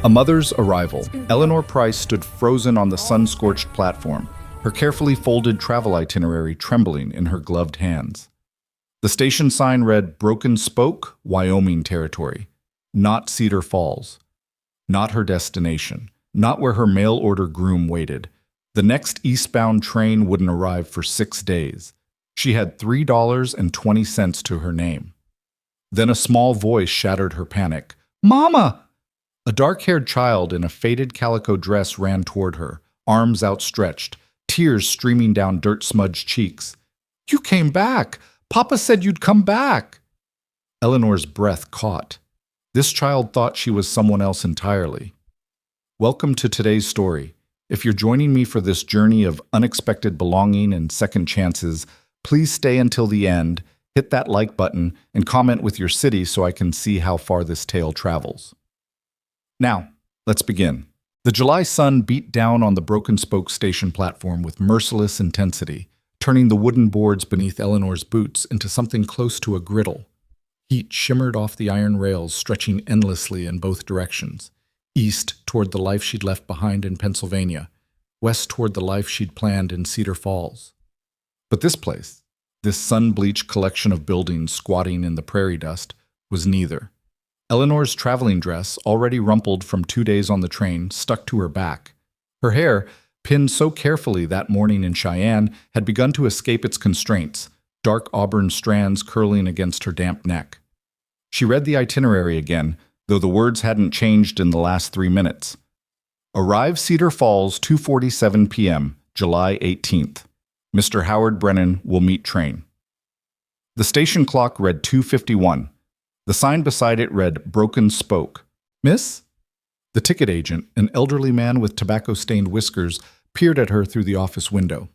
A mother's arrival. Eleanor Price stood frozen on the sun-scorched platform, her carefully folded travel itinerary trembling in her gloved hands. The station sign read Broken Spoke, Wyoming Territory, not Cedar Falls. Not her destination, not where her mail-order groom waited. The next eastbound train wouldn't arrive for 6 days. She had $3.20 to her name. Then a small voice shattered her panic. "Mama!" A dark-haired child in a faded calico dress ran toward her, arms outstretched, tears streaming down dirt-smudged cheeks. "You came back! Papa said you'd come back!" Eleanor's breath caught. This child thought she was someone else entirely. Welcome to today's story. If you're joining me for this journey of unexpected belonging and second chances, please stay until the end, hit that like button, and comment with your city so I can see how far this tale travels. Now, let's begin. The July sun beat down on the Broken Spoke station platform with merciless intensity, turning the wooden boards beneath Eleanor's boots into something close to a griddle. Heat shimmered off the iron rails, stretching endlessly in both directions. East toward the life she'd left behind in Pennsylvania, west toward the life she'd planned in Cedar Falls. But this place, this sun-bleached collection of buildings squatting in the prairie dust, was neither. Eleanor's traveling dress, already rumpled from 2 days on the train, stuck to her back. Her hair, pinned so carefully that morning in Cheyenne, had begun to escape its constraints, dark auburn strands curling against her damp neck. She read the itinerary again, though the words hadn't changed in the last 3 minutes. Arrive Cedar Falls, 2:47 p.m., July 18th. Mr. Howard Brennan will meet train. The station clock read 2:51. The sign beside it read Broken Spoke. "Miss?" The ticket agent, an elderly man with tobacco-stained whiskers, peered at her through the office window.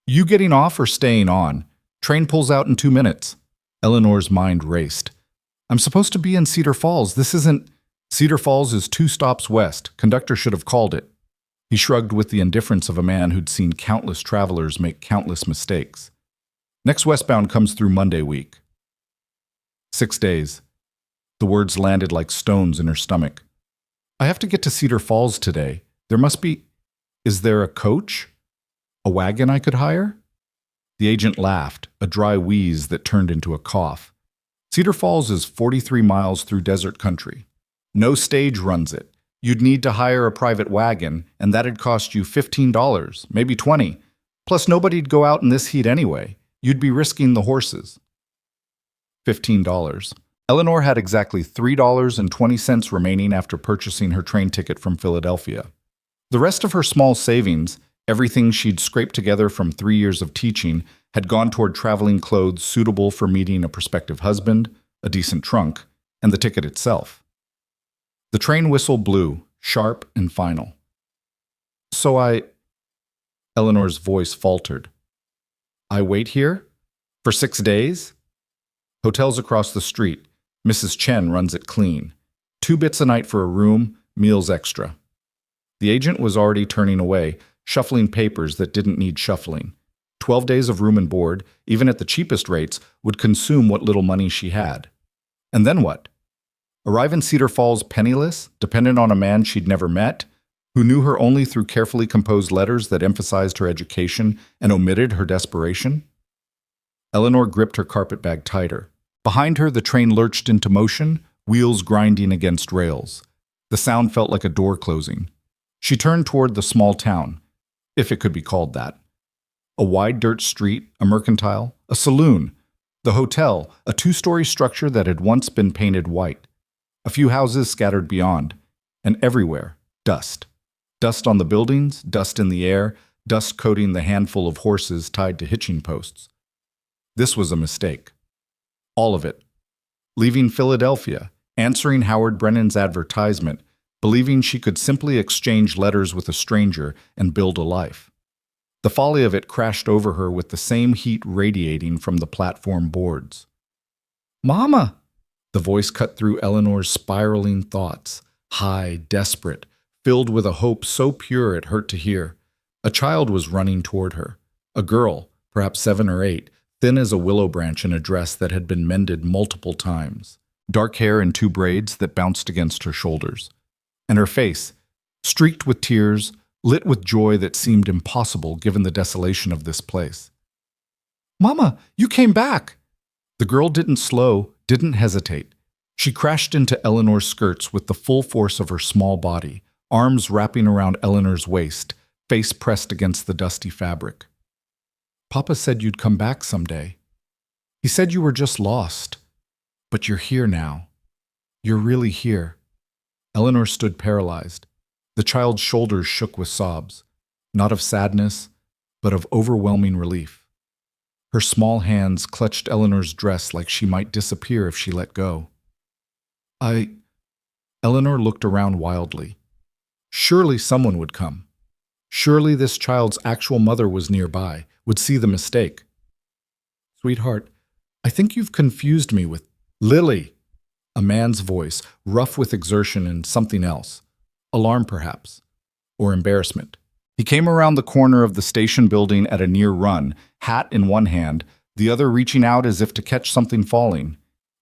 "You getting off or staying on? Train pulls out in 2 minutes." Eleanor's mind raced. "I'm supposed to be in Cedar Falls. This isn't—" "Cedar Falls is 2 stops west. Conductor should have called it." He shrugged with the indifference of a man who'd seen countless travelers make countless mistakes. "Next westbound comes through Monday week." 6 days. The words landed like stones in her stomach. "I have to get to Cedar Falls today. There must be— Is there a coach? A wagon I could hire?" The agent laughed, a dry wheeze that turned into a cough. "Cedar Falls is 43 miles through desert country. No stage runs it. You'd need to hire a private wagon, and that'd cost you $15, maybe $20. Plus nobody'd go out in this heat anyway. You'd be risking the horses." $15. Eleanor had exactly $3.20 remaining after purchasing her train ticket from Philadelphia. The rest of her small savings, everything she'd scraped together from 3 years of teaching, had gone toward traveling clothes suitable for meeting a prospective husband, a decent trunk, and the ticket itself. The train whistle blew, sharp and final. "So Eleanor's voice faltered. "I wait here? For 6 days? Hotel's across the street. Mrs. Chen runs it clean. 2 bits a night for a room, meals extra." The agent was already turning away, shuffling papers that didn't need shuffling. 12 days of room and board, even at the cheapest rates, would consume what little money she had. And then what? Arrive in Cedar Falls penniless, dependent on a man she'd never met, who knew her only through carefully composed letters that emphasized her education and omitted her desperation? Eleanor gripped her carpetbag tighter. Behind her, the train lurched into motion, wheels grinding against rails. The sound felt like a door closing. She turned toward the small town, if it could be called that. A wide dirt street, a mercantile, a saloon, the hotel, a 2-story structure that had once been painted white. A few houses scattered beyond, and everywhere, dust. Dust on the buildings, dust in the air, dust coating the handful of horses tied to hitching posts. This was a mistake. All of it. Leaving Philadelphia, answering Howard Brennan's advertisement, believing she could simply exchange letters with a stranger and build a life. The folly of it crashed over her with the same heat radiating from the platform boards. "Mama!" The voice cut through Eleanor's spiraling thoughts, high, desperate, filled with a hope so pure it hurt to hear. A child was running toward her. A girl, perhaps 7 or 8, thin as a willow branch in a dress that had been mended multiple times. Dark hair in 2 braids that bounced against her shoulders. and her face, streaked with tears, lit with joy that seemed impossible given the desolation of this place. "Mama, you came back!" The girl didn't slow, didn't hesitate. She crashed into Eleanor's skirts with the full force of her small body, arms wrapping around Eleanor's waist, face pressed against the dusty fabric. "Papa said you'd come back someday. He said you were just lost. But you're here now. You're really here." Eleanor stood paralyzed. The child's shoulders shook with sobs, not of sadness, but of overwhelming relief. Her small hands clutched Eleanor's dress like she might disappear if she let go. Eleanor looked around wildly. Surely someone would come. Surely this child's actual mother was nearby, would see the mistake. "Sweetheart, I think you've confused me with Lily." A man's voice, rough with exertion and something else. Alarm, perhaps. Or embarrassment. He came around the corner of the station building at a near run, hat in one hand, the other reaching out as if to catch something falling.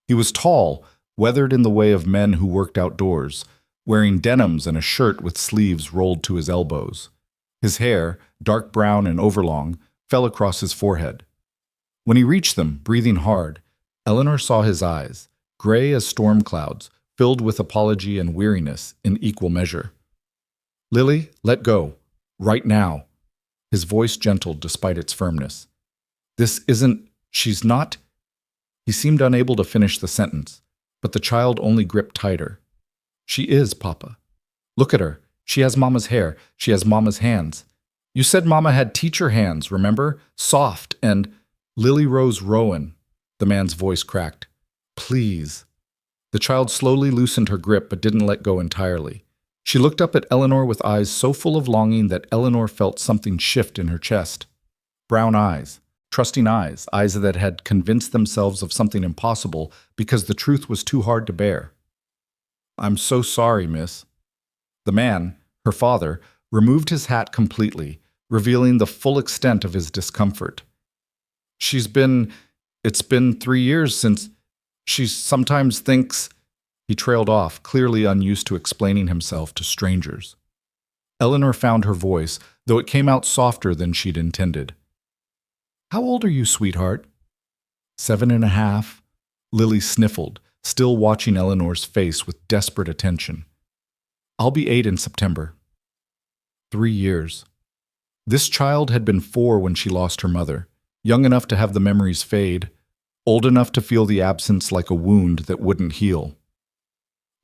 He was tall, weathered in the way of men who worked outdoors, wearing denims and a shirt with sleeves rolled to his elbows. His hair, dark brown and overlong, fell across his forehead. When he reached them, breathing hard, Eleanor saw his eyes, gray as storm clouds, filled with apology and weariness in equal measure. "Lily, let go. Right now." His voice gentled despite its firmness. She's not." He seemed unable to finish the sentence, but the child only gripped tighter. "She is, Papa. Look at her. She has Mama's hair. She has Mama's hands. You said Mama had teacher hands, remember? Soft and—" "Lily Rose Rowan," the man's voice cracked. "Please." The child slowly loosened her grip but didn't let go entirely. She looked up at Eleanor with eyes so full of longing that Eleanor felt something shift in her chest. Brown eyes, trusting eyes, eyes that had convinced themselves of something impossible because the truth was too hard to bear. "I'm so sorry, miss." The man, her father, removed his hat completely, revealing the full extent of his discomfort. It's been 3 years since. She sometimes thinks—" He trailed off, clearly unused to explaining himself to strangers. Eleanor found her voice, though it came out softer than she'd intended. "How old are you, sweetheart?" 7.5. Lily sniffled, still watching Eleanor's face with desperate attention. "I'll be 8 in September." 3 years. This child had been 4 when she lost her mother, young enough to have the memories fade, old enough to feel the absence like a wound that wouldn't heal.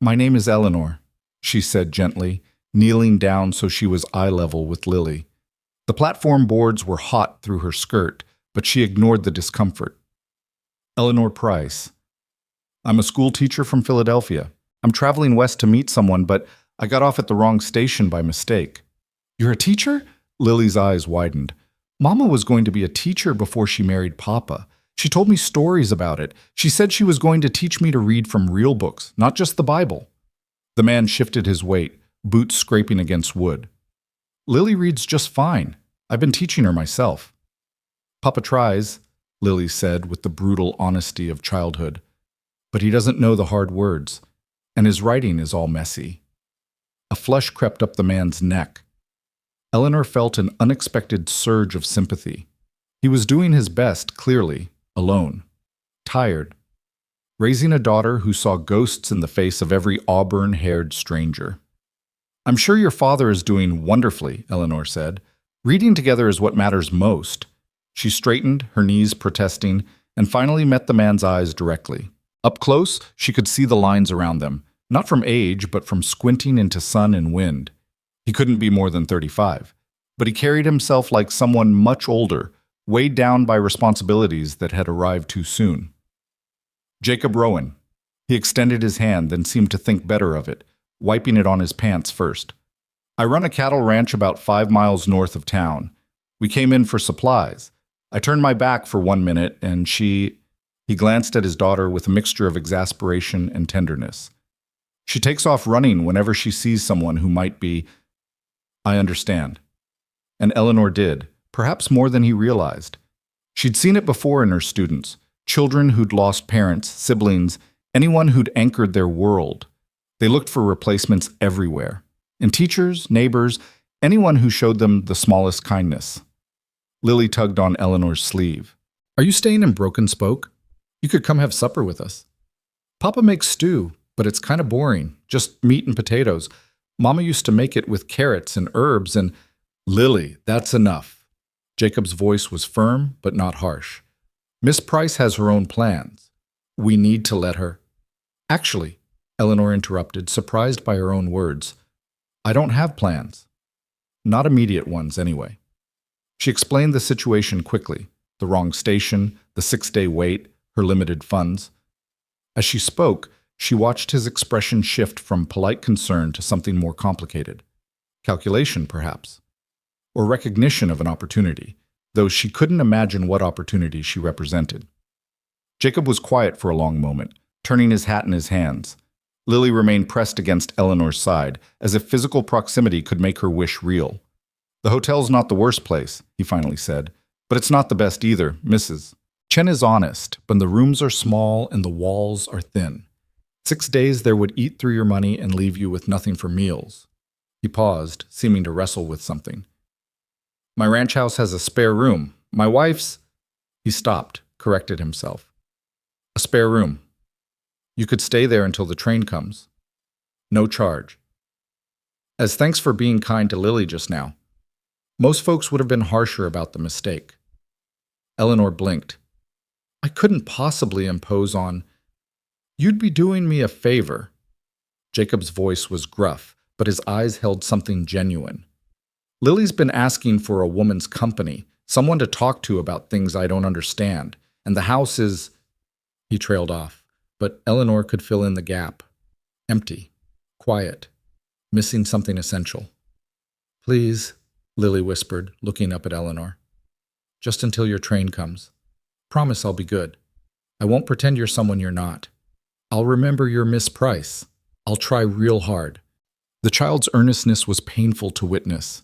"My name is Eleanor," she said gently, kneeling down so she was eye level with Lily. The platform boards were hot through her skirt, but she ignored the discomfort. "Eleanor Price. I'm a school teacher from Philadelphia. I'm traveling west to meet someone, but I got off at the wrong station by mistake." "You're a teacher?" Lily's eyes widened. "Mama was going to be a teacher before she married Papa. She told me stories about it. She said she was going to teach me to read from real books, not just the Bible." The man shifted his weight, boots scraping against wood. "Lily reads just fine. I've been teaching her myself." "Papa tries," Lily said with the brutal honesty of childhood. "But he doesn't know the hard words, and his writing is all messy." A flush crept up the man's neck. Eleanor felt an unexpected surge of sympathy. He was doing his best, clearly, alone, tired, raising a daughter who saw ghosts in the face of every auburn-haired stranger. "I'm sure your father is doing wonderfully," Eleanor said. "Reading together is what matters most." She straightened, her knees protesting, and finally met the man's eyes directly. Up close, she could see the lines around them, not from age, but from squinting into sun and wind. He couldn't be more than 35, but he carried himself like someone much older, weighed down by responsibilities that had arrived too soon. "Jacob Rowan." He extended his hand, then seemed to think better of it, wiping it on his pants first. "I run a cattle ranch about 5 miles north of town. We came in for supplies. I turned my back for 1 minute, and she—" He glanced at his daughter with a mixture of exasperation and tenderness. "She takes off running whenever she sees someone who might be—" "I understand." And Eleanor did, perhaps more than he realized. She'd seen it before in her students, children who'd lost parents, siblings, anyone who'd anchored their world. They looked for replacements everywhere. In teachers, neighbors, anyone who showed them the smallest kindness. Lily tugged on Eleanor's sleeve. "Are you staying in Broken Spoke? You could come have supper with us. Papa makes stew, but it's kind of boring, just meat and potatoes. Mama used to make it with carrots and herbs and—" "Lily, that's enough." Jacob's voice was firm, but not harsh. "Miss Price has her own plans. We need to let her—" "Actually," Eleanor interrupted, surprised by her own words, "I don't have plans. Not immediate ones, anyway." She explained the situation quickly, the wrong station, the 6-day wait, her limited funds. As she spoke, she watched his expression shift from polite concern to something more complicated. Calculation, perhaps. Or recognition of an opportunity, though she couldn't imagine what opportunity she represented. Jacob was quiet for a long moment, turning his hat in his hands. Lily remained pressed against Eleanor's side, as if physical proximity could make her wish real. "The hotel's not the worst place," he finally said, "but it's not the best either, Mrs. Chen is honest, but the rooms are small and the walls are thin. 6 days there would eat through your money and leave you with nothing for meals." He paused, seeming to wrestle with something. "My ranch house has a spare room. My wife's—" He stopped, corrected himself. "A spare room. You could stay there until the train comes. No charge. As thanks for being kind to Lily just now." Most folks would have been harsher about the mistake. Eleanor blinked. "I couldn't possibly impose on—" "You'd be doing me a favor." Jacob's voice was gruff, but his eyes held something genuine. "Lily's been asking for a woman's company, someone to talk to about things I don't understand, and the house is—" He trailed off, but Eleanor could fill in the gap. Empty. Quiet. Missing something essential. "Please," Lily whispered, looking up at Eleanor. "Just until your train comes. Promise I'll be good. I won't pretend you're someone you're not. I'll remember you're Miss Price. I'll try real hard." The child's earnestness was painful to witness.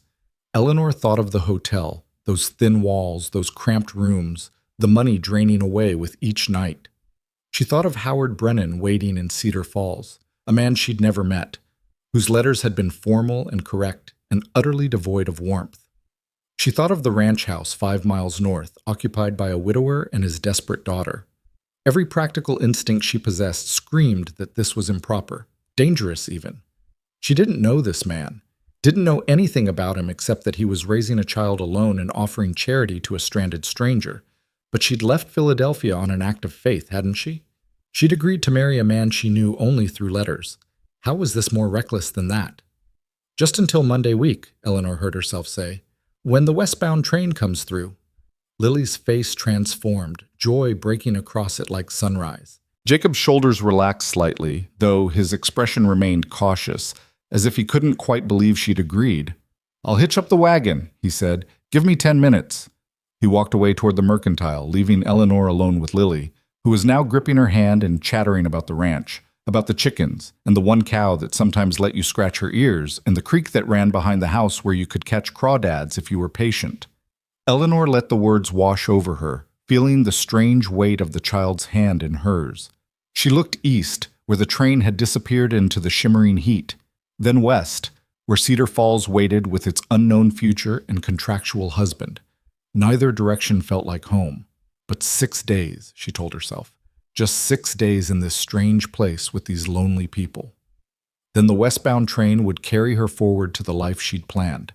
Eleanor thought of the hotel, those thin walls, those cramped rooms, the money draining away with each night. She thought of Howard Brennan waiting in Cedar Falls, a man she'd never met, whose letters had been formal and correct and utterly devoid of warmth. She thought of the ranch house 5 miles north, occupied by a widower and his desperate daughter. Every practical instinct she possessed screamed that this was improper, dangerous even. She didn't know this man, didn't know anything about him except that he was raising a child alone and offering charity to a stranded stranger. But she'd left Philadelphia on an act of faith, hadn't she? She'd agreed to marry a man she knew only through letters. How was this more reckless than that? "Just until Monday week," Eleanor heard herself say, "when the westbound train comes through." Lily's face transformed, joy breaking across it like sunrise. Jacob's shoulders relaxed slightly, though his expression remained cautious, as if he couldn't quite believe she'd agreed. "I'll hitch up the wagon," he said. "Give me 10 minutes. He walked away toward the mercantile, leaving Eleanor alone with Lily, who was now gripping her hand and chattering about the ranch, about the chickens, and the one cow that sometimes let you scratch her ears, and the creek that ran behind the house where you could catch crawdads if you were patient. Eleanor let the words wash over her, feeling the strange weight of the child's hand in hers. She looked east, where the train had disappeared into the shimmering heat, then west, where Cedar Falls waited with its unknown future and contractual husband. Neither direction felt like home. But 6 days, she told herself. Just 6 days in this strange place with these lonely people. Then the westbound train would carry her forward to the life she'd planned.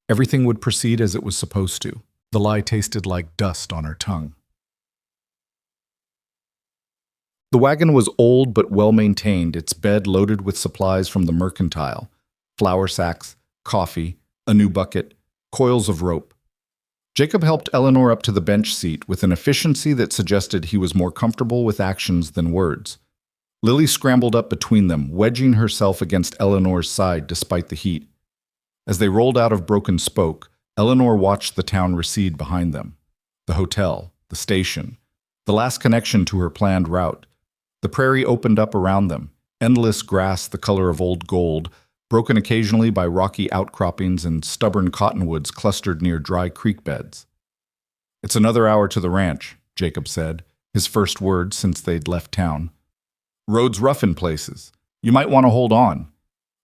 Everything would proceed as it was supposed to. The lie tasted like dust on her tongue. The wagon was old but well-maintained, its bed loaded with supplies from the mercantile, flour sacks, coffee, a new bucket, coils of rope. Jacob helped Eleanor up to the bench seat with an efficiency that suggested he was more comfortable with actions than words. Lily scrambled up between them, wedging herself against Eleanor's side despite the heat. As they rolled out of Broken Spoke, Eleanor watched the town recede behind them. The hotel, the station, the last connection to her planned route. The prairie opened up around them, endless grass the color of old gold, broken occasionally by rocky outcroppings and stubborn cottonwoods clustered near dry creek beds. "It's another hour to the ranch," Jacob said, his first word since they'd left town. "Road's rough in places. You might want to hold on.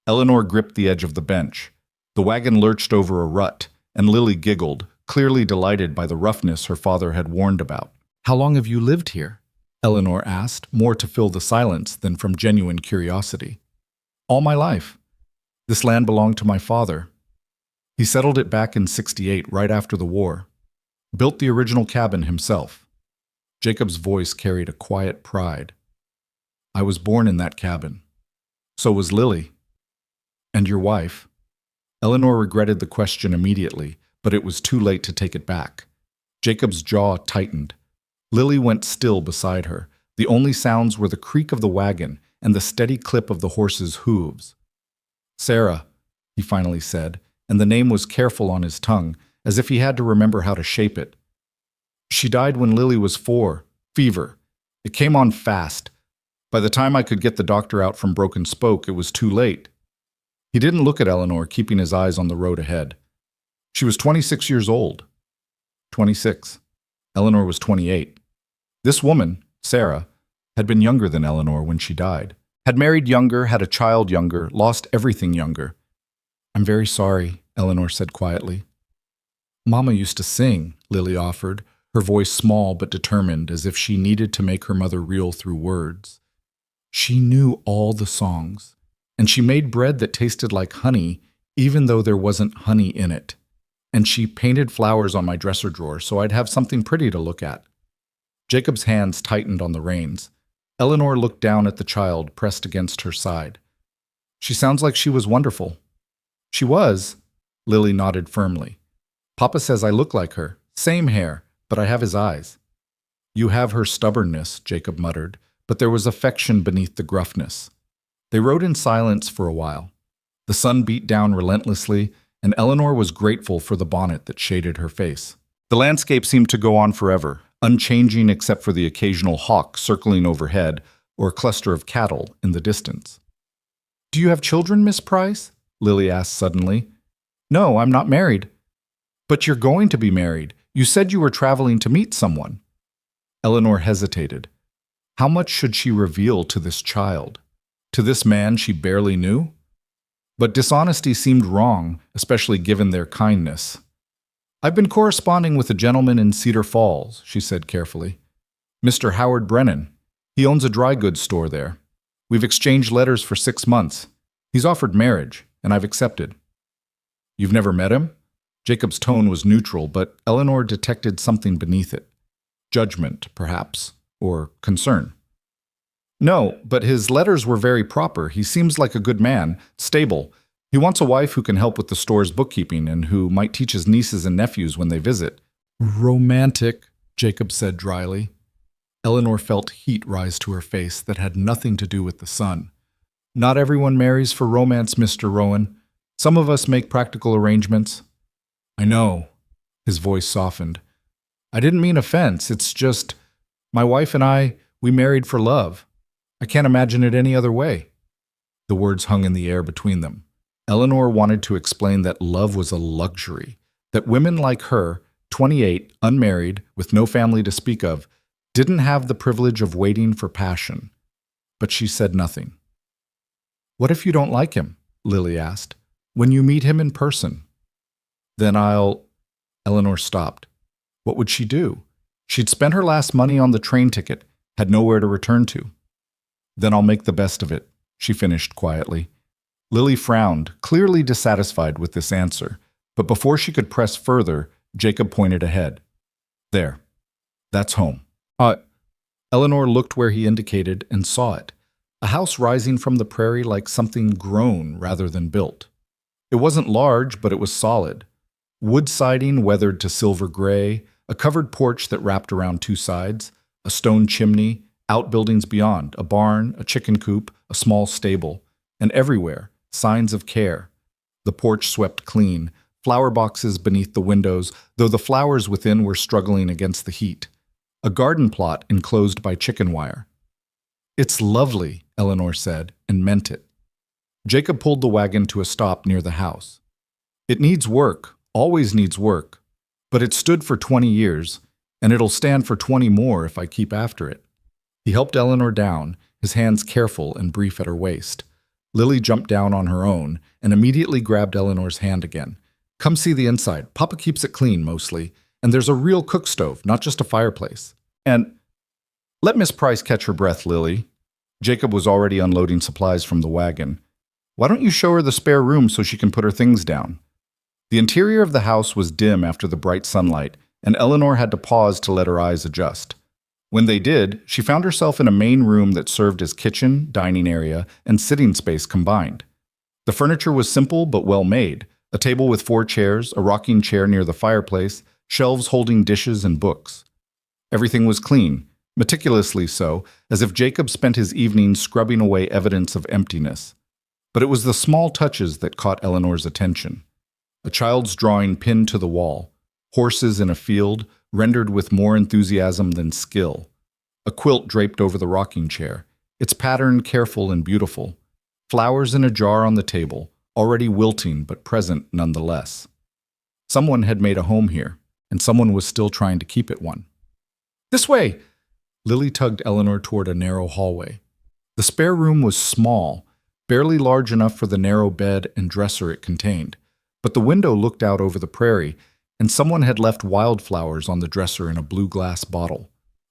Eleanor gripped the edge of the bench. The wagon lurched over a rut, and Lily giggled, clearly delighted by the roughness her father had warned about. How long have you lived here? Eleanor asked, more to fill the silence than from genuine curiosity. All my life. This land belonged to my father. He settled it back in '68, right after the war. Built the original cabin himself. Jacob's voice carried a quiet pride. I was born in that cabin. So was Lily. And your wife? Eleanor regretted the question immediately, but it was too late to take it back. Jacob's jaw tightened. Lily went still beside her. The only sounds were the creak of the wagon and the steady clip of the horse's hooves. Sarah, he finally said, and the name was careful on his tongue, as if he had to remember how to shape it. She died when Lily was 4. Fever. It came on fast. By the time I could get the doctor out from Broken Spoke, it was too late. He didn't look at Eleanor, keeping his eyes on the road ahead. She was 26 years old. 26. Eleanor was 28. This woman, Sarah, had been younger than Eleanor when she died. Had married younger, had a child younger, lost everything younger. I'm very sorry, Eleanor said quietly. Mama used to sing, Lily offered, her voice small but determined, as if she needed to make her mother real through words. She knew all the songs, and she made bread that tasted like honey, even though there wasn't honey in it. And she painted flowers on my dresser drawer so I'd have something pretty to look at. Jacob's hands tightened on the reins. Eleanor looked down at the child pressed against her side. She sounds like she was wonderful. She was, Lily nodded firmly. Papa says I look like her. Same hair, but I have his eyes. You have her stubbornness, Jacob muttered, but there was affection beneath the gruffness. They rode in silence for a while. The sun beat down relentlessly, and Eleanor was grateful for the bonnet that shaded her face. The landscape seemed to go on forever, unchanging except for the occasional hawk circling overhead or a cluster of cattle in the distance. Do you have children, Miss Price? Lily asked suddenly. No, I'm not married. But you're going to be married. You said you were traveling to meet someone. Eleanor hesitated. How much should she reveal to this child? To this man she barely knew? But dishonesty seemed wrong, especially given their kindness. I've been corresponding with a gentleman in Cedar Falls, she said carefully. Mr. Howard Brennan. He owns a dry goods store there. We've exchanged letters for 6 months. He's offered marriage, and I've accepted. You've never met him? Jacob's tone was neutral, but Eleanor detected something beneath it. Judgment, perhaps, or concern. No, but his letters were very proper. He seems like a good man, stable. He wants a wife who can help with the store's bookkeeping and who might teach his nieces and nephews when they visit. Romantic, Jacob said dryly. Eleanor felt heat rise to her face that had nothing to do with the sun. Not everyone marries for romance, Mr. Rowan. Some of us make practical arrangements. I know. His voice softened. I didn't mean offense. It's just, my wife and I, we married for love. I can't imagine it any other way. The words hung in the air between them. Eleanor wanted to explain that love was a luxury, that women like her, 28, unmarried, with no family to speak of, didn't have the privilege of waiting for passion. But she said nothing. What if you don't like him? Lily asked. When you meet him in person? Then Eleanor stopped. What would she do? She'd spent her last money on the train ticket, had nowhere to return to. Then I'll make the best of it, she finished quietly. Lily frowned, clearly dissatisfied with this answer, but before she could press further, Jacob pointed ahead. There. That's home. Eleanor looked where he indicated and saw it, a house rising from the prairie like something grown rather than built. It wasn't large, but it was solid. Wood siding weathered to silver gray, a covered porch that wrapped around 2 sides, a stone chimney, outbuildings beyond, a barn, a chicken coop, a small stable, and everywhere, signs of care. The porch swept clean, flower boxes beneath the windows, though the flowers within were struggling against the heat. A garden plot enclosed by chicken wire. It's lovely, Eleanor said, and meant it. Jacob pulled the wagon to a stop near the house. It needs work, always needs work, but it stood for 20 years, and it'll stand for 20 more if I keep after it. He helped Eleanor down, his hands careful and brief at her waist. Lily jumped down on her own and immediately grabbed Eleanor's hand again. Come see the inside. Papa keeps it clean, mostly. And there's a real cook stove, not just a fireplace. And let Miss Price catch her breath, Lily. Jacob was already unloading supplies from the wagon. Why don't you show her the spare room so she can put her things down? The interior of the house was dim after the bright sunlight, and Eleanor had to pause to let her eyes adjust. When they did, she found herself in a main room that served as kitchen, dining area, and sitting space combined. The furniture was simple but well made: a table with 4 chairs, a rocking chair near the fireplace, shelves holding dishes and books. Everything was clean, meticulously so, as if Jacob spent his evenings scrubbing away evidence of emptiness. But it was the small touches that caught Eleanor's attention. A child's drawing pinned to the wall, horses in a field, rendered with more enthusiasm than skill. A quilt draped over the rocking chair, its pattern careful and beautiful. Flowers in a jar on the table, already wilting but present nonetheless. Someone had made a home here, and someone was still trying to keep it one. This way! Lily tugged Eleanor toward a narrow hallway. The spare room was small, barely large enough for the narrow bed and dresser it contained, but the window looked out over the prairie, and someone had left wildflowers on the dresser in a blue glass bottle.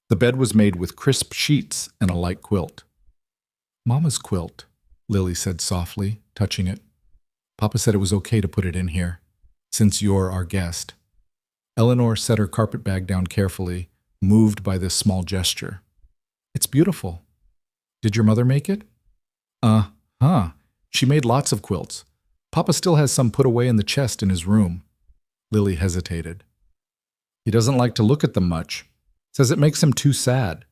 The bed was made with crisp sheets and a light quilt. Mama's quilt, Lily said softly, touching it. Papa said it was okay to put it in here, since you're our guest. Eleanor set her carpetbag down carefully, moved by this small gesture. It's beautiful. Did your mother make it? She made lots of quilts. Papa still has some put away in the chest in his room. Lily hesitated. He doesn't like to look at them much. Says it makes him too sad.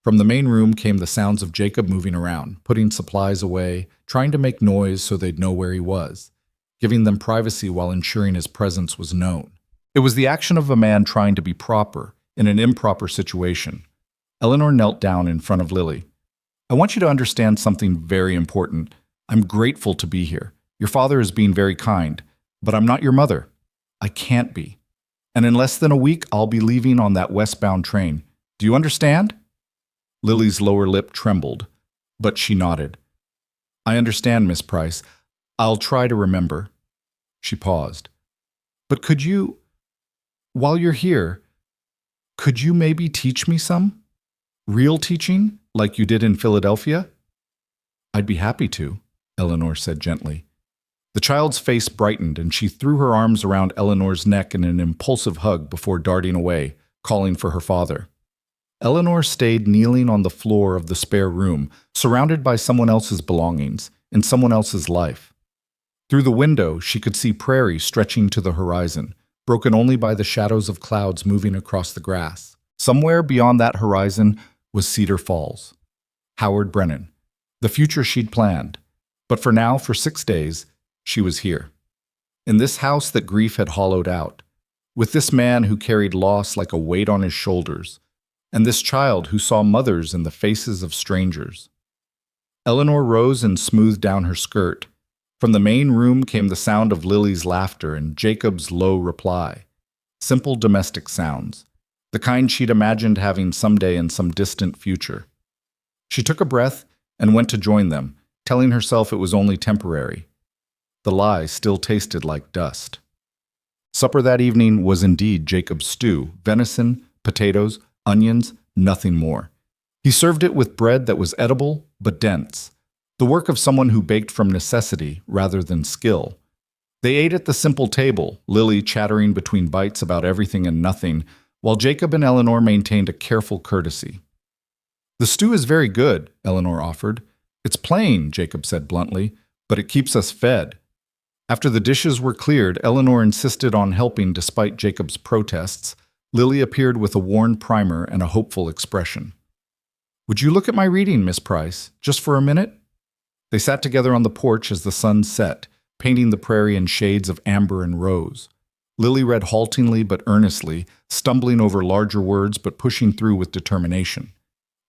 From the main room came the sounds of Jacob moving around, putting supplies away, trying to make noise so they'd know where he was, giving them privacy while ensuring his presence was known. It was the action of a man trying to be proper in an improper situation. Eleanor knelt down in front of Lily. I want you to understand something very important. I'm grateful to be here. Your father is being very kind, but I'm not your mother. I can't be. And in less than a week, I'll be leaving on that westbound train. Do you understand? Lily's lower lip trembled, but she nodded. I understand, Miss Price. I'll try to remember. She paused. But could you, while you're here, could you maybe teach me some? Real teaching, like you did in Philadelphia? I'd be happy to, Eleanor said gently. The child's face brightened, and she threw her arms around Eleanor's neck in an impulsive hug before darting away, calling for her father. Eleanor stayed kneeling on the floor of the spare room, surrounded by someone else's belongings, in someone else's life. Through the window, she could see prairie stretching to the horizon, broken only by the shadows of clouds moving across the grass. Somewhere beyond that horizon was Cedar Falls. Howard Brennan. The future she'd planned. But for now, for 6 days, she was here. In this house that grief had hollowed out. With this man who carried loss like a weight on his shoulders. And this child who saw mothers in the faces of strangers. Eleanor rose and smoothed down her skirt. From the main room came the sound of Lily's laughter and Jacob's low reply. Simple domestic sounds, the kind she'd imagined having someday in some distant future. She took a breath and went to join them, telling herself it was only temporary. The lie still tasted like dust. Supper that evening was indeed Jacob's stew, venison, potatoes, onions, nothing more. He served it with bread that was edible but dense, the work of someone who baked from necessity rather than skill. They ate at the simple table, Lily chattering between bites about everything and nothing, while Jacob and Eleanor maintained a careful courtesy. The stew is very good, Eleanor offered. It's plain, Jacob said bluntly, but it keeps us fed. After the dishes were cleared, Eleanor insisted on helping despite Jacob's protests. Lily appeared with a worn primer and a hopeful expression. Would you look at my reading, Miss Price, just for a minute? They sat together on the porch as the sun set, painting the prairie in shades of amber and rose. Lily read haltingly but earnestly, stumbling over larger words but pushing through with determination.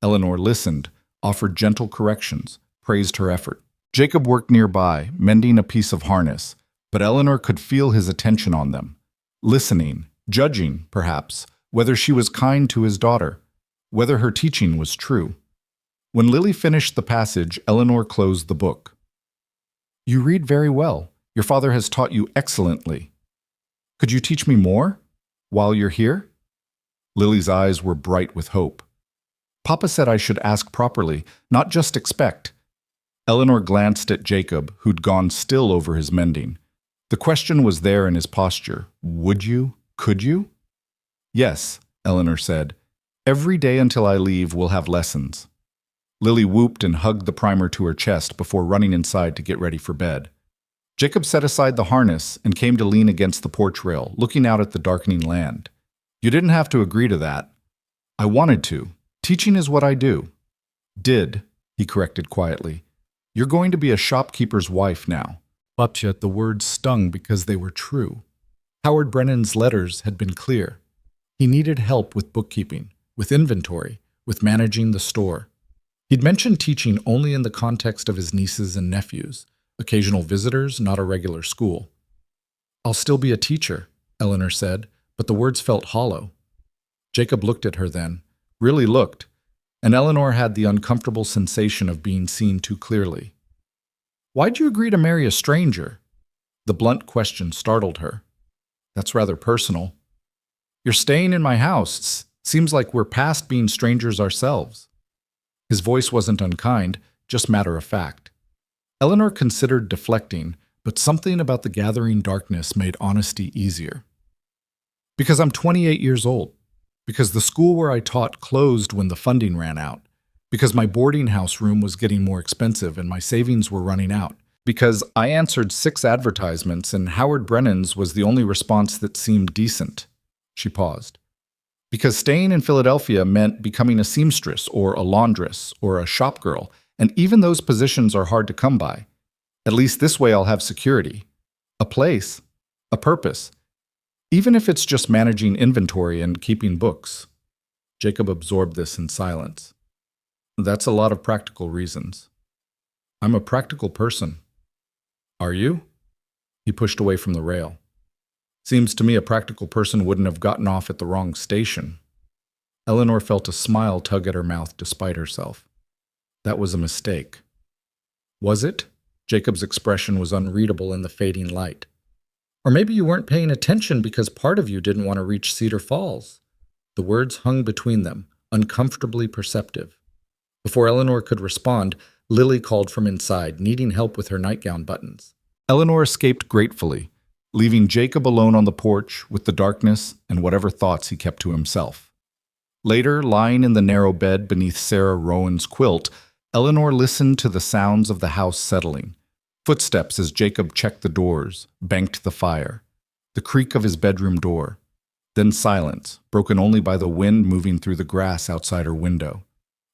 Eleanor listened, offered gentle corrections, praised her effort. Jacob worked nearby, mending a piece of harness, but Eleanor could feel his attention on them, listening, judging, perhaps, whether she was kind to his daughter, whether her teaching was true. When Lily finished the passage, Eleanor closed the book. You read very well. Your father has taught you excellently. Could you teach me more while you're here? Lily's eyes were bright with hope. Papa said I should ask properly, not just expect. Eleanor glanced at Jacob, who'd gone still over his mending. The question was there in his posture. Would you? Could you? Yes, Eleanor said. Every day until I leave, we'll have lessons. Lily whooped and hugged the primer to her chest before running inside to get ready for bed. Jacob set aside the harness and came to lean against the porch rail, looking out at the darkening land. You didn't have to agree to that. I wanted to. Teaching is what I do. Did, he corrected quietly. You're going to be a shopkeeper's wife now. But yet the words stung because they were true. Howard Brennan's letters had been clear. He needed help with bookkeeping, with inventory, with managing the store. He'd mentioned teaching only in the context of his nieces and nephews, occasional visitors, not a regular school. I'll still be a teacher, Eleanor said, but the words felt hollow. Jacob looked at her then, really looked, and Eleanor had the uncomfortable sensation of being seen too clearly. Why'd you agree to marry a stranger? The blunt question startled her. That's rather personal. You're staying in my house. Seems like we're past being strangers ourselves. His voice wasn't unkind, just matter of fact. Eleanor considered deflecting, but something about the gathering darkness made honesty easier. Because I'm 28 years old. Because the school where I taught closed when the funding ran out. Because my boarding house room was getting more expensive and my savings were running out. Because I answered 6 advertisements and Howard Brennan's was the only response that seemed decent. She paused. Because staying in Philadelphia meant becoming a seamstress or a laundress or a shop girl, and even those positions are hard to come by. At least this way I'll have security. A place. A purpose. Even if it's just managing inventory and keeping books. Jacob absorbed this in silence. That's a lot of practical reasons. I'm a practical person. Are you? He pushed away from the rail. Seems to me a practical person wouldn't have gotten off at the wrong station. Eleanor felt a smile tug at her mouth despite herself. That was a mistake. Was it? Jacob's expression was unreadable in the fading light. Or maybe you weren't paying attention because part of you didn't want to reach Cedar Falls. The words hung between them, uncomfortably perceptive. Before Eleanor could respond, Lily called from inside, needing help with her nightgown buttons. Eleanor escaped gratefully, leaving Jacob alone on the porch with the darkness and whatever thoughts he kept to himself. Later, lying in the narrow bed beneath Sarah Rowan's quilt, Eleanor listened to the sounds of the house settling. Footsteps as Jacob checked the doors, banked the fire, the creak of his bedroom door. Then silence, broken only by the wind moving through the grass outside her window.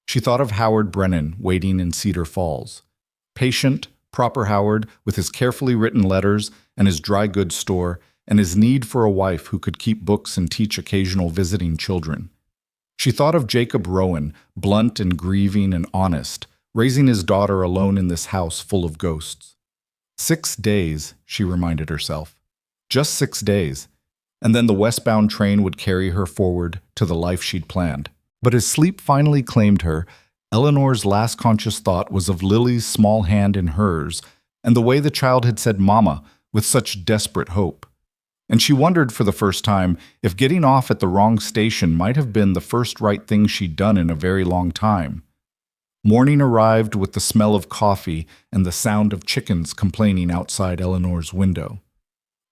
She thought of Howard Brennan waiting in Cedar Falls. Patient, proper Howard with his carefully written letters and his dry goods store and his need for a wife who could keep books and teach occasional visiting children. She thought of Jacob Rowan, blunt and grieving and honest, raising his daughter alone in this house full of ghosts. 6 days, she reminded herself. Just 6 days. And then the westbound train would carry her forward to the life she'd planned. But as sleep finally claimed her, Eleanor's last conscious thought was of Lily's small hand in hers and the way the child had said "Mama" with such desperate hope. And she wondered for the first time if getting off at the wrong station might have been the first right thing she'd done in a very long time. Morning arrived with the smell of coffee and the sound of chickens complaining outside Eleanor's window.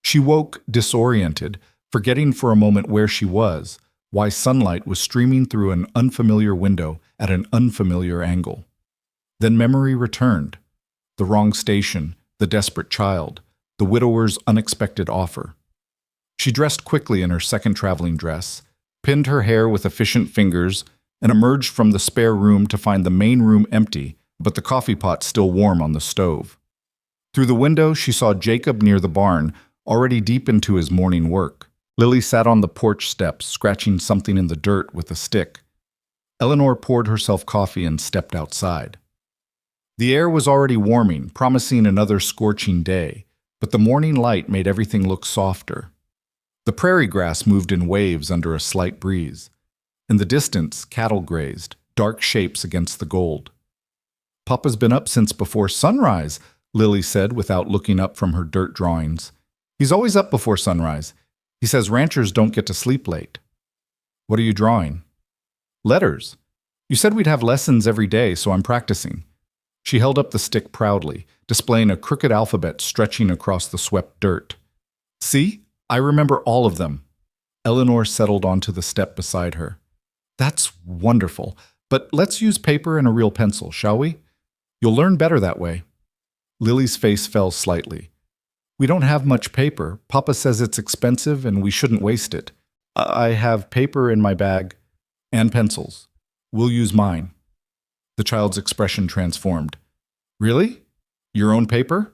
She woke disoriented, forgetting for a moment where she was, why sunlight was streaming through an unfamiliar window at an unfamiliar angle. Then memory returned. The wrong station, the desperate child, the widower's unexpected offer. She dressed quickly in her second traveling dress, pinned her hair with efficient fingers, and emerged from the spare room to find the main room empty, but the coffee pot still warm on the stove. Through the window, she saw Jacob near the barn, already deep into his morning work. Lily sat on the porch steps, scratching something in the dirt with a stick. Eleanor poured herself coffee and stepped outside. The air was already warming, promising another scorching day, but the morning light made everything look softer. The prairie grass moved in waves under a slight breeze. In the distance, cattle grazed, dark shapes against the gold. "Papa's been up since before sunrise," Lily said without looking up from her dirt drawings. He's always up before sunrise. He says ranchers don't get to sleep late. What are you drawing? Letters. You said we'd have lessons every day, so I'm practicing. She held up the stick proudly, displaying a crooked alphabet stretching across the swept dirt. See? I remember all of them. Eleanor settled onto the step beside her. That's wonderful, but let's use paper and a real pencil, shall we? You'll learn better that way. Lily's face fell slightly. We don't have much paper. Papa says it's expensive and we shouldn't waste it. I have paper in my bag and pencils. We'll use mine. The child's expression transformed. Really? Your own paper?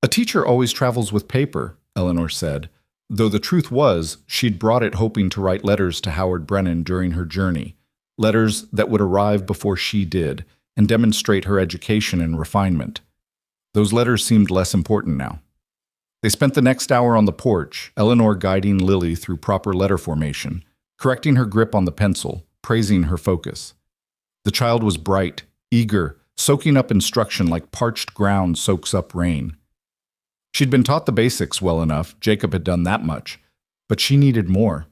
A teacher always travels with paper, Eleanor said, though the truth was she'd brought it hoping to write letters to Howard Brennan during her journey, letters that would arrive before she did and demonstrate her education and refinement. Those letters seemed less important now. They spent the next hour on the porch, Eleanor guiding Lily through proper letter formation, correcting her grip on the pencil, praising her focus. The child was bright, eager, soaking up instruction like parched ground soaks up rain. She'd been taught the basics well enough, Jacob had done that much, but she needed more.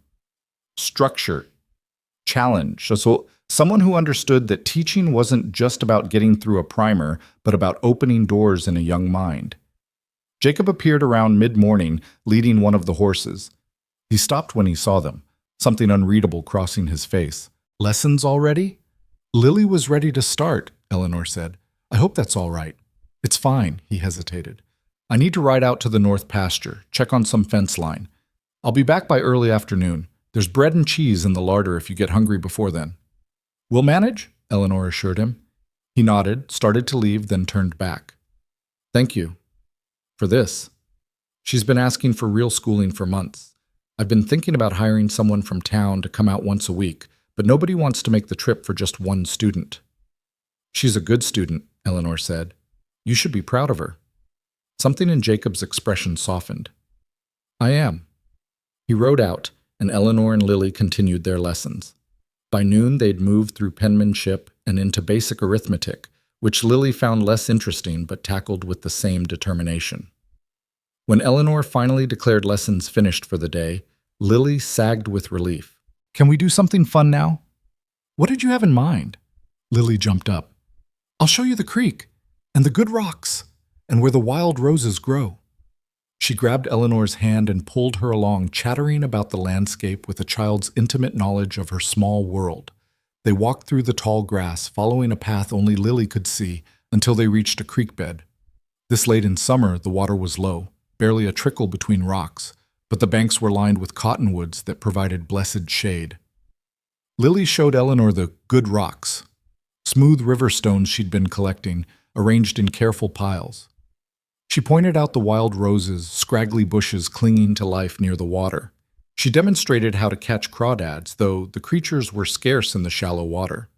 Structure, challenge, so someone who understood that teaching wasn't just about getting through a primer, but about opening doors in a young mind. Jacob appeared around mid-morning, leading one of the horses. He stopped when he saw them, something unreadable crossing his face. Lessons already? Lily was ready to start, Eleanor said. I hope that's all right. It's fine, he hesitated. I need to ride out to the north pasture, check on some fence line. I'll be back by early afternoon. There's bread and cheese in the larder if you get hungry before then. We'll manage, Eleanor assured him. He nodded, started to leave, then turned back. Thank you. For this. She's been asking for real schooling for months. I've been thinking about hiring someone from town to come out once a week, but nobody wants to make the trip for just one student. She's a good student, Eleanor said. You should be proud of her. Something in Jacob's expression softened. I am. He rode out, and Eleanor and Lily continued their lessons. By noon, they'd moved through penmanship and into basic arithmetic, which Lily found less interesting but tackled with the same determination. When Eleanor finally declared lessons finished for the day, Lily sagged with relief. Can we do something fun now? What did you have in mind? Lily jumped up. I'll show you the creek, and the good rocks, and where the wild roses grow. She grabbed Eleanor's hand and pulled her along, chattering about the landscape with a child's intimate knowledge of her small world. They walked through the tall grass, following a path only Lily could see, until they reached a creek bed. This late in summer, the water was low, barely a trickle between rocks, but the banks were lined with cottonwoods that provided blessed shade. Lily showed Eleanor the good rocks, smooth river stones she'd been collecting, arranged in careful piles. She pointed out the wild roses, scraggly bushes clinging to life near the water. She demonstrated how to catch crawdads, though the creatures were scarce in the shallow water.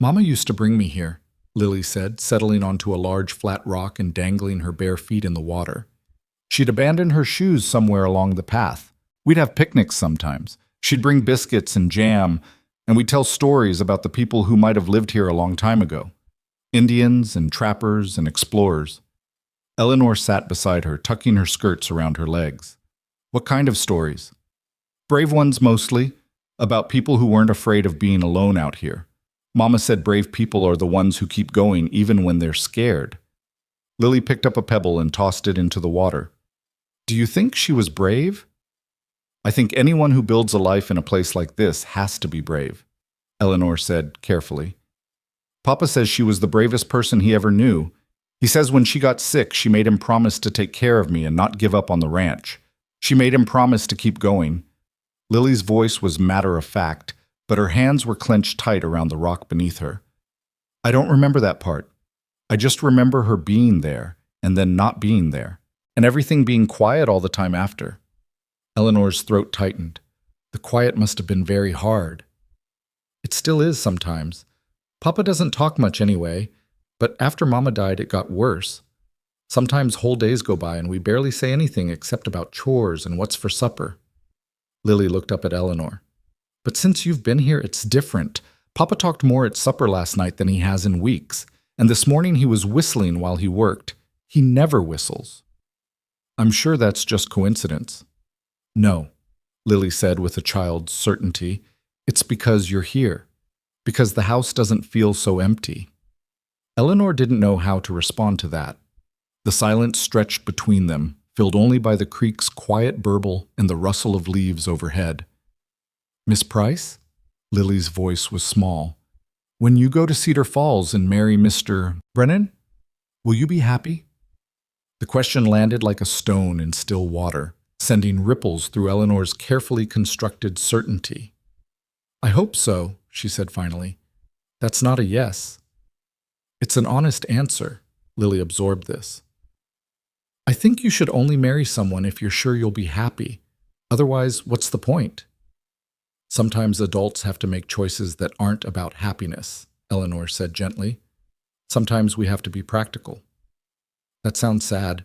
Mama used to bring me here, Lily said, settling onto a large flat rock and dangling her bare feet in the water. She'd abandoned her shoes somewhere along the path. We'd have picnics sometimes. She'd bring biscuits and jam, and we'd tell stories about the people who might have lived here a long time ago. Indians and trappers and explorers. Eleanor sat beside her, tucking her skirts around her legs. What kind of stories? Brave ones mostly, about people who weren't afraid of being alone out here. Mama said brave people are the ones who keep going even when they're scared. Lily picked up a pebble and tossed it into the water. Do you think she was brave? I think anyone who builds a life in a place like this has to be brave, Eleanor said carefully. Papa says she was the bravest person he ever knew. He says when she got sick, she made him promise to take care of me and not give up on the ranch. She made him promise to keep going. Lily's voice was matter-of-fact, but her hands were clenched tight around the rock beneath her. I don't remember that part. I just remember her being there, and then not being there, and everything being quiet all the time after. Eleanor's throat tightened. The quiet must have been very hard. It still is sometimes. Papa doesn't talk much anyway, but after Mama died, it got worse. Sometimes whole days go by and we barely say anything except about chores and what's for supper. Lily looked up at Eleanor. But since you've been here, it's different. Papa talked more at supper last night than he has in weeks, and this morning he was whistling while he worked. He never whistles. I'm sure that's just coincidence. No, Lily said with a child's certainty. It's because you're here. Because the house doesn't feel so empty. Eleanor didn't know how to respond to that. The silence stretched between them, filled only by the creek's quiet burble and the rustle of leaves overhead. Miss Price? Lily's voice was small. When you go to Cedar Falls and marry Mr. Brennan, will you be happy? The question landed like a stone in still water, sending ripples through Eleanor's carefully constructed certainty. I hope so, she said finally. That's not a yes. It's an honest answer. Lily absorbed this. I think you should only marry someone if you're sure you'll be happy. Otherwise, what's the point? Sometimes adults have to make choices that aren't about happiness, Eleanor said gently. Sometimes we have to be practical. That sounds sad.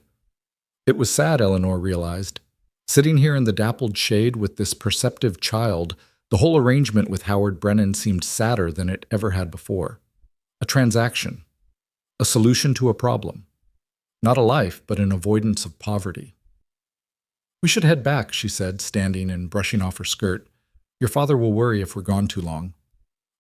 It was sad, Eleanor realized. Sitting here in the dappled shade with this perceptive child, the whole arrangement with Howard Brennan seemed sadder than it ever had before. A transaction. A solution to a problem. Not a life, but an avoidance of poverty. We should head back, she said, standing and brushing off her skirt. Your father will worry if we're gone too long.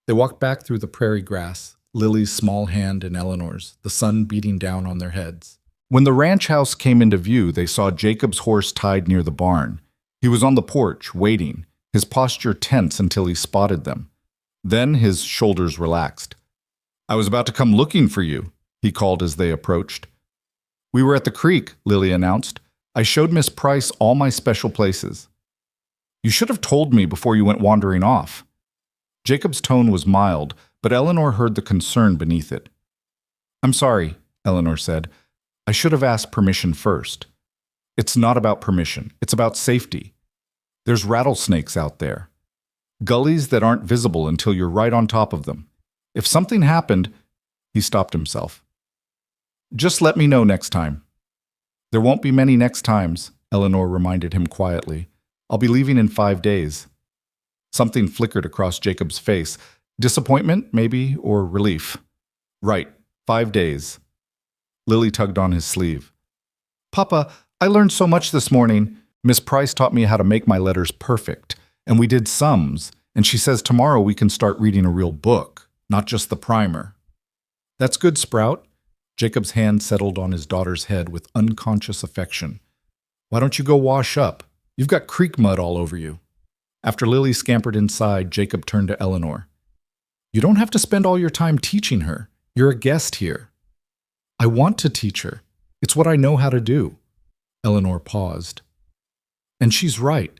They walked back through the prairie grass, Lily's small hand in Eleanor's, the sun beating down on their heads. When the ranch house came into view, they saw Jacob's horse tied near the barn. He was on the porch, waiting, his posture tense until he spotted them. Then his shoulders relaxed. I was about to come looking for you, he called as they approached. We were at the creek, Lily announced. I showed Miss Price all my special places. You should have told me before you went wandering off. Jacob's tone was mild, but Eleanor heard the concern beneath it. I'm sorry, Eleanor said. I should have asked permission first. It's not about permission. It's about safety. There's rattlesnakes out there. Gullies that aren't visible until you're right on top of them. If something happened, he stopped himself. Just let me know next time. There won't be many next times, Eleanor reminded him quietly. I'll be leaving in 5 days. Something flickered across Jacob's face. Disappointment, maybe, or relief. Right, 5 days. Lily tugged on his sleeve. Papa, I learned so much this morning. Miss Price taught me how to make my letters perfect, and we did sums, and she says tomorrow we can start reading a real book, not just the primer. That's good, Sprout. Jacob's hand settled on his daughter's head with unconscious affection. Why don't you go wash up? You've got creek mud all over you. After Lily scampered inside, Jacob turned to Eleanor. You don't have to spend all your time teaching her. You're a guest here. I want to teach her. It's what I know how to do. Eleanor paused. And she's right.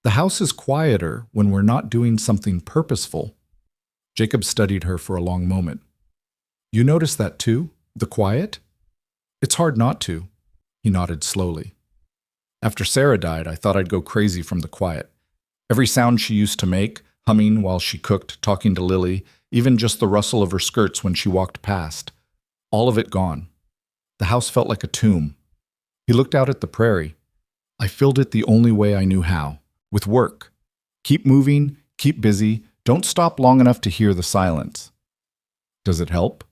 The house is quieter when we're not doing something purposeful. Jacob studied her for a long moment. You notice that too? The quiet? It's hard not to. He nodded slowly. After Sarah died, I thought I'd go crazy from the quiet. Every sound she used to make, humming while she cooked, talking to Lily, even just the rustle of her skirts when she walked past. All of it gone. The house felt like a tomb. He looked out at the prairie. I filled it the only way I knew how, with work. Keep moving, keep busy, don't stop long enough to hear the silence. Does it help?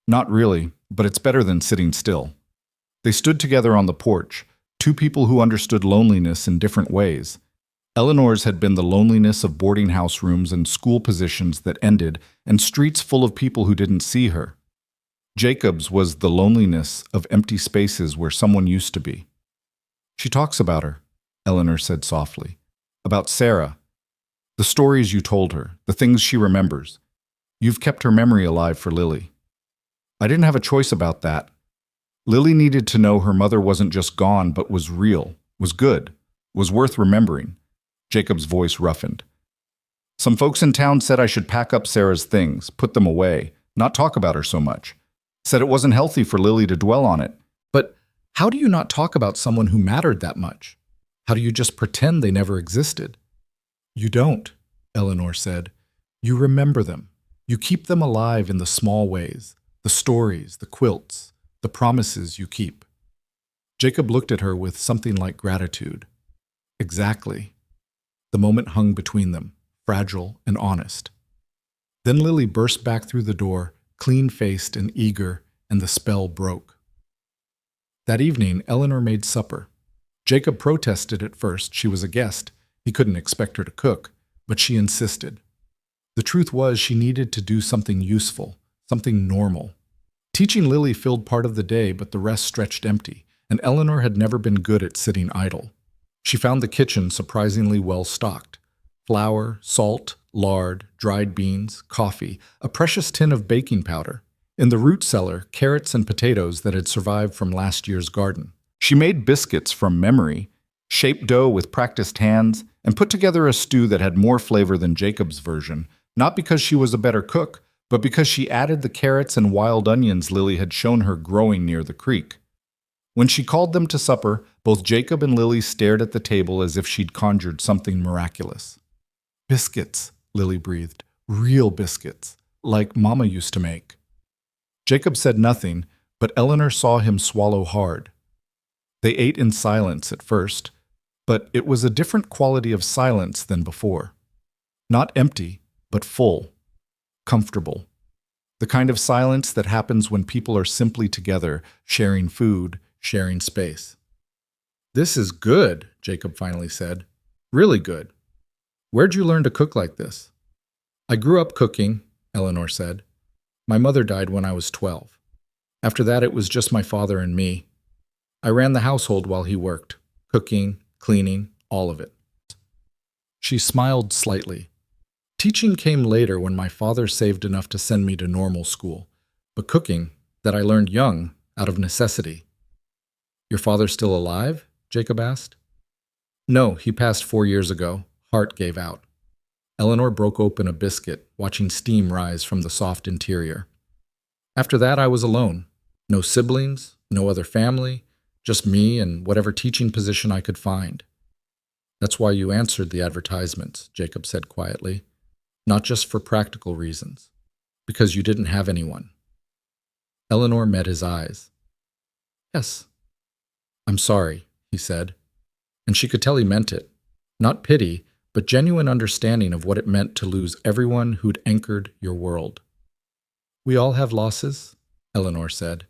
Not really, but it's better than sitting still. They stood together on the porch, two people who understood loneliness in different ways. Eleanor's had been the loneliness of boarding house rooms and school positions that ended, and streets full of people who didn't see her. Jacob's was the loneliness of empty spaces where someone used to be. She talks about her, Eleanor said softly. About Sarah. The stories you told her, the things she remembers. You've kept her memory alive for Lily. I didn't have a choice about that. Lily needed to know her mother wasn't just gone, but was real, was good, was worth remembering. Jacob's voice roughened. Some folks in town said I should pack up Sarah's things, put them away, not talk about her so much. Said it wasn't healthy for Lily to dwell on it. But how do you not talk about someone who mattered that much? How do you just pretend they never existed? You don't, Eleanor said. You remember them. You keep them alive in the small ways, the stories, the quilts, the promises you keep. Jacob looked at her with something like gratitude. Exactly. The moment hung between them, fragile and honest. Then Lily burst back through the door, clean-faced and eager, and the spell broke. That evening, Eleanor made supper. Jacob protested at first. She was a guest. He couldn't expect her to cook, but she insisted. The truth was she needed to do something useful, something normal. Teaching Lily filled part of the day, but the rest stretched empty, and Eleanor had never been good at sitting idle. She found the kitchen surprisingly well stocked. Flour, salt, lard, dried beans, coffee, a precious tin of baking powder. In the root cellar, carrots and potatoes that had survived from last year's garden. She made biscuits from memory, shaped dough with practiced hands, and put together a stew that had more flavor than Jacob's version, not because she was a better cook, but because she added the carrots and wild onions Lily had shown her growing near the creek. When she called them to supper, both Jacob and Lily stared at the table as if she'd conjured something miraculous. "Biscuits," Lily breathed. "Real biscuits, like Mama used to make." Jacob said nothing, but Eleanor saw him swallow hard. They ate in silence at first, but it was a different quality of silence than before. Not empty, but full, comfortable. The kind of silence that happens when people are simply together, sharing food, sharing space. "This is good," Jacob finally said. "Really good. Where'd you learn to cook like this?" "I grew up cooking," Eleanor said. "My mother died when I was 12. After that, it was just my father and me. I ran the household while he worked, cooking, cleaning, all of it." She smiled slightly. "Teaching came later when my father saved enough to send me to normal school, but cooking, that I learned young, out of necessity." "Your father's still alive?" Jacob asked. "No, he passed 4 years ago. Heart gave out." Eleanor broke open a biscuit, watching steam rise from the soft interior. "After that, I was alone. No siblings, no other family, just me and whatever teaching position I could find." "That's why you answered the advertisements," Jacob said quietly. "Not just for practical reasons. Because you didn't have anyone." Eleanor met his eyes. "Yes." "I'm sorry," he said. And she could tell he meant it. Not pity, but genuine understanding of what it meant to lose everyone who'd anchored your world. "We all have losses," Eleanor said.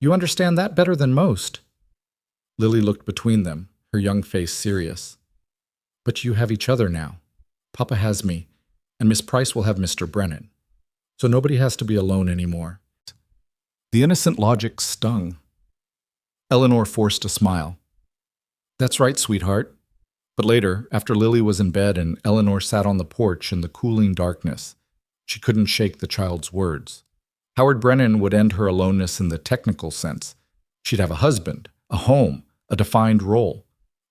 "You understand that better than most." Lily looked between them, her young face serious. "But you have each other now. Papa has me, and Miss Price will have Mr. Brennan. So nobody has to be alone anymore." The innocent logic stung. Eleanor forced a smile. "That's right, sweetheart." But later, after Lily was in bed and Eleanor sat on the porch in the cooling darkness, she couldn't shake the child's words. Howard Brennan would end her aloneness in the technical sense. She'd have a husband, a home, a defined role.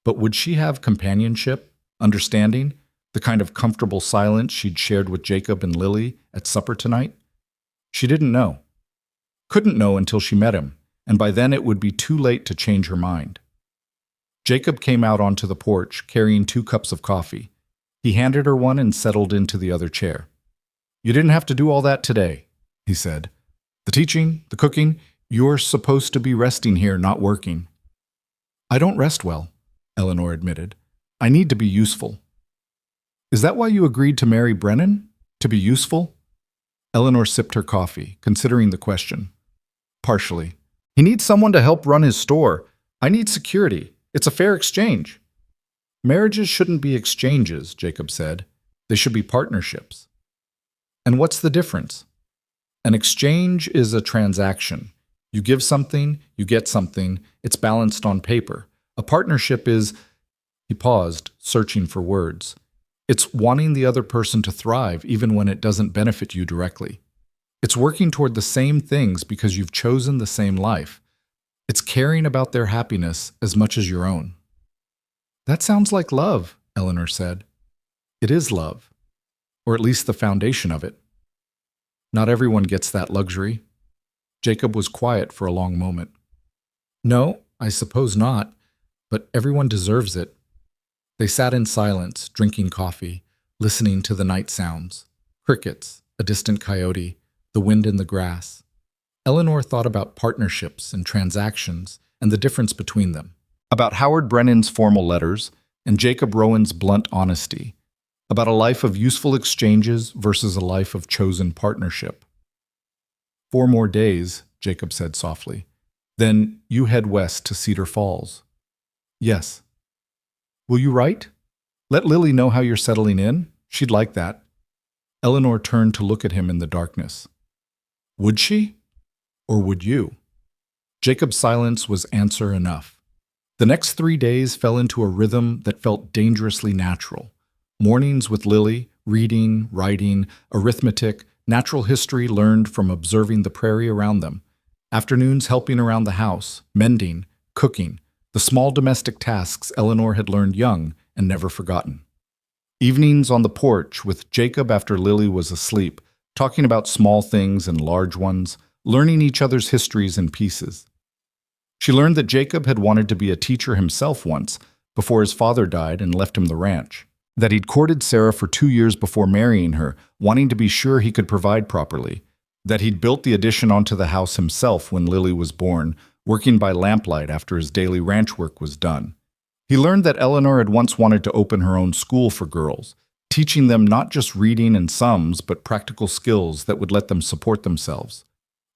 But would she have companionship, understanding, the kind of comfortable silence she'd shared with Jacob and Lily at supper tonight? She didn't know. Couldn't know until she met him, and by then it would be too late to change her mind. Jacob came out onto the porch, carrying 2 cups of coffee. He handed her one and settled into the other chair. "You didn't have to do all that today," he said. "The teaching, the cooking, you're supposed to be resting here, not working." "I don't rest well," Eleanor admitted. "I need to be useful." "Is that why you agreed to marry Brennan? To be useful?" Eleanor sipped her coffee, considering the question. "Partially. He needs someone to help run his store. I need security. It's a fair exchange." "Marriages shouldn't be exchanges," Jacob said. "They should be partnerships." "And what's the difference?" "An exchange is a transaction. You give something, you get something, it's balanced on paper. A partnership is—" He paused, searching for words. "It's wanting the other person to thrive even when it doesn't benefit you directly. It's working toward the same things because you've chosen the same life. It's caring about their happiness as much as your own." "That sounds like love," Eleanor said. "It is love, or at least the foundation of it. Not everyone gets that luxury." Jacob was quiet for a long moment. "No, I suppose not, but everyone deserves it." They sat in silence, drinking coffee, listening to the night sounds. Crickets, a distant coyote, the wind in the grass. Eleanor thought about partnerships and transactions and the difference between them. About Howard Brennan's formal letters and Jacob Rowan's blunt honesty. About a life of useful exchanges versus a life of chosen partnership. 4 more days, Jacob said softly. Then you head west to Cedar Falls. Yes. Will you write? Let Lily know how you're settling in. She'd like that. Eleanor turned to look at him in the darkness. Would she? Or would you? Jacob's silence was answer enough. The next 3 days fell into a rhythm that felt dangerously natural. Mornings with Lily, reading, writing, arithmetic, natural history learned from observing the prairie around them. Afternoons helping around the house, mending, cooking, the small domestic tasks Eleanor had learned young and never forgotten. Evenings on the porch with Jacob after Lily was asleep, talking about small things and large ones, learning each other's histories in pieces. She learned that Jacob had wanted to be a teacher himself once, before his father died and left him the ranch. That he'd courted Sarah for 2 years before marrying her, wanting to be sure he could provide properly. That he'd built the addition onto the house himself when Lily was born, working by lamplight after his daily ranch work was done. He learned that Eleanor had once wanted to open her own school for girls, teaching them not just reading and sums, but practical skills that would let them support themselves.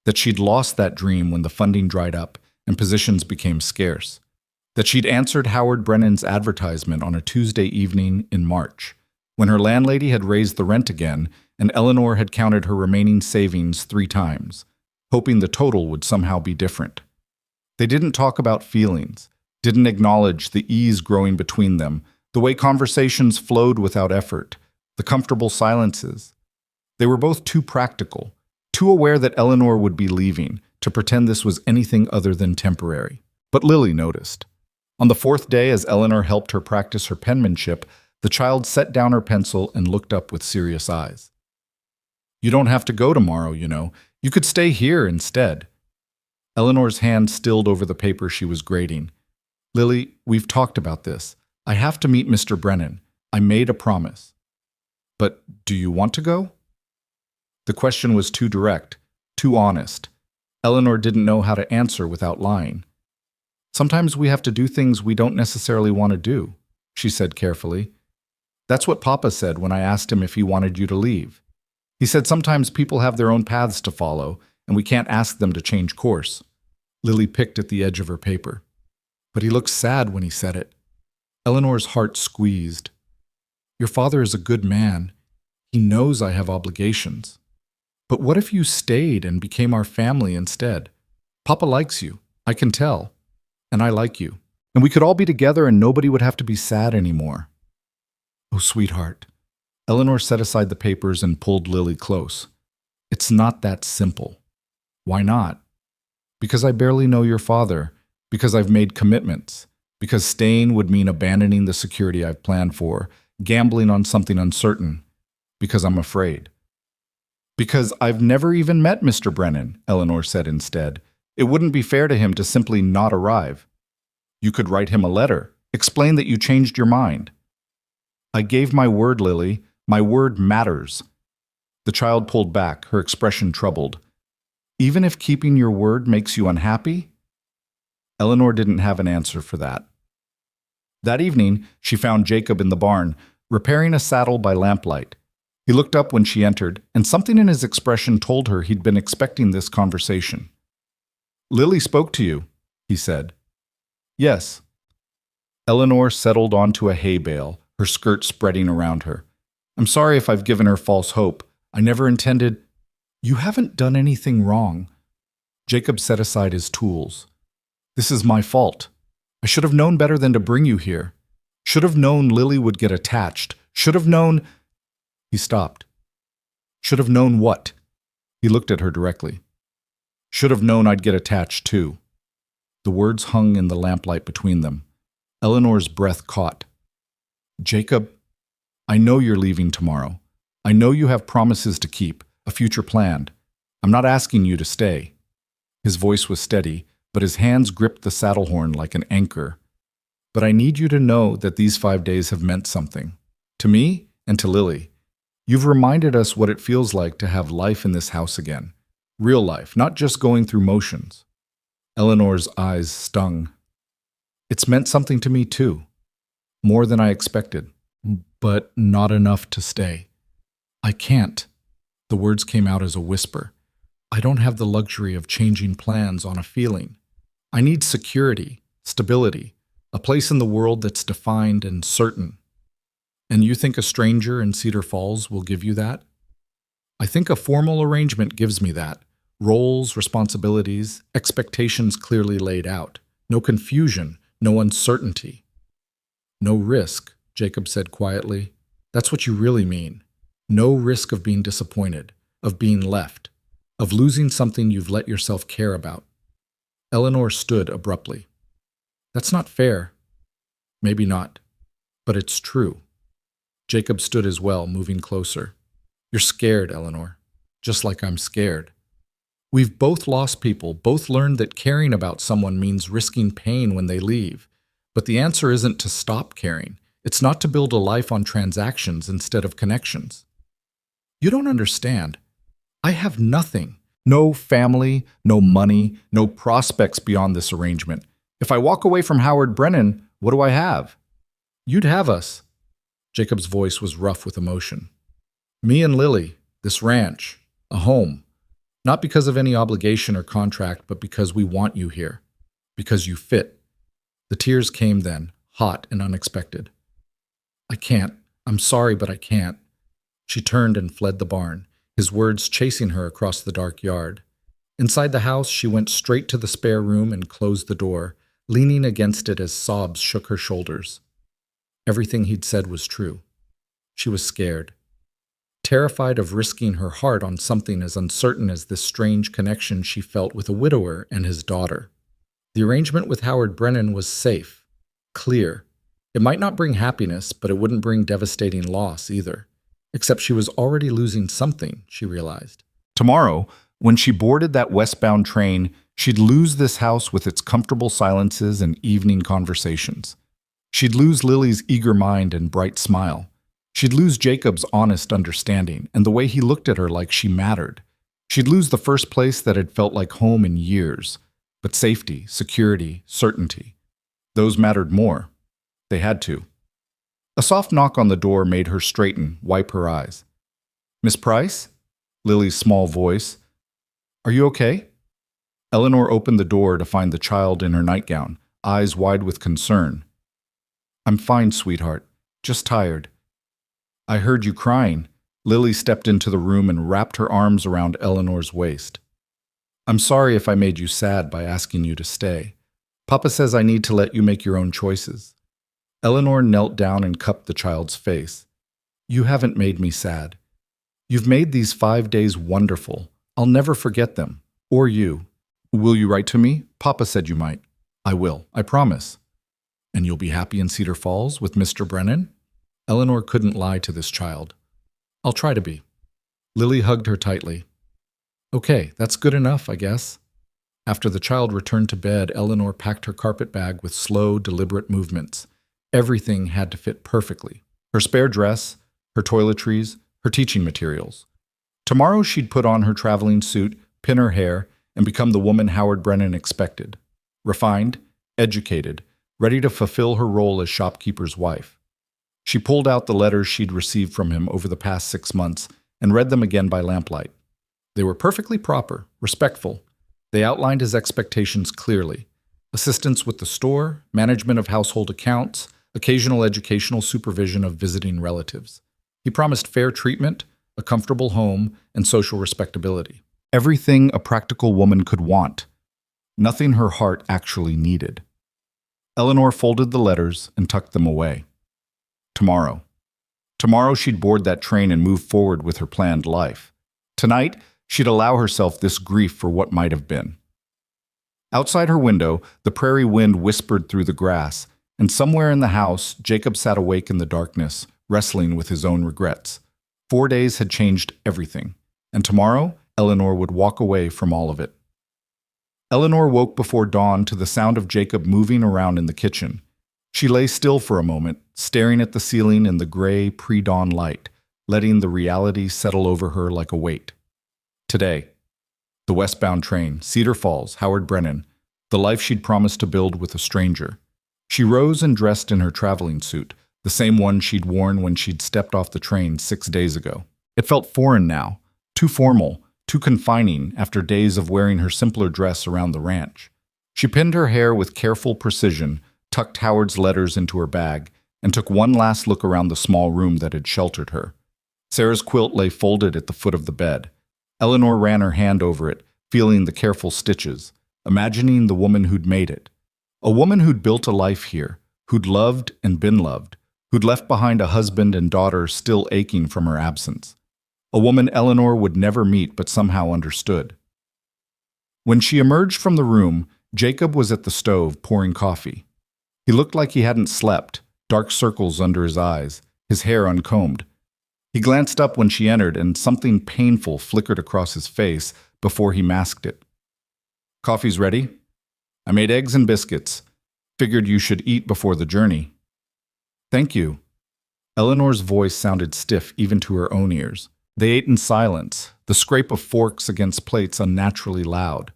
That she'd lost that dream when the funding dried up and positions became scarce. That she'd answered Howard Brennan's advertisement on a Tuesday evening in March, when her landlady had raised the rent again and Eleanor had counted her remaining savings 3 times, hoping the total would somehow be different. They didn't talk about feelings, didn't acknowledge the ease growing between them, the way conversations flowed without effort, the comfortable silences. They were both too practical, too aware that Eleanor would be leaving, to pretend this was anything other than temporary. But Lily noticed. On the 4th day, as Eleanor helped her practice her penmanship, the child set down her pencil and looked up with serious eyes. You don't have to go tomorrow, you know. You could stay here instead. Eleanor's hand stilled over the paper she was grading. Lily, we've talked about this. I have to meet Mr. Brennan. I made a promise. But do you want to go? The question was too direct, too honest. Eleanor didn't know how to answer without lying. Sometimes we have to do things we don't necessarily want to do, she said carefully. That's what Papa said when I asked him if he wanted you to leave. He said sometimes people have their own paths to follow, and we can't ask them to change course. Lily picked at the edge of her paper. But he looked sad when he said it. Eleanor's heart squeezed. Your father is a good man. He knows I have obligations. But what if you stayed and became our family instead? Papa likes you, I can tell. And I like you. And we could all be together and nobody would have to be sad anymore. Oh, sweetheart. Eleanor set aside the papers and pulled Lily close. It's not that simple. Why not? Because I barely know your father. Because I've made commitments. Because staying would mean abandoning the security I've planned for. Gambling on something uncertain. Because I'm afraid. Because I've never even met Mr. Brennan, Eleanor said instead. It wouldn't be fair to him to simply not arrive. You could write him a letter. Explain that you changed your mind. I gave my word, Lily. My word matters. The child pulled back, her expression troubled. Even if keeping your word makes you unhappy? Eleanor didn't have an answer for that. That evening, she found Jacob in the barn, repairing a saddle by lamplight. He looked up when she entered, and something in his expression told her he'd been expecting this conversation. Lily spoke to you, he said. Yes. Eleanor settled onto a hay bale, her skirt spreading around her. I'm sorry if I've given her false hope. I never intended... You haven't done anything wrong. Jacob set aside his tools. This is my fault. I should have known better than to bring you here. Should have known Lily would get attached. Should have known... He stopped. Should have known what? He looked at her directly. Should have known I'd get attached too. The words hung in the lamplight between them. Eleanor's breath caught. Jacob, I know you're leaving tomorrow. I know you have promises to keep, a future planned. I'm not asking you to stay. His voice was steady, but his hands gripped the saddle horn like an anchor. But I need you to know that these 5 days have meant something. To me and to Lily. You've reminded us what it feels like to have life in this house again. Real life, not just going through motions. Eleanor's eyes stung. It's meant something to me too. More than I expected. But not enough to stay. I can't. The words came out as a whisper. I don't have the luxury of changing plans on a feeling. I need security, stability, a place in the world that's defined and certain. And you think a stranger in Cedar Falls will give you that? I think a formal arrangement gives me that. Roles, responsibilities, expectations clearly laid out. No confusion, no uncertainty. No risk, Jacob said quietly. That's what you really mean. No risk of being disappointed, of being left, of losing something you've let yourself care about. Eleanor stood abruptly. That's not fair. Maybe not, but it's true. Jacob stood as well, moving closer. You're scared, Eleanor, just like I'm scared. We've both lost people, both learned that caring about someone means risking pain when they leave. But the answer isn't to stop caring. It's not to build a life on transactions instead of connections. You don't understand. I have nothing. No family, no money, no prospects beyond this arrangement. If I walk away from Howard Brennan, what do I have? You'd have us. Jacob's voice was rough with emotion. Me and Lily, this ranch, a home. Not because of any obligation or contract, but because we want you here. Because you fit. The tears came then, hot and unexpected. I can't. I'm sorry, but I can't. She turned and fled the barn, his words chasing her across the dark yard. Inside the house, she went straight to the spare room and closed the door, leaning against it as sobs shook her shoulders. Everything he'd said was true. She was scared. Terrified of risking her heart on something as uncertain as this strange connection she felt with a widower and his daughter. The arrangement with Howard Brennan was safe, clear. It might not bring happiness, but it wouldn't bring devastating loss either. Except she was already losing something, she realized. Tomorrow, when she boarded that westbound train, she'd lose this house with its comfortable silences and evening conversations. She'd lose Lily's eager mind and bright smile. She'd lose Jacob's honest understanding and the way he looked at her like she mattered. She'd lose the first place that had felt like home in years. But safety, security, certainty, those mattered more. They had to. A soft knock on the door made her straighten, wipe her eyes. Miss Price? Lily's small voice. Are you okay? Eleanor opened the door to find the child in her nightgown, eyes wide with concern. I'm fine, sweetheart. Just tired. I heard you crying. Lily stepped into the room and wrapped her arms around Eleanor's waist. I'm sorry if I made you sad by asking you to stay. Papa says I need to let you make your own choices. Eleanor knelt down and cupped the child's face. You haven't made me sad. You've made these 5 days wonderful. I'll never forget them. Or you. Will you write to me? Papa said you might. I will, I promise. And you'll be happy in Cedar Falls with Mr. Brennan? Eleanor couldn't lie to this child. I'll try to be. Lily hugged her tightly. Okay, that's good enough, I guess. After the child returned to bed, Eleanor packed her carpet bag with slow, deliberate movements. Everything had to fit perfectly. Her spare dress, her toiletries, her teaching materials. Tomorrow she'd put on her traveling suit, pin her hair, and become the woman Howard Brennan expected. Refined, educated, ready to fulfill her role as shopkeeper's wife. She pulled out the letters she'd received from him over the past 6 months and read them again by lamplight. They were perfectly proper, respectful. They outlined his expectations clearly. Assistance with the store, management of household accounts, occasional educational supervision of visiting relatives. He promised fair treatment, a comfortable home, and social respectability. Everything a practical woman could want. Nothing her heart actually needed. Eleanor folded the letters and tucked them away. Tomorrow. Tomorrow she'd board that train and move forward with her planned life. Tonight, she'd allow herself this grief for what might have been. Outside her window, the prairie wind whispered through the grass, and somewhere in the house, Jacob sat awake in the darkness, wrestling with his own regrets. 4 days had changed everything, and tomorrow, Eleanor would walk away from all of it. Eleanor woke before dawn to the sound of Jacob moving around in the kitchen. She lay still for a moment, staring at the ceiling in the gray pre-dawn light, letting the reality settle over her like a weight. Today, the westbound train, Cedar Falls, Howard Brennan, the life she'd promised to build with a stranger. She rose and dressed in her traveling suit, the same one she'd worn when she'd stepped off the train 6 days ago. It felt foreign now, too formal, too confining after days of wearing her simpler dress around the ranch. She pinned her hair with careful precision, tucked Howard's letters into her bag, and took one last look around the small room that had sheltered her. Sarah's quilt lay folded at the foot of the bed. Eleanor ran her hand over it, feeling the careful stitches, imagining the woman who'd made it. A woman who'd built a life here, who'd loved and been loved, who'd left behind a husband and daughter still aching from her absence. A woman Eleanor would never meet but somehow understood. When she emerged from the room, Jacob was at the stove pouring coffee. He looked like he hadn't slept, dark circles under his eyes, his hair uncombed. He glanced up when she entered, and something painful flickered across his face before he masked it. "Coffee's ready? I made eggs and biscuits. Figured you should eat before the journey." "Thank you." Eleanor's voice sounded stiff even to her own ears. They ate in silence, the scrape of forks against plates unnaturally loud.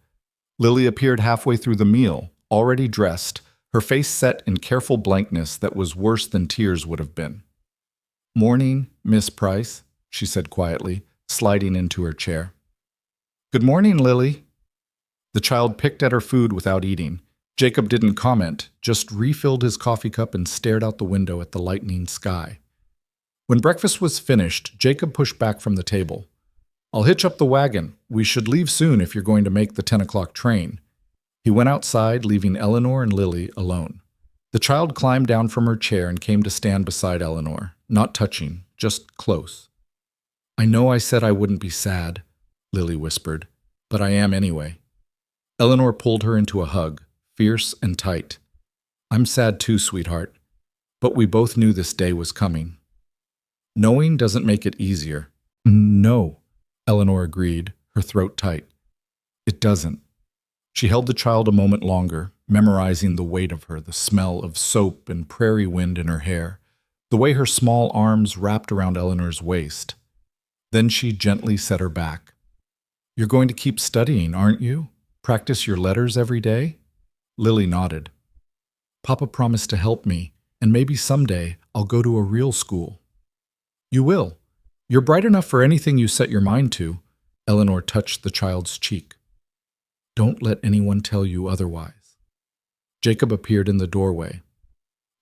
Lily appeared halfway through the meal, already dressed, her face set in careful blankness that was worse than tears would have been. "Morning, Miss Price," she said quietly, sliding into her chair. "Good morning, Lily." The child picked at her food without eating. Jacob didn't comment, just refilled his coffee cup and stared out the window at the lightening sky. When breakfast was finished, Jacob pushed back from the table. "I'll hitch up the wagon. We should leave soon if you're going to make the 10 o'clock train." He went outside, leaving Eleanor and Lily alone. The child climbed down from her chair and came to stand beside Eleanor, not touching, just close. "I know I said I wouldn't be sad," Lily whispered, "but I am anyway." Eleanor pulled her into a hug, fierce and tight. "I'm sad too, sweetheart, but we both knew this day was coming." "Knowing doesn't make it easier." "No," Eleanor agreed, her throat tight. "It doesn't." She held the child a moment longer, memorizing the weight of her, the smell of soap and prairie wind in her hair, the way her small arms wrapped around Eleanor's waist. Then she gently set her back. "You're going to keep studying, aren't you? Practice your letters every day?" Lily nodded. "Papa promised to help me, and maybe someday I'll go to a real school." "You will. You're bright enough for anything you set your mind to." Eleanor touched the child's cheek. "Don't let anyone tell you otherwise." Jacob appeared in the doorway.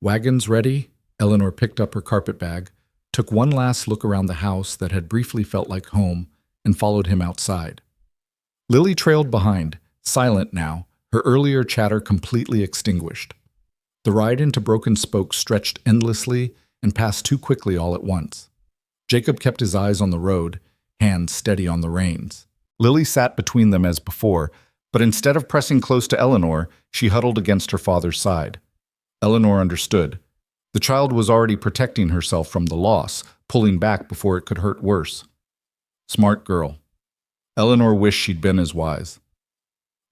"Wagon's ready?" Eleanor picked up her carpet bag, took one last look around the house that had briefly felt like home, and followed him outside. Lily trailed behind, silent now, her earlier chatter completely extinguished. The ride into Broken Spoke stretched endlessly and passed too quickly all at once. Jacob kept his eyes on the road, hands steady on the reins. Lily sat between them as before, but instead of pressing close to Eleanor, she huddled against her father's side. Eleanor understood. The child was already protecting herself from the loss, pulling back before it could hurt worse. Smart girl. Eleanor wished she'd been as wise.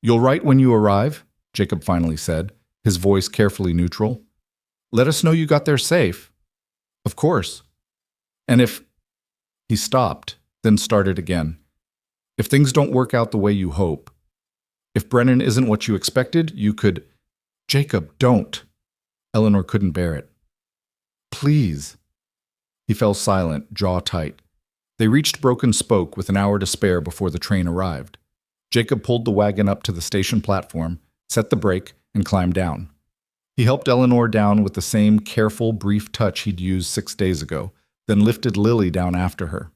"You'll write when you arrive?" Jacob finally said, his voice carefully neutral. "Let us know you got there safe." "Of course." "And if—" He stopped, then started again. "If things don't work out the way you hope, if Brennan isn't what you expected, you could—" "Jacob, don't." Eleanor couldn't bear it. "Please." He fell silent, jaw tight. They reached Broken Spoke with an hour to spare before the train arrived. Jacob pulled the wagon up to the station platform, set the brake, and climbed down. He helped Eleanor down with the same careful, brief touch he'd used 6 days ago, then lifted Lily down after her.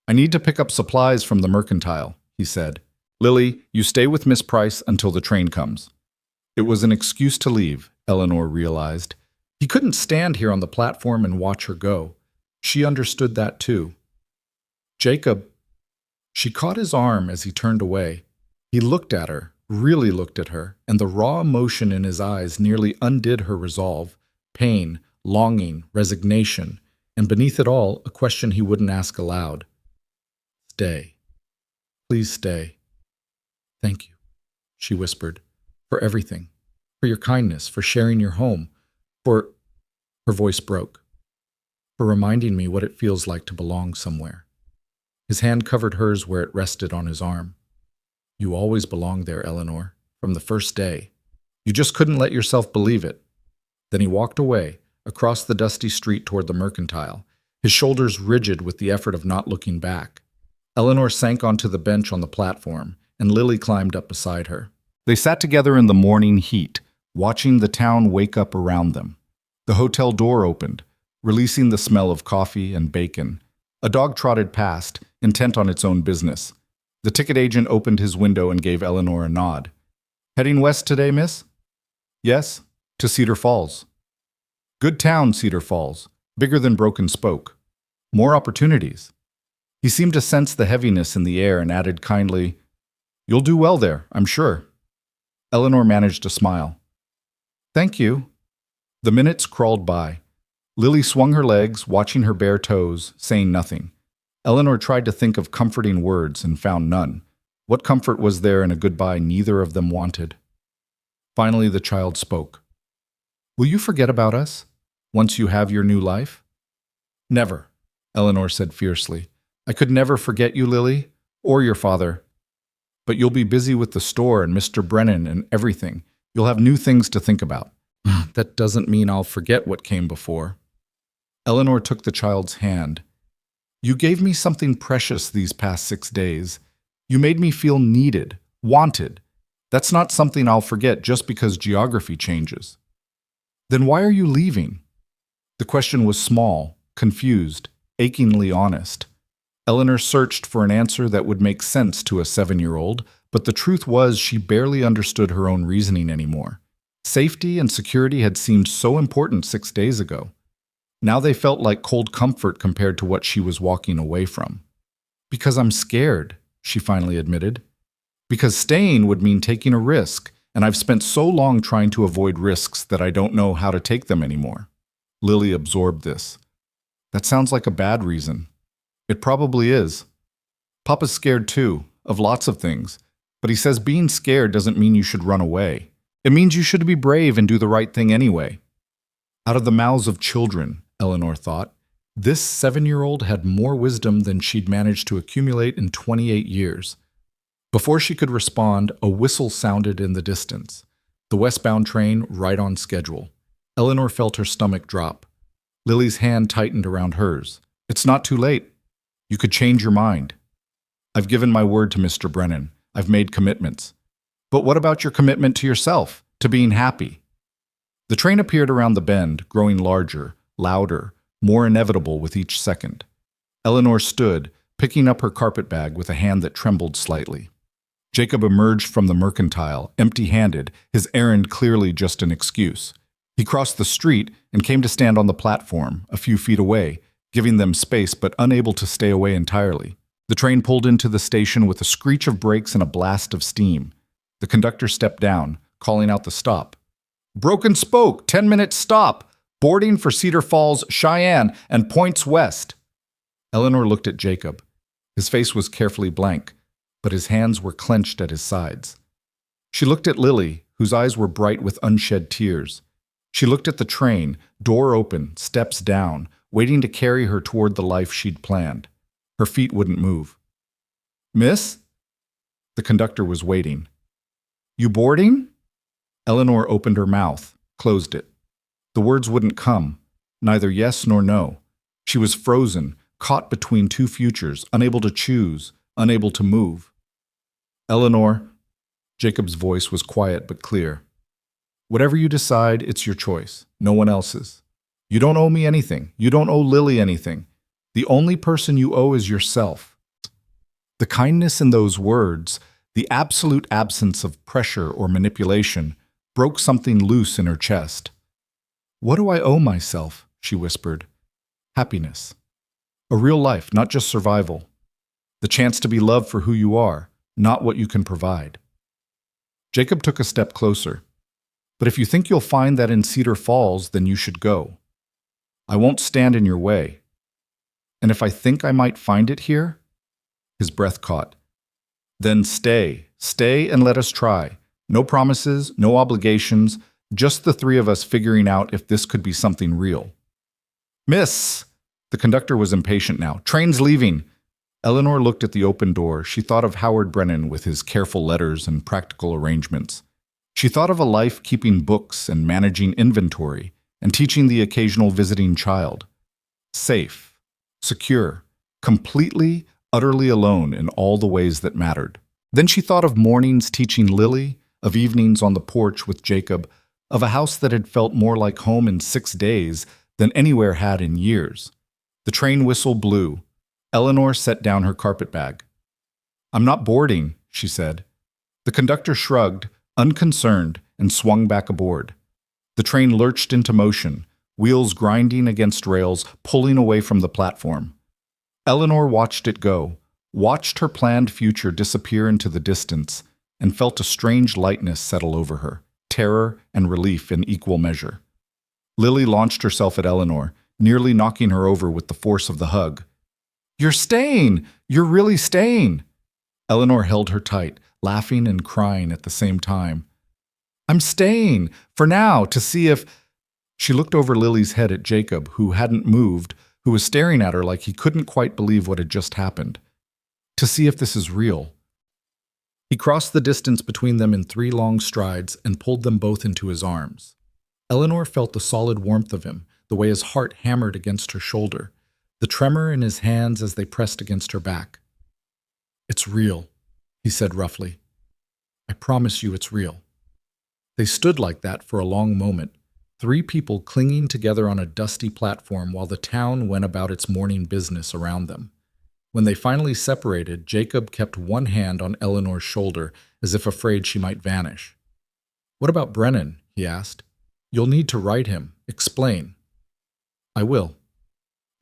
"I need to pick up supplies from the mercantile," he said. "Lily, you stay with Miss Price until the train comes." It was an excuse to leave, Eleanor realized. He couldn't stand here on the platform and watch her go. She understood that too. "Jacob." She caught his arm as he turned away. He looked at her, really looked at her, and the raw emotion in his eyes nearly undid her resolve, pain, longing, resignation, and beneath it all, a question he wouldn't ask aloud. "Stay. Please stay." "Thank you," she whispered, "for everything, for your kindness, for sharing your home, for—" Her voice broke. "For reminding me what it feels like to belong somewhere." His hand covered hers where it rested on his arm. "You always belonged there, Eleanor, from the first day. You just couldn't let yourself believe it." Then he walked away, across the dusty street toward the mercantile, his shoulders rigid with the effort of not looking back. Eleanor sank onto the bench on the platform, and Lily climbed up beside her. They sat together in the morning heat, watching the town wake up around them. The hotel door opened, releasing the smell of coffee and bacon. A dog trotted past, intent on its own business. The ticket agent opened his window and gave Eleanor a nod. "Heading west today, miss?" "Yes, to Cedar Falls." "Good town, Cedar Falls. Bigger than Broken Spoke. More opportunities." He seemed to sense the heaviness in the air and added kindly, "You'll do well there, I'm sure." Eleanor managed a smile. "Thank you." The minutes crawled by. Lily swung her legs, watching her bare toes, saying nothing. Eleanor tried to think of comforting words and found none. What comfort was there in a goodbye neither of them wanted? Finally, the child spoke. "Will you forget about us, once you have your new life?" "Never," Eleanor said fiercely. "I could never forget you, Lily, or your father. But you'll be busy with the store and Mr. Brennan and everything. You'll have new things to think about." "That doesn't mean I'll forget what came before." Eleanor took the child's hand. "You gave me something precious these past 6 days. You made me feel needed, wanted. That's not something I'll forget just because geography changes." "Then why are you leaving?" The question was small, confused, achingly honest. Eleanor searched for an answer that would make sense to a 7-year-old, but the truth was she barely understood her own reasoning anymore. Safety and security had seemed so important 6 days ago. Now they felt like cold comfort compared to what she was walking away from. "Because I'm scared," she finally admitted. "Because staying would mean taking a risk, and I've spent so long trying to avoid risks that I don't know how to take them anymore." Lily absorbed this. "That sounds like a bad reason." "It probably is. Papa's scared too, of lots of things, but he says being scared doesn't mean you should run away. It means you should be brave and do the right thing anyway." Out of the mouths of children, Eleanor thought, this 7-year-old had more wisdom than she'd managed to accumulate in 28 years. Before she could respond, a whistle sounded in the distance. The westbound train right on schedule. Eleanor felt her stomach drop. Lily's hand tightened around hers. "It's not too late. You could change your mind." "I've given my word to Mr. Brennan. I've made commitments." "But what about your commitment to yourself, to being happy?" The train appeared around the bend, growing larger, louder, more inevitable with each second. Eleanor stood, picking up her carpetbag with a hand that trembled slightly. Jacob emerged from the mercantile, empty-handed, his errand clearly just an excuse. He crossed the street and came to stand on the platform, a few feet away, giving them space but unable to stay away entirely. The train pulled into the station with a screech of brakes and a blast of steam. The conductor stepped down, calling out the stop. "Broken Spoke, 10-minute stop! Boarding for Cedar Falls, Cheyenne, and points west." Eleanor looked at Jacob. His face was carefully blank, but his hands were clenched at his sides. She looked at Lily, whose eyes were bright with unshed tears. She looked at the train, door open, steps down, waiting to carry her toward the life she'd planned. Her feet wouldn't move. "Miss?" The conductor was waiting. "You boarding?" Eleanor opened her mouth, closed it. The words wouldn't come, neither yes nor no. She was frozen, caught between two futures, unable to choose, unable to move. "Eleanor," Jacob's voice was quiet but clear. "Whatever you decide, it's your choice, no one else's. You don't owe me anything. You don't owe Lily anything. The only person you owe is yourself." The kindness in those words, the absolute absence of pressure or manipulation, broke something loose in her chest. "What do I owe myself?" she whispered. "Happiness. A real life, not just survival. The chance to be loved for who you are, not what you can provide." Jacob took a step closer. "But if you think you'll find that in Cedar Falls, then you should go. I won't stand in your way. And if I think I might find it here?" His breath caught. "Then stay. Stay and let us try. No promises, no obligations, just the three of us figuring out if this could be something real." "Miss!" The conductor was impatient now. "Train's leaving." Eleanor looked at the open door. She thought of Howard Brennan with his careful letters and practical arrangements. She thought of a life keeping books and managing inventory and teaching the occasional visiting child. Safe, secure, completely, utterly alone in all the ways that mattered. Then she thought of mornings teaching Lily, of evenings on the porch with Jacob, of a house that had felt more like home in 6 days than anywhere had in years. The train whistle blew. Eleanor set down her carpetbag. "I'm not boarding," she said. The conductor shrugged, unconcerned, and swung back aboard. The train lurched into motion, wheels grinding against rails, pulling away from the platform. Eleanor watched it go, watched her planned future disappear into the distance, and felt a strange lightness settle over her, terror and relief in equal measure. Lily launched herself at Eleanor, nearly knocking her over with the force of the hug. "You're staying! You're really staying!" Eleanor held her tight, laughing and crying at the same time. "I'm staying, for now, to see if—" She looked over Lily's head at Jacob, who hadn't moved, who was staring at her like he couldn't quite believe what had just happened. "To see if this is real." He crossed the distance between them in 3 long strides and pulled them both into his arms. Eleanor felt the solid warmth of him, the way his heart hammered against her shoulder, the tremor in his hands as they pressed against her back. "It's real," he said roughly. "I promise you it's real." They stood like that for a long moment, 3 people clinging together on a dusty platform while the town went about its morning business around them. When they finally separated, Jacob kept one hand on Eleanor's shoulder, as if afraid she might vanish. "What about Brennan?" he asked. "You'll need to write him. Explain." "I will."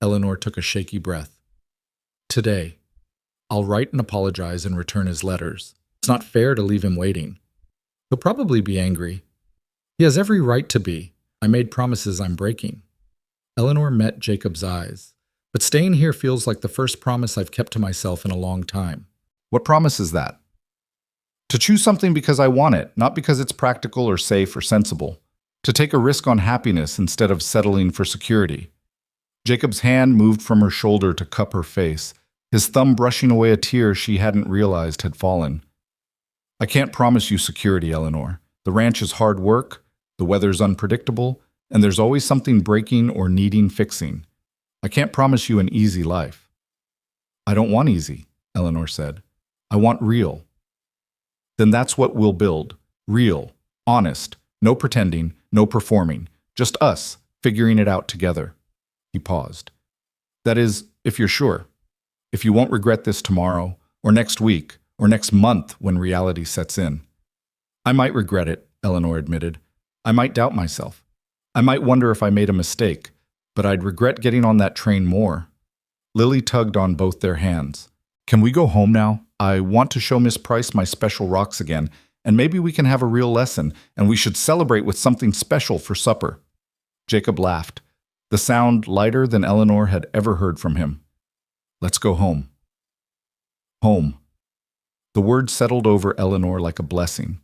Eleanor took a shaky breath. "Today. I'll write and apologize and return his letters. It's not fair to leave him waiting. He'll probably be angry. He has every right to be. I made promises I'm breaking." Eleanor met Jacob's eyes. "But staying here feels like the first promise I've kept to myself in a long time." "What promise is that?" "To choose something because I want it, not because it's practical or safe or sensible. To take a risk on happiness instead of settling for security." Jacob's hand moved from her shoulder to cup her face, his thumb brushing away a tear she hadn't realized had fallen. "I can't promise you security, Eleanor. The ranch is hard work, the weather's unpredictable, and there's always something breaking or needing fixing. I can't promise you an easy life." "I don't want easy," Eleanor said. "I want real." "Then that's what we'll build. Real, honest, no pretending, no performing. Just us, figuring it out together." He paused. "That is, if you're sure. If you won't regret this tomorrow, or next week, or next month when reality sets in." "I might regret it," Eleanor admitted. "I might doubt myself. I might wonder if I made a mistake, but I'd regret getting on that train more." Lily tugged on both their hands. "Can we go home now? I want to show Miss Price my special rocks again, and maybe we can have a real lesson, and we should celebrate with something special for supper." Jacob laughed, the sound lighter than Eleanor had ever heard from him. "Let's go home." Home. The word settled over Eleanor like a blessing.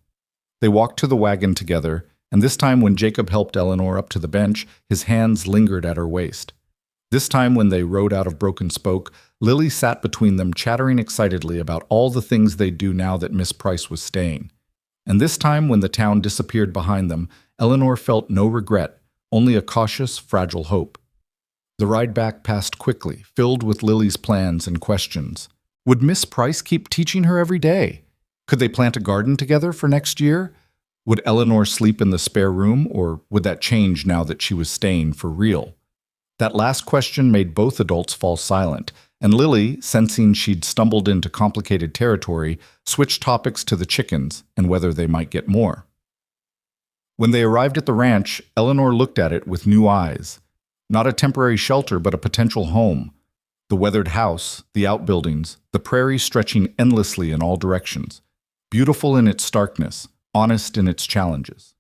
They walked to the wagon together, and this time when Jacob helped Eleanor up to the bench, his hands lingered at her waist. This time when they rode out of Broken Spoke, Lily sat between them chattering excitedly about all the things they'd do now that Miss Price was staying. And this time when the town disappeared behind them, Eleanor felt no regret, only a cautious, fragile hope. The ride back passed quickly, filled with Lily's plans and questions. Would Miss Price keep teaching her every day? Could they plant a garden together for next year? Would Eleanor sleep in the spare room, or would that change now that she was staying for real? That last question made both adults fall silent, and Lily, sensing she'd stumbled into complicated territory, switched topics to the chickens and whether they might get more. When they arrived at the ranch, Eleanor looked at it with new eyes. Not a temporary shelter, but a potential home. The weathered house, the outbuildings, the prairie stretching endlessly in all directions. Beautiful in its starkness, honest in its challenges.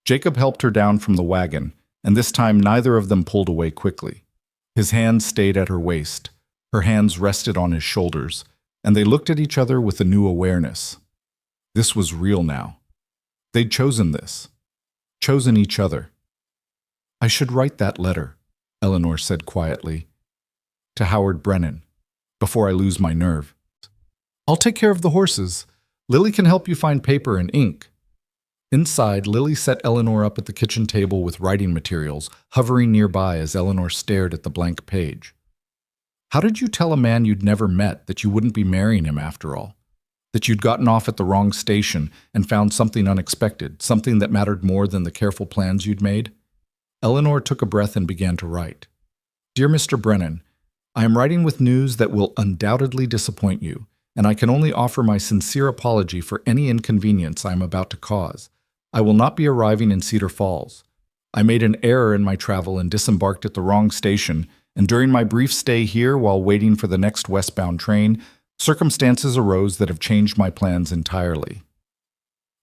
Jacob helped her down from the wagon, and this time neither of them pulled away quickly. His hands stayed at her waist, her hands rested on his shoulders, and they looked at each other with a new awareness. This was real now. They'd chosen this, chosen each other. "I should write that letter," Eleanor said quietly, "to Howard Brennan, before I lose my nerve. I'll take care of the horses. Lily can help you find paper and ink." Inside, Lily set Eleanor up at the kitchen table with writing materials, hovering nearby as Eleanor stared at the blank page. "How did you tell a man you'd never met that you wouldn't be marrying him after all? that you'd gotten off at the wrong station and found something unexpected, something that mattered more than the careful plans you'd made? Eleanor took a breath and began to write. Dear Mr. Brennan, I am writing with news that will undoubtedly disappoint you, and I can only offer my sincere apology for any inconvenience I am about to cause. I will not be arriving in Cedar Falls. I made an error in my travel and disembarked at the wrong station, and during my brief stay here while waiting for the next westbound train, circumstances arose that have changed my plans entirely.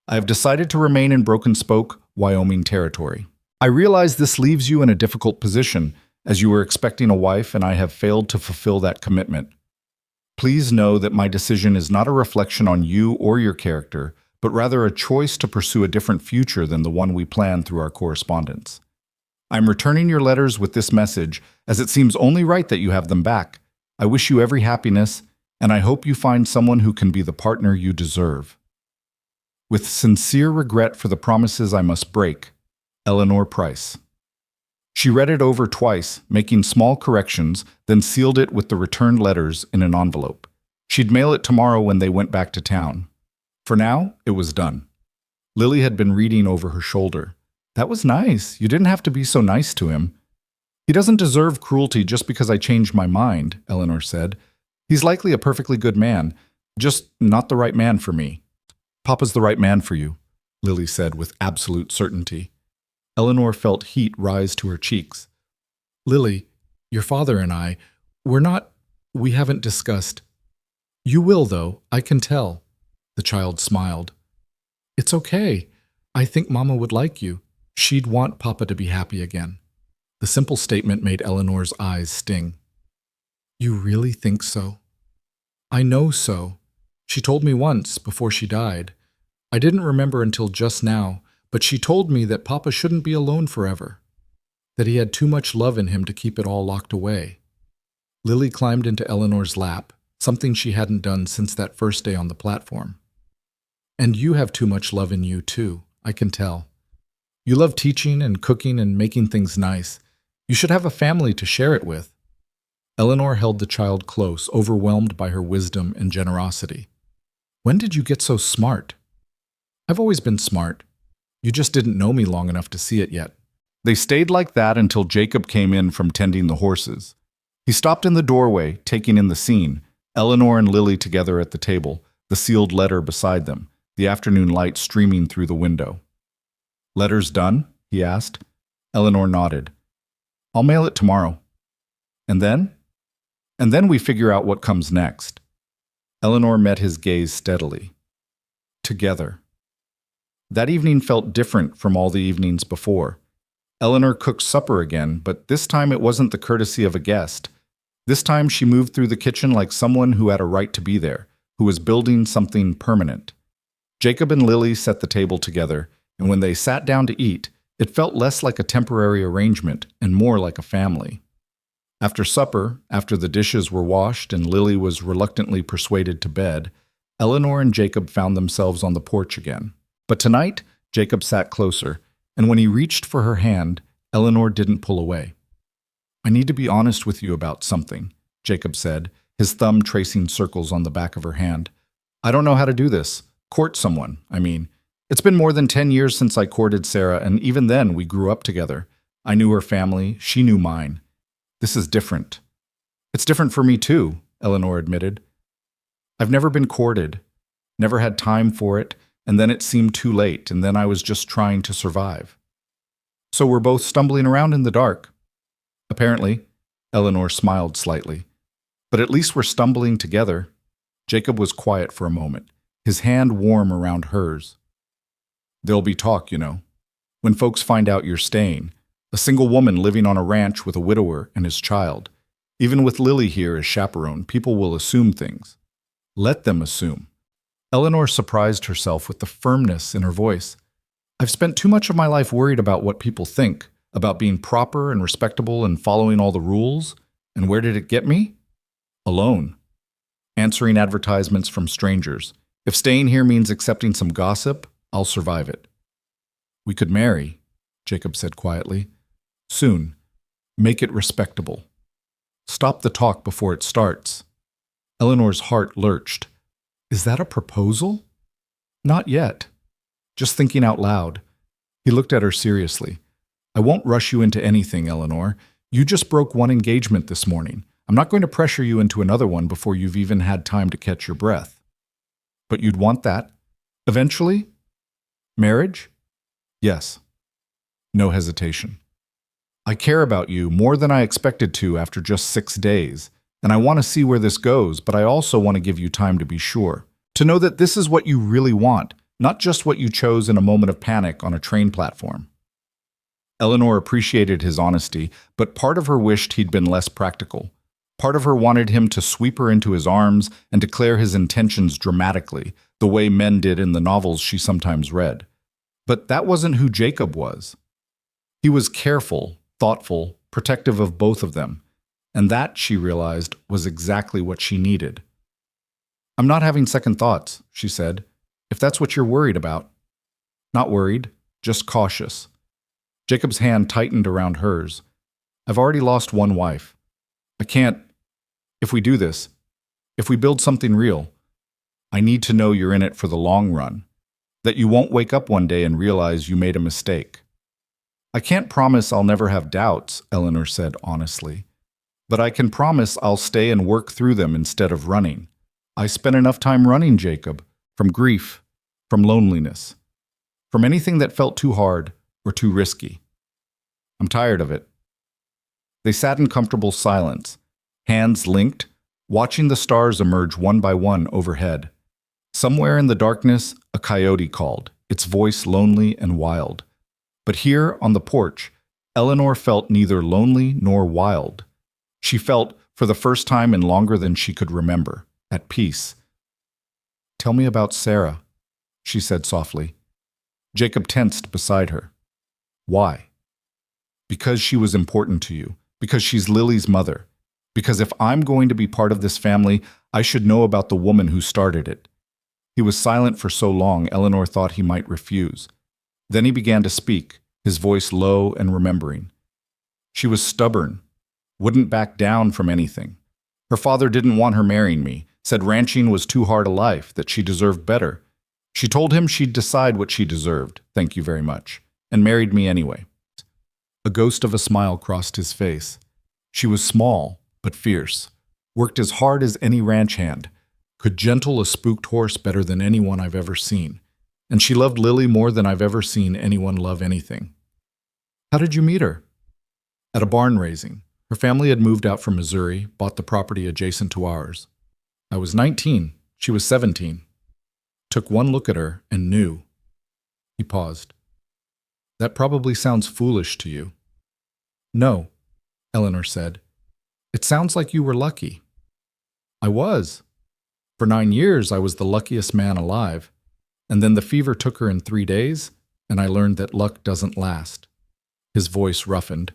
I have decided to remain in Broken Spoke, Wyoming territory. I realize this leaves you in a difficult position, as you were expecting a wife and I have failed to fulfill that commitment. Please know that my decision is not a reflection on you or your character, but rather a choice to pursue a different future than the one we planned through our correspondence. I'm returning your letters with this message, as it seems only right that you have them back. I wish you every happiness, and I hope you find someone who can be the partner you deserve. With sincere regret for the promises I must break, Eleanor Price. She read it over twice, making small corrections, then sealed it with the returned letters in an envelope. She'd mail it tomorrow when they went back to town. For now, it was done. Lily had been reading over her shoulder. That was nice. You didn't have to be so nice to him. He doesn't deserve cruelty just because I changed my mind, Eleanor said. He's likely a perfectly good man, just not the right man for me. Papa's the right man for you, Lily said with absolute certainty. Eleanor felt heat rise to her cheeks. Lily, your father and I, we haven't discussed. You will, though, I can tell. The child smiled. It's okay. I think Mama would like you. She'd want Papa to be happy again. The simple statement made Eleanor's eyes sting. You really think so? I know so. She told me once, before she died. I didn't remember until just now, but she told me that Papa shouldn't be alone forever, that he had too much love in him to keep it all locked away. Lily climbed into Eleanor's lap, something she hadn't done since that first day on the platform. And you have too much love in you, too, I can tell. You love teaching and cooking and making things nice. You should have a family to share it with. Eleanor held the child close, overwhelmed by her wisdom and generosity. When did you get so smart? I've always been smart. You just didn't know me long enough to see it yet. They stayed like that until Jacob came in from tending the horses. He stopped in the doorway, taking in the scene, Eleanor and Lily together at the table, the sealed letter beside them, the afternoon light streaming through the window. Letters done? He asked. Eleanor nodded. I'll mail it tomorrow. And then? And then we figure out what comes next. Eleanor met his gaze steadily. Together. That evening felt different from all the evenings before. Eleanor cooked supper again, but this time it wasn't the courtesy of a guest. This time she moved through the kitchen like someone who had a right to be there, who was building something permanent. Jacob and Lily set the table together, and when they sat down to eat, it felt less like a temporary arrangement and more like a family. After supper, after the dishes were washed and Lily was reluctantly persuaded to bed, Eleanor and Jacob found themselves on the porch again. But tonight, Jacob sat closer, and when he reached for her hand, Eleanor didn't pull away. I need to be honest with you about something, Jacob said, his thumb tracing circles on the back of her hand. I don't know how to do this. Court someone, I mean. It's been more than 10 years since I courted Sarah, and even then we grew up together. I knew her family, she knew mine. This is different. It's different for me too, Eleanor admitted. I've never been courted, never had time for it, and then it seemed too late, and then I was just trying to survive. So we're both stumbling around in the dark. Apparently, Eleanor smiled slightly. But at least we're stumbling together. Jacob was quiet for a moment, his hand warm around hers. There'll be talk, you know. When folks find out you're staying, a single woman living on a ranch with a widower and his child. Even with Lily here as chaperone, people will assume things. Let them assume. Eleanor surprised herself with the firmness in her voice. I've spent too much of my life worried about what people think, about being proper and respectable and following all the rules. And where did it get me? Alone. Answering advertisements from strangers. If staying here means accepting some gossip, I'll survive it. We could marry, Jacob said quietly. Soon. Make it respectable. Stop the talk before it starts. Eleanor's heart lurched. Is that a proposal? Not yet. Just thinking out loud. He looked at her seriously. I won't rush you into anything, Eleanor. You just broke one engagement this morning. I'm not going to pressure you into another one before you've even had time to catch your breath. But you'd want that? Eventually? Marriage? Yes. No hesitation. I care about you more than I expected to after just 6 days, and I want to see where this goes, but I also want to give you time to be sure. To know that this is what you really want, not just what you chose in a moment of panic on a train platform. Eleanor appreciated his honesty, but part of her wished he'd been less practical. Part of her wanted him to sweep her into his arms and declare his intentions dramatically, the way men did in the novels she sometimes read. But that wasn't who Jacob was. He was careful, thoughtful, protective of both of them, and that, she realized, was exactly what she needed. I'm not having second thoughts, she said, if that's what you're worried about. Not worried, just cautious. Jacob's hand tightened around hers. I've already lost one wife. I can't. If we do this, if we build something real, I need to know you're in it for the long run, that you won't wake up one day and realize you made a mistake. I can't promise I'll never have doubts, Eleanor said honestly, but I can promise I'll stay and work through them instead of running. I spent enough time running, Jacob, from grief, from loneliness, from anything that felt too hard or too risky. I'm tired of it. They sat in comfortable silence, hands linked, watching the stars emerge one by one overhead. Somewhere in the darkness, a coyote called, its voice lonely and wild. But here, on the porch, Eleanor felt neither lonely nor wild. She felt, for the first time in longer than she could remember, at peace. Tell me about Sarah, she said softly. Jacob tensed beside her. Why? Because she was important to you. Because she's Lily's mother. Because if I'm going to be part of this family, I should know about the woman who started it. He was silent for so long, Eleanor thought he might refuse. Then he began to speak, his voice low and remembering. She was stubborn, wouldn't back down from anything. Her father didn't want her marrying me, said ranching was too hard a life, that she deserved better. She told him she'd decide what she deserved, thank you very much, and married me anyway. A ghost of a smile crossed his face. She was small, but fierce, worked as hard as any ranch hand, could gentle a spooked horse better than anyone I've ever seen, and she loved Lily more than I've ever seen anyone love anything. How did you meet her? At a barn raising. Her family had moved out from Missouri, bought the property adjacent to ours. I was 19. She was 17. Took one look at her and knew. He paused. That probably sounds foolish to you. No, Eleanor said. It sounds like you were lucky. I was. For 9 years, I was the luckiest man alive. And then the fever took her in 3 days, and I learned that luck doesn't last. His voice roughened.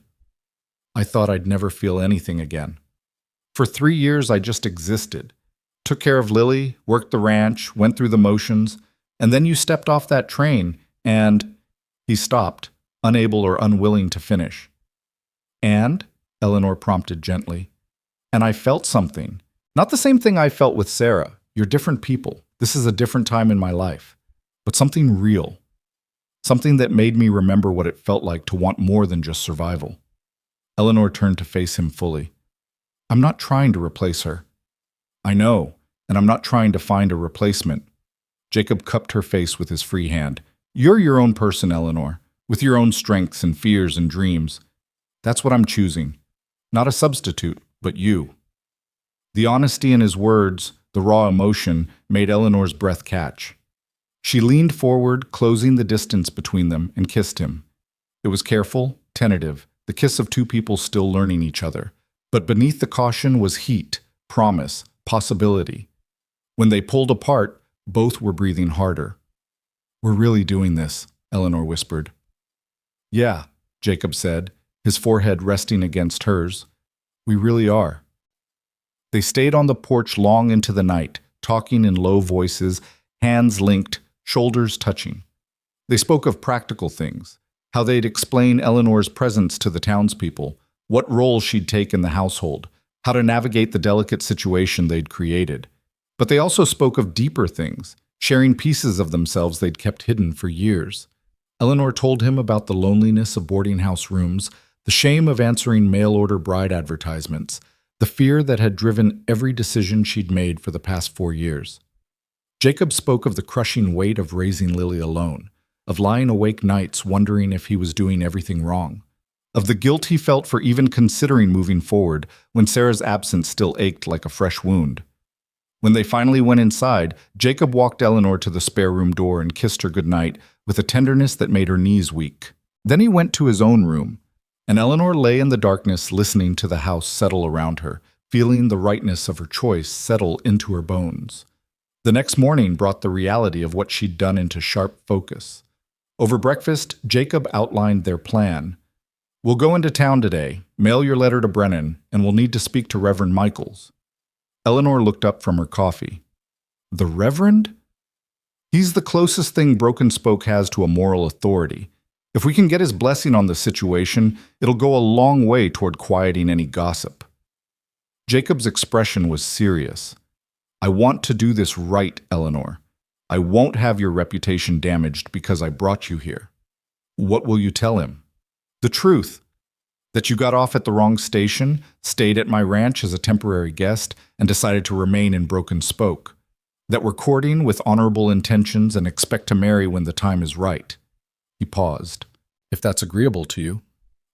I thought I'd never feel anything again. For 3 years, I just existed. Took care of Lily, worked the ranch, went through the motions, and then you stepped off that train, and... He stopped, unable or unwilling to finish. And, Eleanor prompted gently, and I felt something. Not the same thing I felt with Sarah. You're different people. This is a different time in my life. But something real. Something that made me remember what it felt like to want more than just survival. Eleanor turned to face him fully. I'm not trying to replace her. I know, and I'm not trying to find a replacement. Jacob cupped her face with his free hand. You're your own person, Eleanor, with your own strengths and fears and dreams. That's what I'm choosing. Not a substitute, but you. The honesty in his words, the raw emotion, made Eleanor's breath catch. She leaned forward, closing the distance between them, and kissed him. It was careful, tentative, the kiss of two people still learning each other. But beneath the caution was heat, promise, possibility. When they pulled apart, both were breathing harder. We're really doing this, Eleanor whispered. Yeah, Jacob said, his forehead resting against hers. We really are. They stayed on the porch long into the night, talking in low voices, hands linked, shoulders touching. They spoke of practical things, how they'd explain Eleanor's presence to the townspeople, what role she'd take in the household, how to navigate the delicate situation they'd created. But they also spoke of deeper things, sharing pieces of themselves they'd kept hidden for years. Eleanor told him about the loneliness of boarding house rooms, the shame of answering mail-order bride advertisements, the fear that had driven every decision she'd made for the past 4 years. Jacob spoke of the crushing weight of raising Lily alone, of lying awake nights wondering if he was doing everything wrong, of the guilt he felt for even considering moving forward when Sarah's absence still ached like a fresh wound. When they finally went inside, Jacob walked Eleanor to the spare room door and kissed her goodnight with a tenderness that made her knees weak. Then he went to his own room, and Eleanor lay in the darkness listening to the house settle around her, feeling the rightness of her choice settle into her bones. The next morning brought the reality of what she'd done into sharp focus. Over breakfast, Jacob outlined their plan. "We'll go into town today, mail your letter to Brennan, and we'll need to speak to Reverend Michaels." Eleanor looked up from her coffee. "The Reverend? He's the closest thing Broken Spoke has to a moral authority. If we can get his blessing on the situation, it'll go a long way toward quieting any gossip." Jacob's expression was serious. "I want to do this right, Eleanor. I won't have your reputation damaged because I brought you here." "What will you tell him?" "The truth. That you got off at the wrong station, stayed at my ranch as a temporary guest, and decided to remain in Broken Spoke. That we're courting with honorable intentions and expect to marry when the time is right." He paused. "If that's agreeable to you."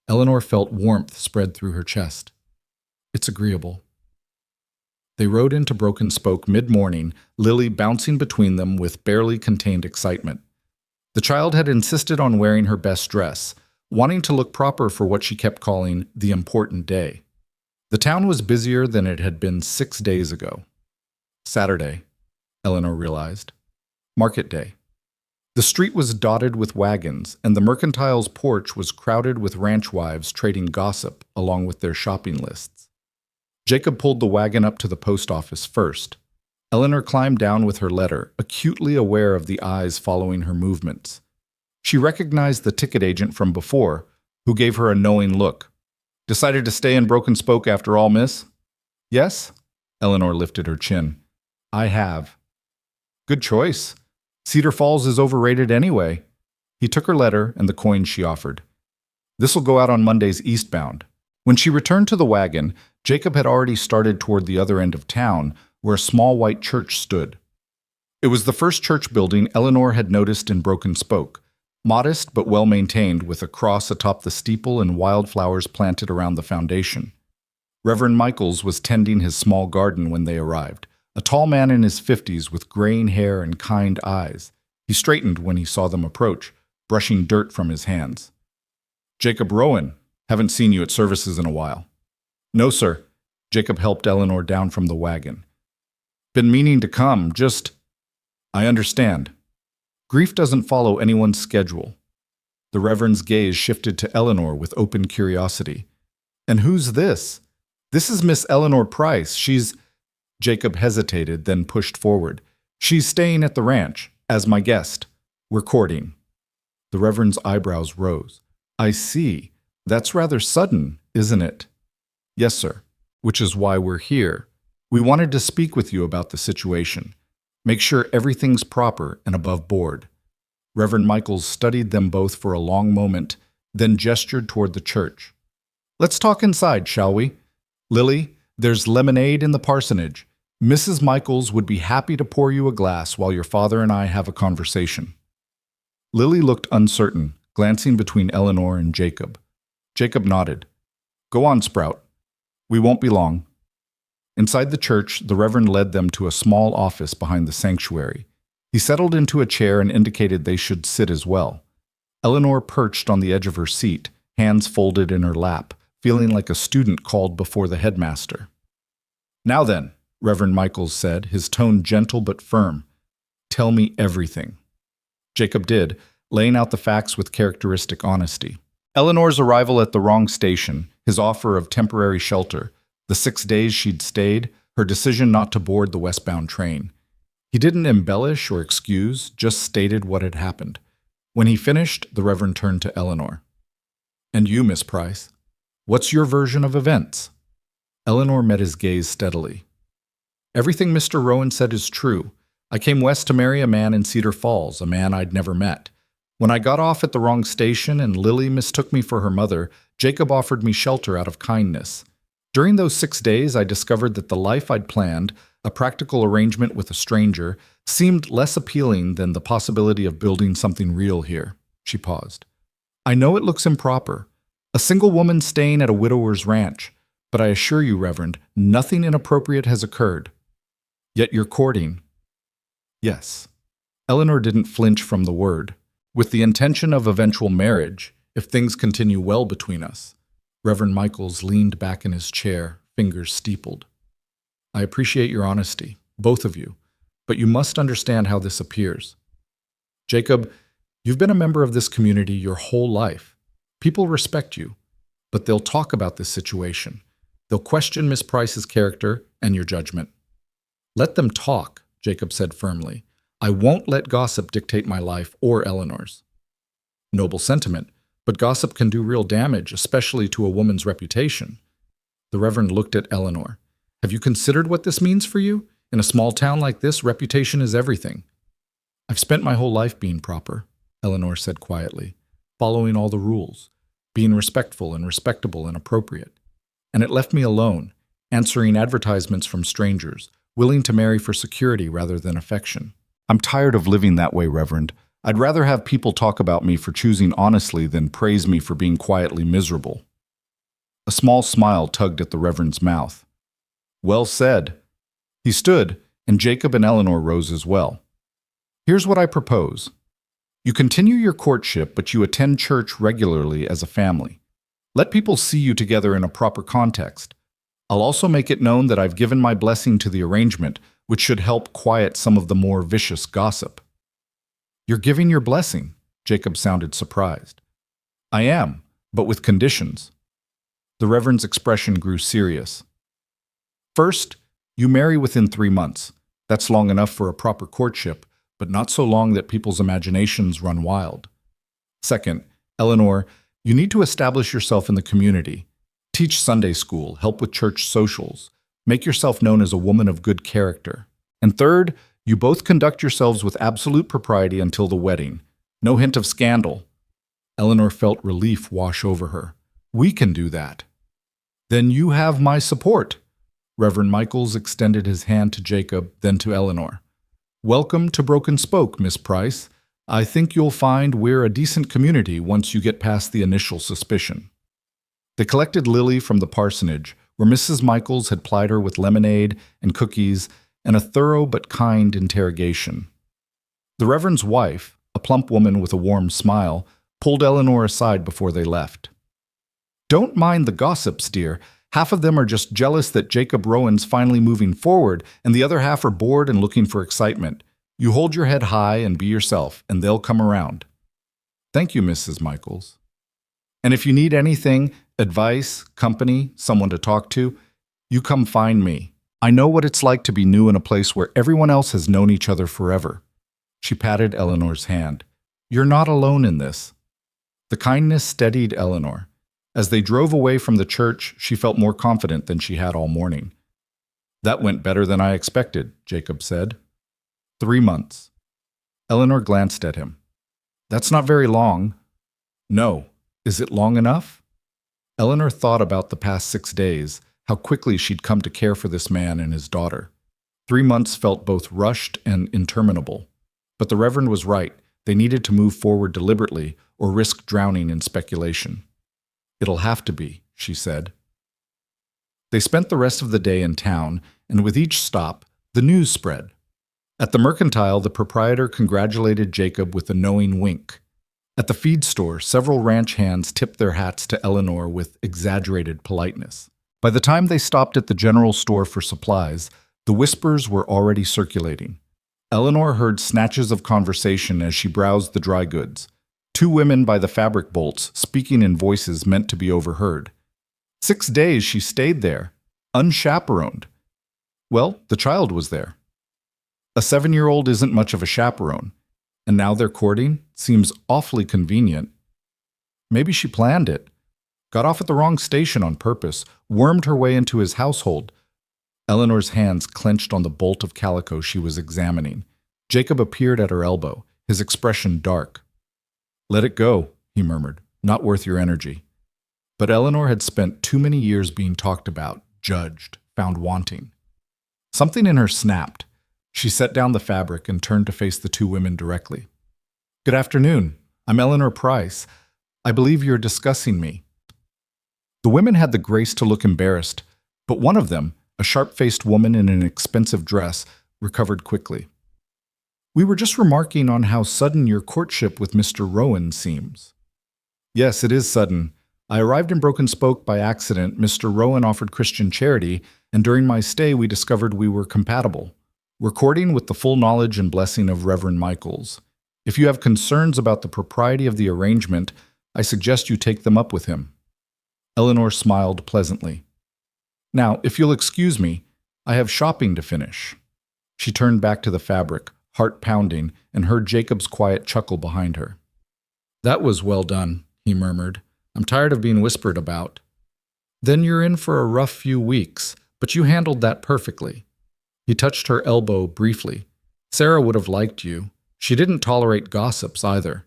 Eleanor felt warmth spread through her chest. "It's agreeable." They rode into Broken Spoke mid-morning, Lily bouncing between them with barely contained excitement. The child had insisted on wearing her best dress, wanting to look proper for what she kept calling the important day. The town was busier than it had been 6 days ago. Saturday, Eleanor realized. Market day. The street was dotted with wagons, and the mercantile's porch was crowded with ranch wives trading gossip along with their shopping lists. Jacob pulled the wagon up to the post office first. Eleanor climbed down with her letter, acutely aware of the eyes following her movements. She recognized the ticket agent from before, who gave her a knowing look. "Decided to stay in Broken Spoke after all, miss?" "Yes?" Eleanor lifted her chin. "I have." "Good choice. Cedar Falls is overrated anyway." He took her letter and the coin she offered. "This'll go out on Mondays eastbound." When she returned to the wagon, Jacob had already started toward the other end of town, where a small white church stood. It was the first church building Eleanor had noticed in Broken Spoke, modest but well-maintained, with a cross atop the steeple and wildflowers planted around the foundation. Reverend Michaels was tending his small garden when they arrived, a tall man in his 50s with graying hair and kind eyes. He straightened when he saw them approach, brushing dirt from his hands. "Jacob Rowan, haven't seen you at services in a while." "No, sir." Jacob helped Eleanor down from the wagon. "Been meaning to come, just—" "I understand. Grief doesn't follow anyone's schedule." The Reverend's gaze shifted to Eleanor with open curiosity. "And who's this?" "This is Miss Eleanor Price. She's—" Jacob hesitated, then pushed forward. "She's staying at the ranch, as my guest. We're courting." The Reverend's eyebrows rose. "I see. That's rather sudden, isn't it?" "Yes, sir. Which is why we're here. We wanted to speak with you about the situation. Make sure everything's proper and above board." Reverend Michaels studied them both for a long moment, then gestured toward the church. "Let's talk inside, shall we? Lily, there's lemonade in the parsonage. Mrs. Michaels would be happy to pour you a glass while your father and I have a conversation." Lily looked uncertain, glancing between Eleanor and Jacob. Jacob nodded. "Go on, Sprout. We won't be long." Inside the church, the Reverend led them to a small office behind the sanctuary. He settled into a chair and indicated they should sit as well. Eleanor perched on the edge of her seat, hands folded in her lap, feeling like a student called before the headmaster. "Now then," Reverend Michaels said, his tone gentle but firm, "tell me everything." Jacob did, laying out the facts with characteristic honesty. Eleanor's arrival at the wrong station, his offer of temporary shelter, the 6 days she'd stayed, her decision not to board the westbound train. He didn't embellish or excuse, just stated what had happened. When he finished, the Reverend turned to Eleanor. "And you, Miss Price, what's your version of events?" Eleanor met his gaze steadily. Everything Mr. Rowan said is true. I came west to marry a man in Cedar Falls, a man I'd never met. When I got off at the wrong station and Lily mistook me for her mother, Jacob offered me shelter out of kindness. During those 6 days, I discovered that the life I'd planned, a practical arrangement with a stranger, seemed less appealing than the possibility of building something real here. She paused. I know it looks improper. A single woman staying at a widower's ranch, but I assure you, Reverend, nothing inappropriate has occurred. Yet you're courting. Yes. Eleanor didn't flinch from the word. With the intention of eventual marriage, if things continue well between us. Reverend Michaels leaned back in his chair, fingers steepled. I appreciate your honesty, both of you, but you must understand how this appears. Jacob, you've been a member of this community your whole life. People respect you, but they'll talk about this situation. They'll question Miss Price's character and your judgment. Let them talk, Jacob said firmly. I won't let gossip dictate my life or Eleanor's. Noble sentiment, but gossip can do real damage, especially to a woman's reputation. The Reverend looked at Eleanor. Have you considered what this means for you? In a small town like this, reputation is everything. I've spent my whole life being proper, Eleanor said quietly, following all the rules, being respectful and respectable and appropriate. And it left me alone, answering advertisements from strangers, willing to marry for security rather than affection. I'm tired of living that way, Reverend. I'd rather have people talk about me for choosing honestly than praise me for being quietly miserable. A small smile tugged at the Reverend's mouth. Well said. He stood, and Jacob and Eleanor rose as well. Here's what I propose. You continue your courtship, but you attend church regularly as a family. Let people see you together in a proper context. I'll also make it known that I've given my blessing to the arrangement, which should help quiet some of the more vicious gossip. You're giving your blessing, Jacob sounded surprised. I am, but with conditions. The Reverend's expression grew serious. First, you marry within 3 months. That's long enough for a proper courtship, but not so long that people's imaginations run wild. Second, Eleanor, you need to establish yourself in the community. Teach Sunday school, help with church socials. Make yourself known as a woman of good character. And third, you both conduct yourselves with absolute propriety until the wedding. No hint of scandal. Eleanor felt relief wash over her. We can do that. Then you have my support. Reverend Michaels extended his hand to Jacob, then to Eleanor. Welcome to Broken Spoke, Miss Price. I think you'll find we're a decent community once you get past the initial suspicion. They collected Lily from the parsonage, where Mrs. Michaels had plied her with lemonade and cookies and a thorough but kind interrogation. The Reverend's wife, a plump woman with a warm smile, pulled Eleanor aside before they left. Don't mind the gossips, dear. Half of them are just jealous that Jacob Rowan's finally moving forward, and the other half are bored and looking for excitement. You hold your head high and be yourself, and they'll come around. Thank you, Mrs. Michaels. And if you need anything, advice, company, someone to talk to, you come find me. I know what it's like to be new in a place where everyone else has known each other forever. She patted Eleanor's hand. You're not alone in this. The kindness steadied Eleanor. As they drove away from the church, she felt more confident than she had all morning. That went better than I expected, Jacob said. 3 months. Eleanor glanced at him. That's not very long. No. Is it long enough? Eleanor thought about the past 6 days, how quickly she'd come to care for this man and his daughter. 3 months felt both rushed and interminable. But the Reverend was right. They needed to move forward deliberately or risk drowning in speculation. It'll have to be, she said. They spent the rest of the day in town, and with each stop, the news spread. At the Mercantile, the proprietor congratulated Jacob with a knowing wink. At the feed store, several ranch hands tipped their hats to Eleanor with exaggerated politeness. By the time they stopped at the general store for supplies, the whispers were already circulating. Eleanor heard snatches of conversation as she browsed the dry goods. 2 women by the fabric bolts speaking in voices meant to be overheard. 6 days she stayed there, unchaperoned. Well, the child was there. A 7-year-old isn't much of a chaperone, and now they're courting? Seems awfully convenient. Maybe she planned it, got off at the wrong station on purpose, wormed her way into his household. Eleanor's hands clenched on the bolt of calico she was examining. Jacob appeared at her elbow, his expression dark. "Let it go," he murmured. "Not worth your energy." But Eleanor had spent too many years being talked about, judged, found wanting. Something in her snapped. She set down the fabric and turned to face the two women directly. "Good afternoon. I'm Eleanor Price. I believe you're discussing me." The women had the grace to look embarrassed, but one of them, a sharp-faced woman in an expensive dress, recovered quickly. "We were just remarking on how sudden your courtship with Mr. Rowan seems." "Yes, it is sudden. I arrived in Broken Spoke by accident. Mr. Rowan offered Christian charity, and during my stay we discovered we were compatible. We're courting with the full knowledge and blessing of Reverend Michaels. If you have concerns about the propriety of the arrangement, I suggest you take them up with him." Eleanor smiled pleasantly. "Now, if you'll excuse me, I have shopping to finish." She turned back to the fabric, heart pounding, and heard Jacob's quiet chuckle behind her. "That was well done," he murmured. "I'm tired of being whispered about." "Then you're in for a rough few weeks, but you handled that perfectly." He touched her elbow briefly. "Sarah would have liked you. She didn't tolerate gossips either."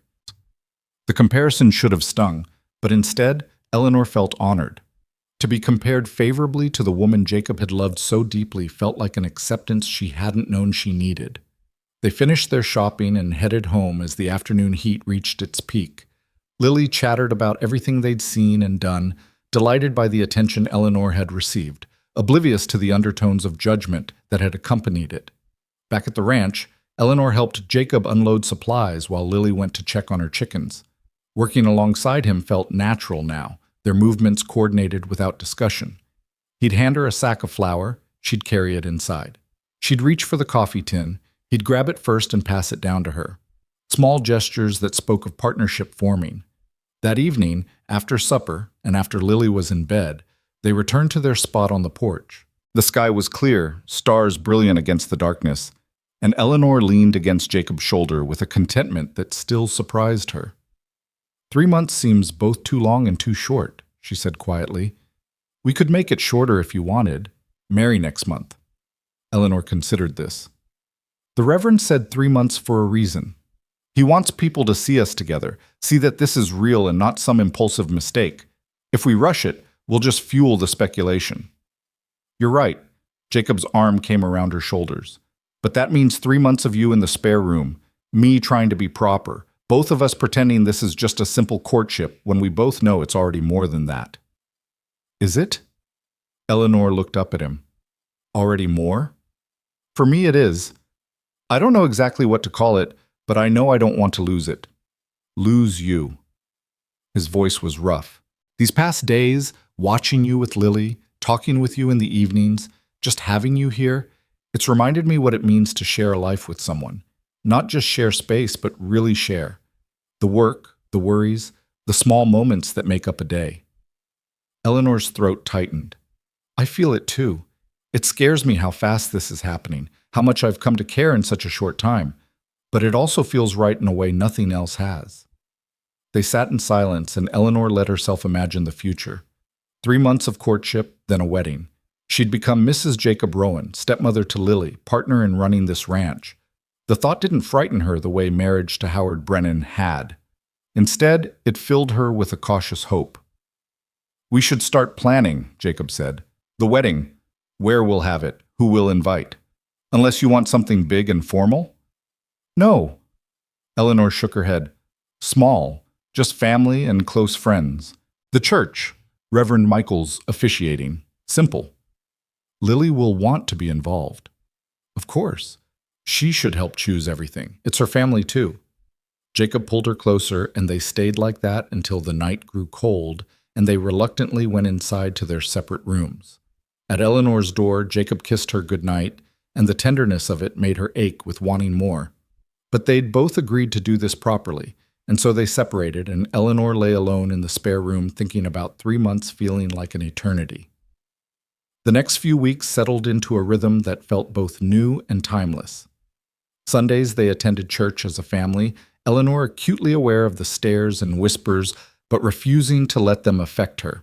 The comparison should have stung, but instead, Eleanor felt honored. To be compared favorably to the woman Jacob had loved so deeply felt like an acceptance she hadn't known she needed. They finished their shopping and headed home as the afternoon heat reached its peak. Lily chattered about everything they'd seen and done, delighted by the attention Eleanor had received, oblivious to the undertones of judgment that had accompanied it. Back at the ranch, Eleanor helped Jacob unload supplies while Lily went to check on her chickens. Working alongside him felt natural now, their movements coordinated without discussion. He'd hand her a sack of flour, she'd carry it inside. She'd reach for the coffee tin, he'd grab it first and pass it down to her. Small gestures that spoke of partnership forming. That evening, after supper, and after Lily was in bed, they returned to their spot on the porch. The sky was clear, stars brilliant against the darkness, and Eleanor leaned against Jacob's shoulder with a contentment that still surprised her. 3 months seems both too long and too short, she said quietly. "We could make it shorter if you wanted. Marry next month." Eleanor considered this. "The Reverend said 3 months for a reason. He wants people to see us together, see that this is real and not some impulsive mistake. If we rush it, we'll just fuel the speculation." "You're right." Jacob's arm came around her shoulders. "But that means 3 months of you in the spare room, me trying to be proper, both of us pretending this is just a simple courtship when we both know it's already more than that." "Is it?" Eleanor looked up at him. "Already more?" "For me it is. I don't know exactly what to call it, but I know I don't want to lose it." "Lose you." His voice was rough. "These past days, watching you with Lily, talking with you in the evenings, just having you here, it's reminded me what it means to share a life with someone. Not just share space, but really share. The work, the worries, the small moments that make up a day." Eleanor's throat tightened. "I feel it too. It scares me how fast this is happening, how much I've come to care in such a short time. But it also feels right in a way nothing else has." They sat in silence, and Eleanor let herself imagine the future. 3 months of courtship, then a wedding. She'd become Mrs. Jacob Rowan, stepmother to Lily, partner in running this ranch. The thought didn't frighten her the way marriage to Howard Brennan had. Instead, it filled her with a cautious hope. "We should start planning," Jacob said. "The wedding. Where we'll have it, who we'll invite. Unless you want something big and formal?" "No." Eleanor shook her head. "Small, just family and close friends. The church, Reverend Michaels officiating. Simple." "Lily will want to be involved." "Of course. She should help choose everything. It's her family too." Jacob pulled her closer, and they stayed like that until the night grew cold, and they reluctantly went inside to their separate rooms. At Eleanor's door, Jacob kissed her goodnight, and the tenderness of it made her ache with wanting more. But they'd both agreed to do this properly, and so they separated, and Eleanor lay alone in the spare room thinking about 3 months feeling like an eternity. The next few weeks settled into a rhythm that felt both new and timeless. Sundays they attended church as a family, Eleanor acutely aware of the stares and whispers, but refusing to let them affect her.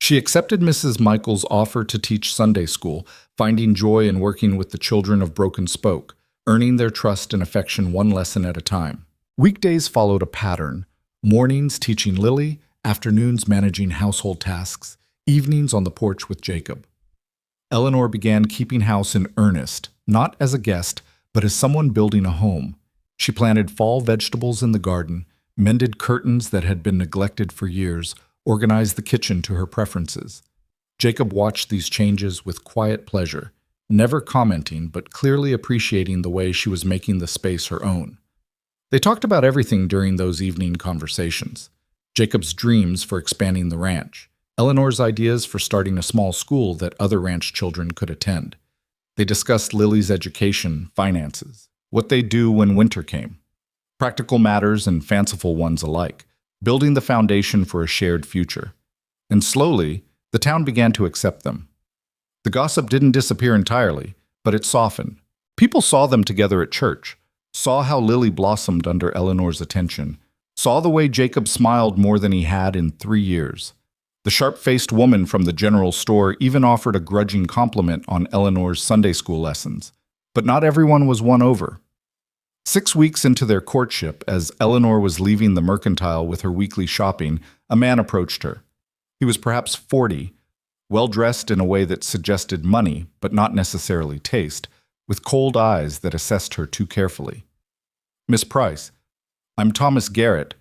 She accepted Mrs. Michael's offer to teach Sunday school, finding joy in working with the children of Broken Spoke, earning their trust and affection one lesson at a time. Weekdays followed a pattern: mornings teaching Lily, afternoons managing household tasks, evenings on the porch with Jacob. Eleanor began keeping house in earnest, not as a guest, but as someone building a home. She planted fall vegetables in the garden, mended curtains that had been neglected for years, organized the kitchen to her preferences. Jacob watched these changes with quiet pleasure, never commenting but clearly appreciating the way she was making the space her own. They talked about everything during those evening conversations: Jacob's dreams for expanding the ranch, Eleanor's ideas for starting a small school that other ranch children could attend. They discussed Lily's education, finances, what they'd do when winter came, practical matters and fanciful ones alike, building the foundation for a shared future. And slowly, the town began to accept them. The gossip didn't disappear entirely, but it softened. People saw them together at church, saw how Lily blossomed under Eleanor's attention, saw the way Jacob smiled more than he had in 3 years. The sharp-faced woman from the general store even offered a grudging compliment on Eleanor's Sunday school lessons. But not everyone was won over. 6 weeks into their courtship, as Eleanor was leaving the mercantile with her weekly shopping, a man approached her. He was perhaps 40, well-dressed in a way that suggested money, but not necessarily taste, with cold eyes that assessed her too carefully. "Miss Price, I'm Thomas Garrett.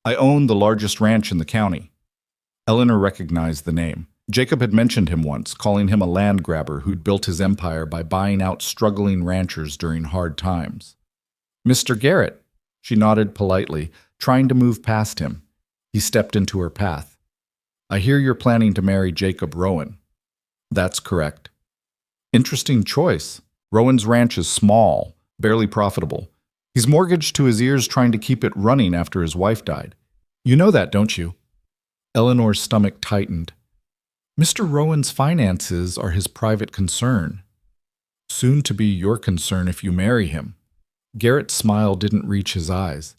I own the largest ranch in the county." Eleanor recognized the name. Jacob had mentioned him once, calling him a land grabber who'd built his empire by buying out struggling ranchers during hard times. "Mr. Garrett," she nodded politely, trying to move past him. He stepped into her path. "I hear you're planning to marry Jacob Rowan." "That's correct." "Interesting choice. Rowan's ranch is small, barely profitable. He's mortgaged to his ears trying to keep it running after his wife died. You know that, don't you?" Eleanor's stomach tightened. "Mr. Rowan's finances are his private concern. Soon to be your concern if you marry him." Garrett's smile didn't reach his eyes.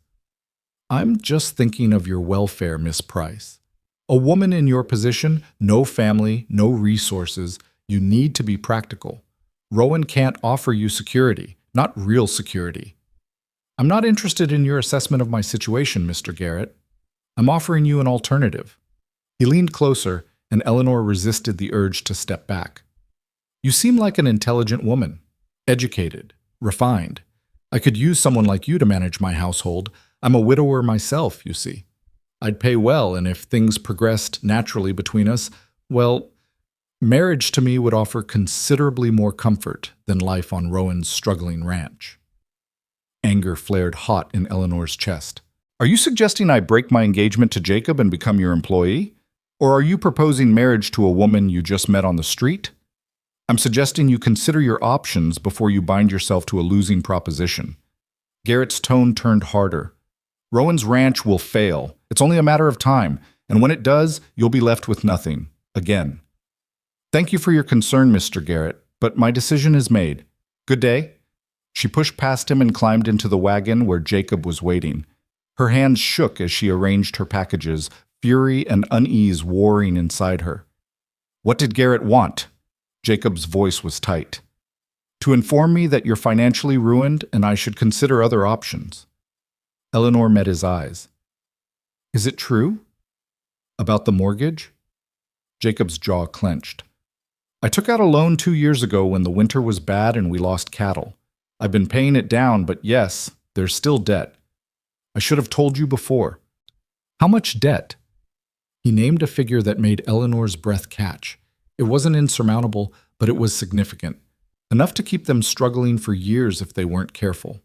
"I'm just thinking of your welfare, Miss Price. A woman in your position, no family, no resources, you need to be practical. Rowan can't offer you security, not real security." "I'm not interested in your assessment of my situation, Mr. Garrett. I'm offering you an alternative." He leaned closer, and Eleanor resisted the urge to step back. "You seem like an intelligent woman, educated, refined. I could use someone like you to manage my household. I'm a widower myself, you see. I'd pay well, and if things progressed naturally between us, well, marriage to me would offer considerably more comfort than life on Rowan's struggling ranch." Anger flared hot in Eleanor's chest. "Are you suggesting I break my engagement to Jacob and become your employee? Or are you proposing marriage to a woman you just met on the street? I'm suggesting you consider your options before you bind yourself to a losing proposition." Garrett's tone turned harder. "Rowan's ranch will fail. It's only a matter of time, and when it does, you'll be left with nothing. Again. Thank you for your concern, Mr. Garrett, but my decision is made. Good day." She pushed past him and climbed into the wagon where Jacob was waiting. Her hands shook as she arranged her packages, fury and unease warring inside her. "What did Garrett want?" Jacob's voice was tight. "To inform me that you're financially ruined and I should consider other options." Eleanor met his eyes. "Is it true? About the mortgage?" Jacob's jaw clenched. "I took out a loan 2 years ago when the winter was bad and we lost cattle. I've been paying it down, but yes, there's still debt. I should have told you before." "How much debt?" He named a figure that made Eleanor's breath catch. It wasn't insurmountable, but it was significant. Enough to keep them struggling for years if they weren't careful.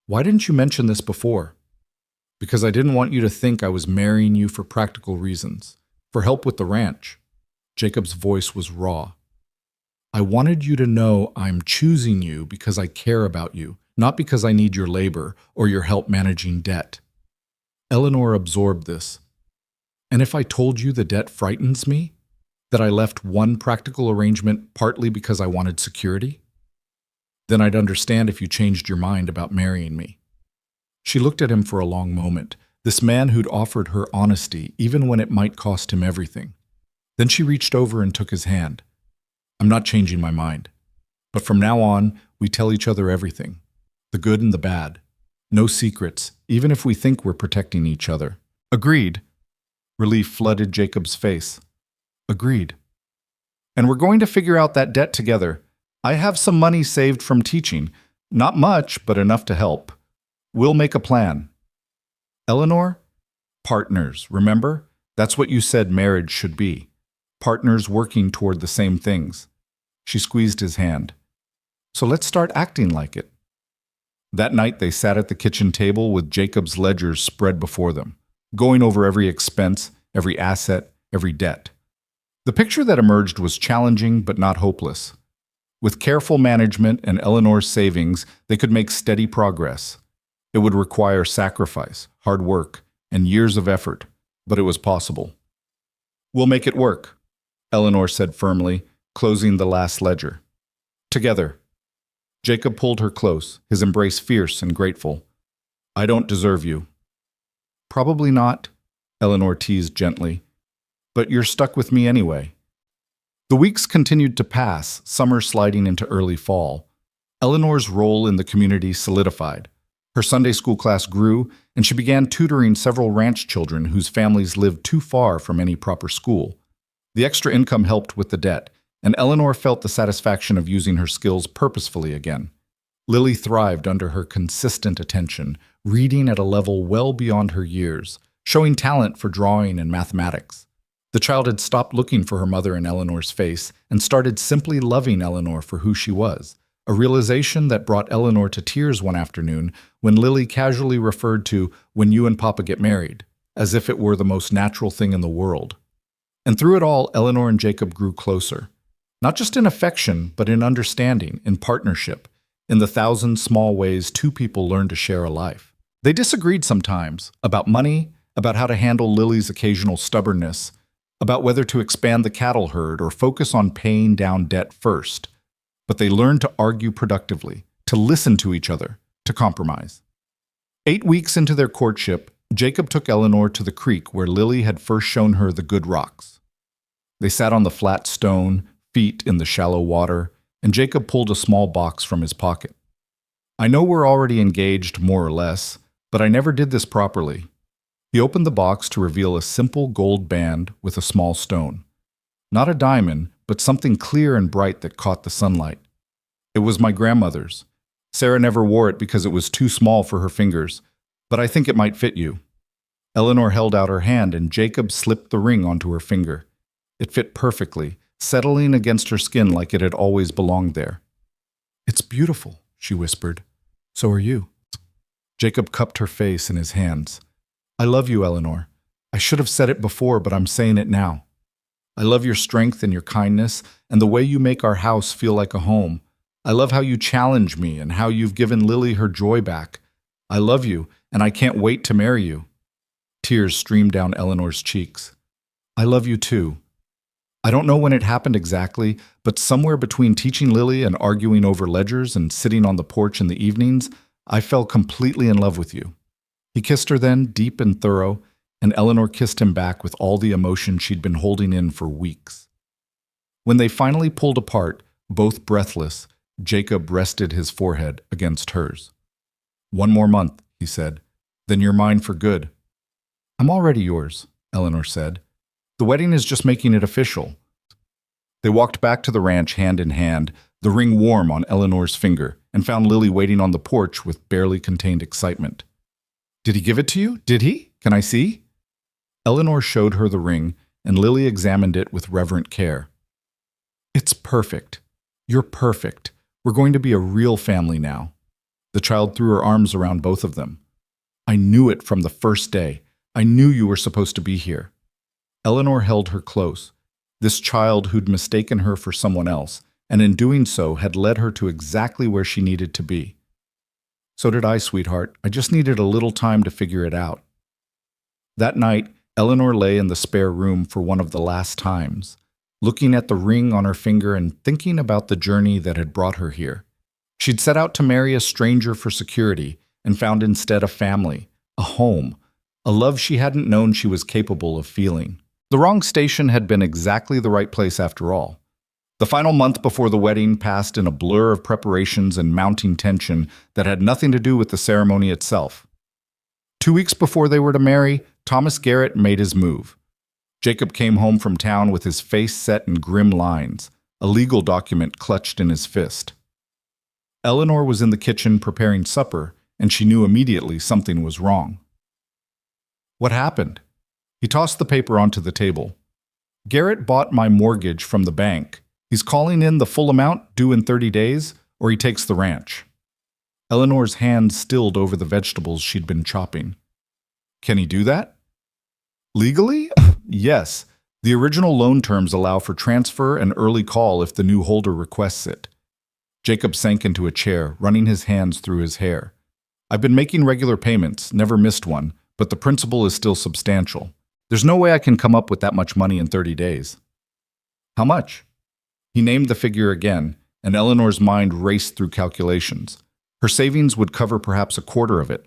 "Why didn't you mention this before?" "Because I didn't want you to think I was marrying you for practical reasons. For help with the ranch." Jacob's voice was raw. "I wanted you to know I'm choosing you because I care about you, not because I need your labor or your help managing debt." Eleanor absorbed this. "And if I told you the debt frightens me? That I left one practical arrangement partly because I wanted security? Then I'd understand if you changed your mind about marrying me." She looked at him for a long moment, this man who'd offered her honesty even when it might cost him everything. Then she reached over and took his hand. I'm not changing my mind. But from now on, we tell each other everything. The good and the bad. No secrets, even if we think we're protecting each other. Agreed. Relief flooded Jacob's face. Agreed. And we're going to figure out that debt together. I have some money saved from teaching. Not much, but enough to help. We'll make a plan. Eleanor? Partners, remember? That's what you said marriage should be. Partners working toward the same things. She squeezed his hand. So let's start acting like it. That night they sat at the kitchen table with Jacob's ledgers spread before them, going over every expense, every asset, every debt. The picture that emerged was challenging but not hopeless. With careful management and Eleanor's savings, they could make steady progress. It would require sacrifice, hard work, and years of effort, but it was possible. We'll make it work, Eleanor said firmly, closing the last ledger. Together. Jacob pulled her close, his embrace fierce and grateful. I don't deserve you. Probably not, Eleanor teased gently. But you're stuck with me anyway. The weeks continued to pass, summer sliding into early fall. Eleanor's role in the community solidified. Her Sunday school class grew, and she began tutoring several ranch children whose families lived too far from any proper school. The extra income helped with the debt, and Eleanor felt the satisfaction of using her skills purposefully again. Lily thrived under her consistent attention, reading at a level well beyond her years, showing talent for drawing and mathematics. The child had stopped looking for her mother in Eleanor's face and started simply loving Eleanor for who she was, a realization that brought Eleanor to tears one afternoon when Lily casually referred to "when you and Papa get married," as if it were the most natural thing in the world. And through it all, Eleanor and Jacob grew closer. Not just in affection, but in understanding, in partnership, in the thousand small ways two people learn to share a life. They disagreed sometimes, about money, about how to handle Lily's occasional stubbornness, about whether to expand the cattle herd or focus on paying down debt first. But they learned to argue productively, to listen to each other, to compromise. 8 weeks into their courtship, Jacob took Eleanor to the creek where Lily had first shown her the good rocks. They sat on the flat stone, feet in the shallow water, and Jacob pulled a small box from his pocket. I know we're already engaged, more or less, but I never did this properly. He opened the box to reveal a simple gold band with a small stone. Not a diamond, but something clear and bright that caught the sunlight. It was my grandmother's. Sarah never wore it because it was too small for her fingers, but I think it might fit you. Eleanor held out her hand and Jacob slipped the ring onto her finger. It fit perfectly, settling against her skin like it had always belonged there. It's beautiful, she whispered. So are you. Jacob cupped her face in his hands. I love you, Eleanor. I should have said it before, but I'm saying it now. I love your strength and your kindness and the way you make our house feel like a home. I love how you challenge me and how you've given Lily her joy back. I love you, and I can't wait to marry you. Tears streamed down Eleanor's cheeks. I love you too. I don't know when it happened exactly, but somewhere between teaching Lily and arguing over ledgers and sitting on the porch in the evenings, I fell completely in love with you. He kissed her then, deep and thorough, and Eleanor kissed him back with all the emotion she'd been holding in for weeks. When they finally pulled apart, both breathless, Jacob rested his forehead against hers. 1 more month, he said, then you're mine for good. I'm already yours, Eleanor said. The wedding is just making it official. They walked back to the ranch hand in hand, the ring warm on Eleanor's finger, and found Lily waiting on the porch with barely contained excitement. Did he give it to you? Did he? Can I see? Eleanor showed her the ring, and Lily examined it with reverent care. It's perfect. You're perfect. We're going to be a real family now. The child threw her arms around both of them. I knew it from the first day. I knew you were supposed to be here. Eleanor held her close, this child who'd mistaken her for someone else, and in doing so had led her to exactly where she needed to be. So did I, sweetheart. I just needed a little time to figure it out. That night, Eleanor lay in the spare room for one of the last times, looking at the ring on her finger and thinking about the journey that had brought her here. She'd set out to marry a stranger for security and found instead a family, a home, a love she hadn't known she was capable of feeling. The wrong station had been exactly the right place after all. The final month before the wedding passed in a blur of preparations and mounting tension that had nothing to do with the ceremony itself. 2 weeks before they were to marry, Thomas Garrett made his move. Jacob came home from town with his face set in grim lines, a legal document clutched in his fist. Eleanor was in the kitchen preparing supper, and she knew immediately something was wrong. What happened? He tossed the paper onto the table. Garrett bought my mortgage from the bank. He's calling in the full amount due in 30 days, or he takes the ranch. Eleanor's hand stilled over the vegetables she'd been chopping. Can he do that? Legally? Yes. The original loan terms allow for transfer and early call if the new holder requests it. Jacob sank into a chair, running his hands through his hair. I've been making regular payments, never missed one, but the principal is still substantial. There's no way I can come up with that much money in 30 days. How much? He named the figure again, and Eleanor's mind raced through calculations. Her savings would cover perhaps a quarter of it.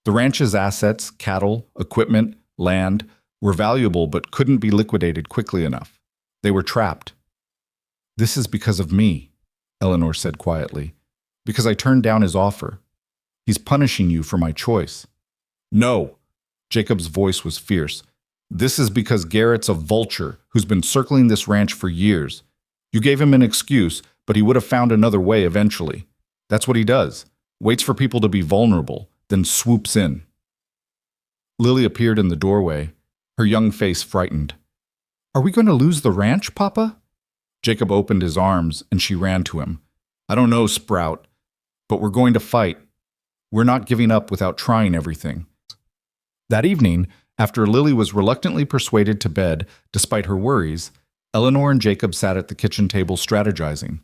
The ranch's assets, cattle, equipment, land, were valuable but couldn't be liquidated quickly enough. They were trapped. This is because of me, Eleanor said quietly. Because I turned down his offer. He's punishing you for my choice. No! Jacob's voice was fierce. This is because Garrett's a vulture who's been circling this ranch for years. You gave him an excuse, but he would have found another way eventually. That's what he does. Waits for people to be vulnerable, then swoops in. Lily appeared in the doorway, her young face frightened. Are we going to lose the ranch, Papa? Jacob opened his arms, and she ran to him. I don't know, Sprout, but we're going to fight. We're not giving up without trying everything. That evening, after Lily was reluctantly persuaded to bed despite her worries, Eleanor and Jacob sat at the kitchen table strategizing.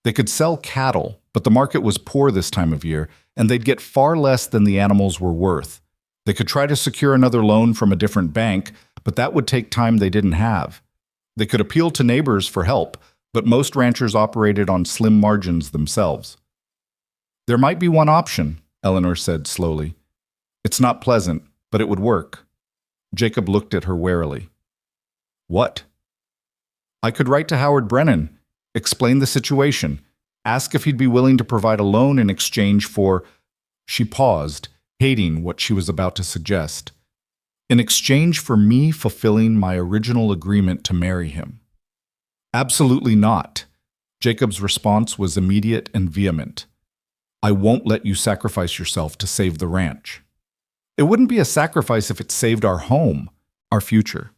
They could sell cattle, but the market was poor this time of year, and they'd get far less than the animals were worth. They could try to secure another loan from a different bank, but that would take time they didn't have. They could appeal to neighbors for help, but most ranchers operated on slim margins themselves. There might be one option, Eleanor said slowly. It's not pleasant, but it would work. Jacob looked at her warily. What? I could write to Howard Brennan, explain the situation, ask if he'd be willing to provide a loan in exchange for... She paused, hating what she was about to suggest. In exchange for me fulfilling my original agreement to marry him. Absolutely not. Jacob's response was immediate and vehement. I won't let you sacrifice yourself to save the ranch. It wouldn't be a sacrifice if it saved our home, our future.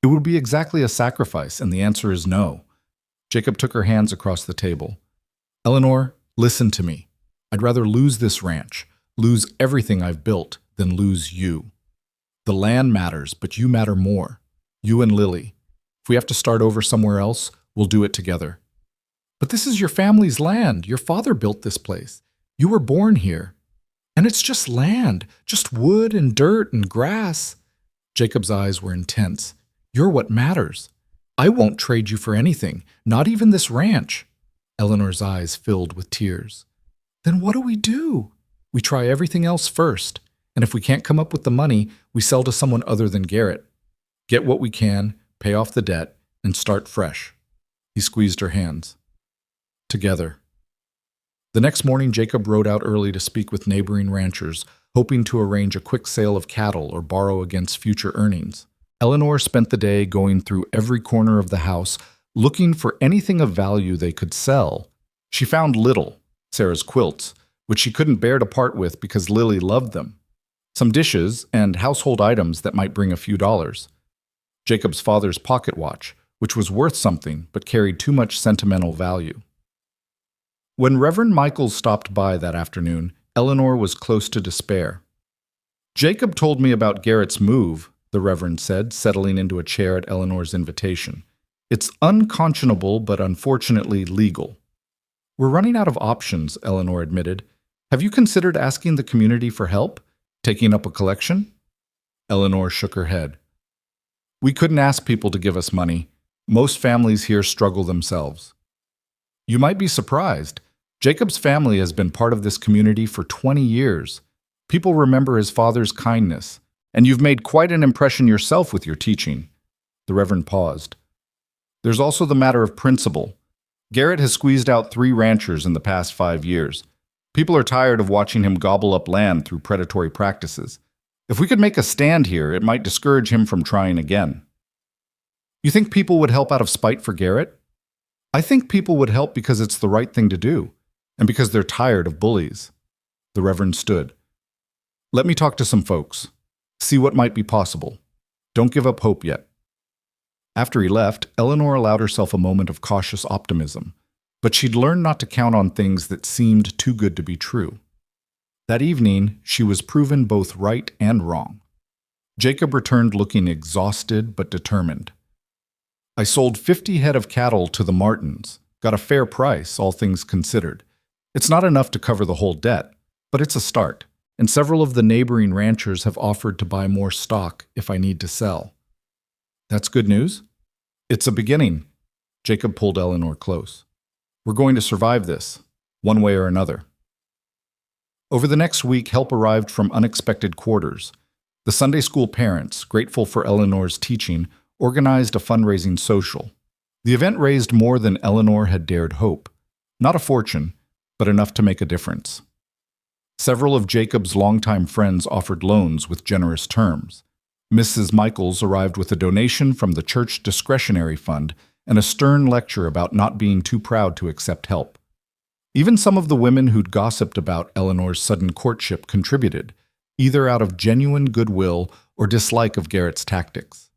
It would be exactly a sacrifice, and the answer is no. Jacob took her hands across the table. Eleanor, listen to me. I'd rather lose this ranch, lose everything I've built, than lose you. The land matters, but you matter more. You and Lily. If we have to start over somewhere else, we'll do it together. But this is your family's land. Your father built this place. You were born here. And it's just land, just wood and dirt and grass. Jacob's eyes were intense. You're what matters. I won't trade you for anything, not even this ranch. Eleanor's eyes filled with tears. Then what do? We try everything else first, and if we can't come up with the money, we sell to someone other than Garrett. Get what we can, pay off the debt, and start fresh. He squeezed her hands. Together. The next morning, Jacob rode out early to speak with neighboring ranchers, hoping to arrange a quick sale of cattle or borrow against future earnings. Eleanor spent the day going through every corner of the house, looking for anything of value they could sell. She found little, Sarah's quilts, which she couldn't bear to part with because Lily loved them. Some dishes and household items that might bring a few dollars. Jacob's father's pocket watch, which was worth something but carried too much sentimental value. When Reverend Michaels stopped by that afternoon, Eleanor was close to despair. Jacob told me about Garrett's move, the Reverend said, settling into a chair at Eleanor's invitation. It's unconscionable, but unfortunately legal. We're running out of options, Eleanor admitted. Have you considered asking the community for help? Taking up a collection? Eleanor shook her head. We couldn't ask people to give us money. Most families here struggle themselves. You might be surprised. Jacob's family has been part of this community for 20 years. People remember his father's kindness, and you've made quite an impression yourself with your teaching. The Reverend paused. There's also the matter of principle. Garrett has squeezed out 3 ranchers in the past 5 years. People are tired of watching him gobble up land through predatory practices. If we could make a stand here, it might discourage him from trying again. You think people would help out of spite for Garrett? I think people would help because it's the right thing to do, and because they're tired of bullies. The Reverend stood. Let me talk to some folks. See what might be possible. Don't give up hope yet. After he left, Eleanor allowed herself a moment of cautious optimism, but she'd learned not to count on things that seemed too good to be true. That evening, she was proven both right and wrong. Jacob returned looking exhausted but determined. I sold 50 head of cattle to the Martins, got a fair price, all things considered. It's not enough to cover the whole debt, but it's a start, and several of the neighboring ranchers have offered to buy more stock if I need to sell. That's good news? It's a beginning. Jacob pulled Eleanor close. We're going to survive this, one way or another. Over the next week, help arrived from unexpected quarters. The Sunday school parents, grateful for Eleanor's teaching, organized a fundraising social. The event raised more than Eleanor had dared hope. Not a fortune, but enough to make a difference. Several of Jacob's longtime friends offered loans with generous terms. Mrs. Michaels arrived with a donation from the church discretionary fund and a stern lecture about not being too proud to accept help. Even some of the women who'd gossiped about Eleanor's sudden courtship contributed, either out of genuine goodwill or dislike of Garrett's tactics.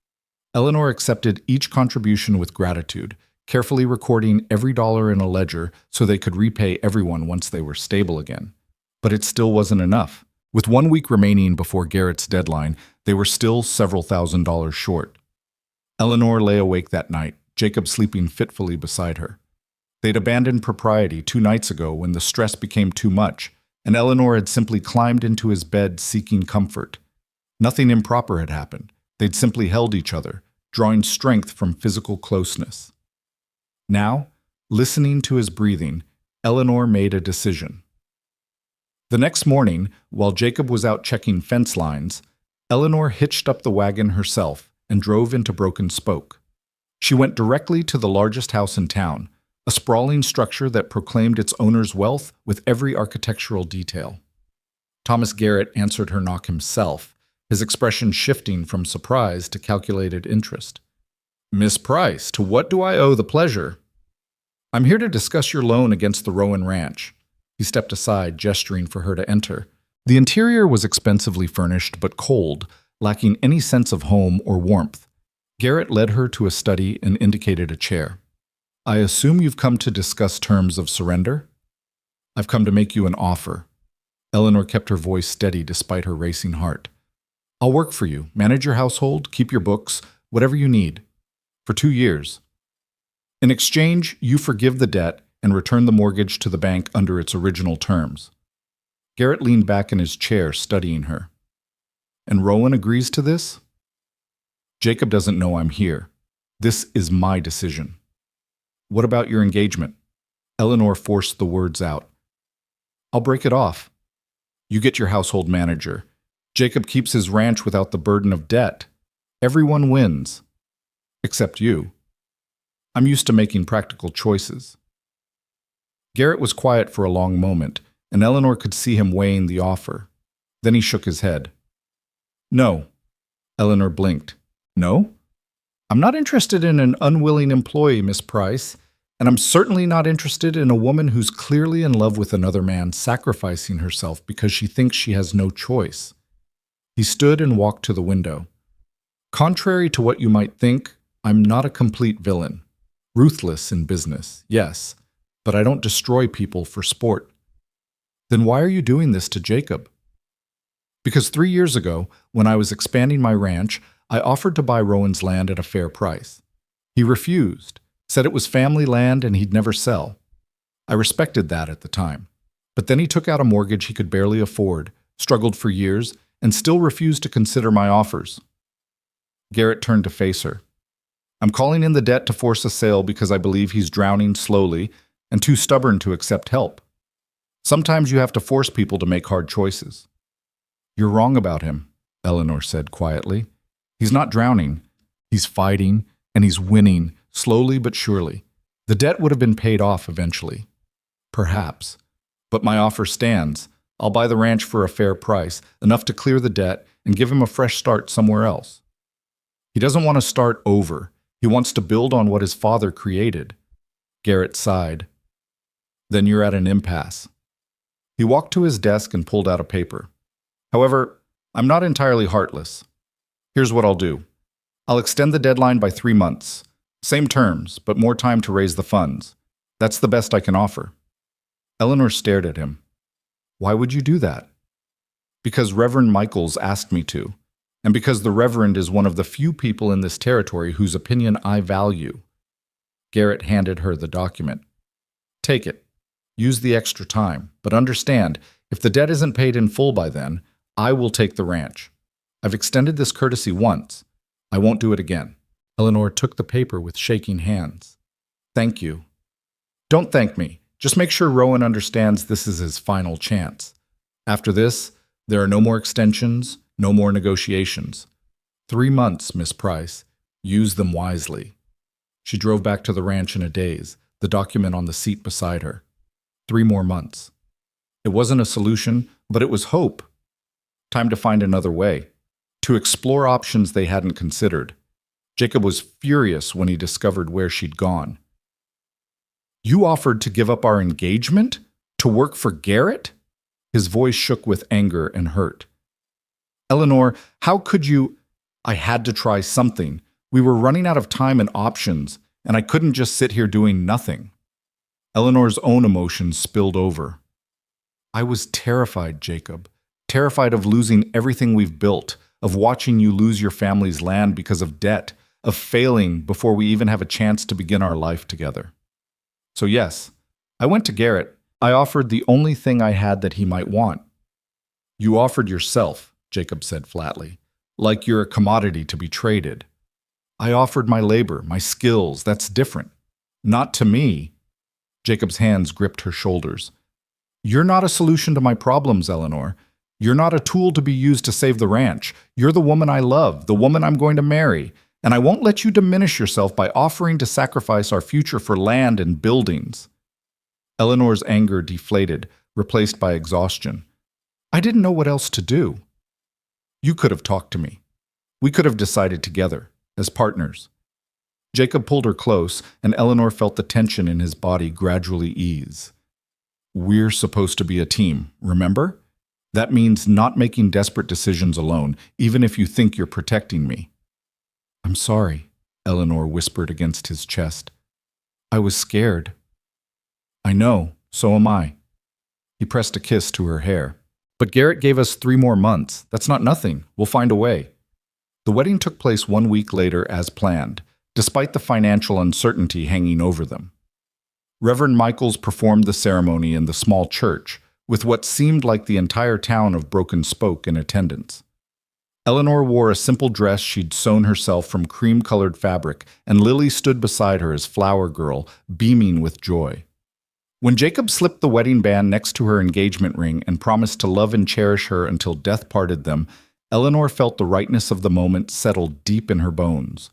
Eleanor accepted each contribution with gratitude, carefully recording every dollar in a ledger so they could repay everyone once they were stable again. But it still wasn't enough. With 1 week remaining before Garrett's deadline, they were still several $1,000s short. Eleanor lay awake that night, Jacob sleeping fitfully beside her. They'd abandoned propriety 2 nights ago when the stress became too much, and Eleanor had simply climbed into his bed seeking comfort. Nothing improper had happened. They'd simply held each other, drawing strength from physical closeness. Now, listening to his breathing, Eleanor made a decision. The next morning, while Jacob was out checking fence lines, Eleanor hitched up the wagon herself and drove into Broken Spoke. She went directly to the largest house in town, a sprawling structure that proclaimed its owner's wealth with every architectural detail. Thomas Garrett answered her knock himself, his expression shifting from surprise to calculated interest. Miss Price, to what do I owe the pleasure? I'm here to discuss your loan against the Rowan Ranch. He stepped aside, gesturing for her to enter. The interior was expensively furnished but cold, lacking any sense of home or warmth. Garrett led her to a study and indicated a chair. I assume you've come to discuss terms of surrender? I've come to make you an offer. Eleanor kept her voice steady despite her racing heart. I'll work for you, manage your household, keep your books, whatever you need. For 2 years. In exchange, you forgive the debt and return the mortgage to the bank under its original terms. Garrett leaned back in his chair, studying her. And Rowan agrees to this? Jacob doesn't know I'm here. This is my decision. What about your engagement? Eleanor forced the words out. I'll break it off. You get your household manager. Jacob keeps his ranch without the burden of debt. Everyone wins. Except you. I'm used to making practical choices. Garrett was quiet for a long moment, and Eleanor could see him weighing the offer. Then he shook his head. No. Eleanor blinked. No? I'm not interested in an unwilling employee, Miss Price, and I'm certainly not interested in a woman who's clearly in love with another man sacrificing herself because she thinks she has no choice. He stood and walked to the window. Contrary to what you might think, I'm not a complete villain. Ruthless in business, yes, but I don't destroy people for sport. Then why are you doing this to Jacob? Because 3 years ago, when I was expanding my ranch, I offered to buy Rowan's land at a fair price. He refused, said it was family land and he'd never sell. I respected that at the time. But then he took out a mortgage he could barely afford, struggled for years, and still refused to consider my offers. Garrett turned to face her. I'm calling in the debt to force a sale because I believe he's drowning slowly and too stubborn to accept help. Sometimes you have to force people to make hard choices. You're wrong about him, Eleanor said quietly. He's not drowning. He's fighting, and he's winning, slowly but surely. The debt would have been paid off eventually. Perhaps. But my offer stands. I'll buy the ranch for a fair price, enough to clear the debt and give him a fresh start somewhere else. He doesn't want to start over. He wants to build on what his father created. Garrett sighed. Then you're at an impasse. He walked to his desk and pulled out a paper. However, I'm not entirely heartless. Here's what I'll do. I'll extend the deadline by 3 months. Same terms, but more time to raise the funds. That's the best I can offer. Eleanor stared at him. Why would you do that? Because Reverend Michaels asked me to, and because the Reverend is one of the few people in this territory whose opinion I value. Garrett handed her the document. Take it. Use the extra time, but understand, if the debt isn't paid in full by then, I will take the ranch. I've extended this courtesy once. I won't do it again. Eleanor took the paper with shaking hands. Thank you. Don't thank me. Just make sure Rowan understands this is his final chance. After this, there are no more extensions, no more negotiations. 3 months, Miss Price. Use them wisely. She drove back to the ranch in a daze, the document on the seat beside her. 3 more months. It wasn't a solution, but it was hope. Time to find another way. To explore options they hadn't considered. Jacob was furious when he discovered where she'd gone. You offered to give up our engagement? To work for Garrett? His voice shook with anger and hurt. Eleanor, how could you? I had to try something. We were running out of time and options, and I couldn't just sit here doing nothing. Eleanor's own emotions spilled over. I was terrified, Jacob. Terrified of losing everything we've built, of watching you lose your family's land because of debt, of failing before we even have a chance to begin our life together. So yes, I went to Garrett. I offered the only thing I had that he might want. You offered yourself, Jacob said flatly, like you're a commodity to be traded. I offered my labor, my skills. That's different. Not to me. Jacob's hands gripped her shoulders. You're not a solution to my problems, Eleanor. You're not a tool to be used to save the ranch. You're the woman I love, the woman I'm going to marry. And I won't let you diminish yourself by offering to sacrifice our future for land and buildings. Eleanor's anger deflated, replaced by exhaustion. I didn't know what else to do. You could have talked to me. We could have decided together, as partners. Jacob pulled her close, and Eleanor felt the tension in his body gradually ease. We're supposed to be a team, remember? That means not making desperate decisions alone, even if you think you're protecting me. I'm sorry, Eleanor whispered against his chest. I was scared. I know, so am I. He pressed a kiss to her hair. But Garrett gave us 3 more months. That's not nothing. We'll find a way. The wedding took place 1 week later as planned, despite the financial uncertainty hanging over them. Reverend Michaels performed the ceremony in the small church, with what seemed like the entire town of Broken Spoke in attendance. Eleanor wore a simple dress she'd sewn herself from cream-colored fabric, and Lily stood beside her as flower girl, beaming with joy. When Jacob slipped the wedding band next to her engagement ring and promised to love and cherish her until death parted them, Eleanor felt the rightness of the moment settle deep in her bones.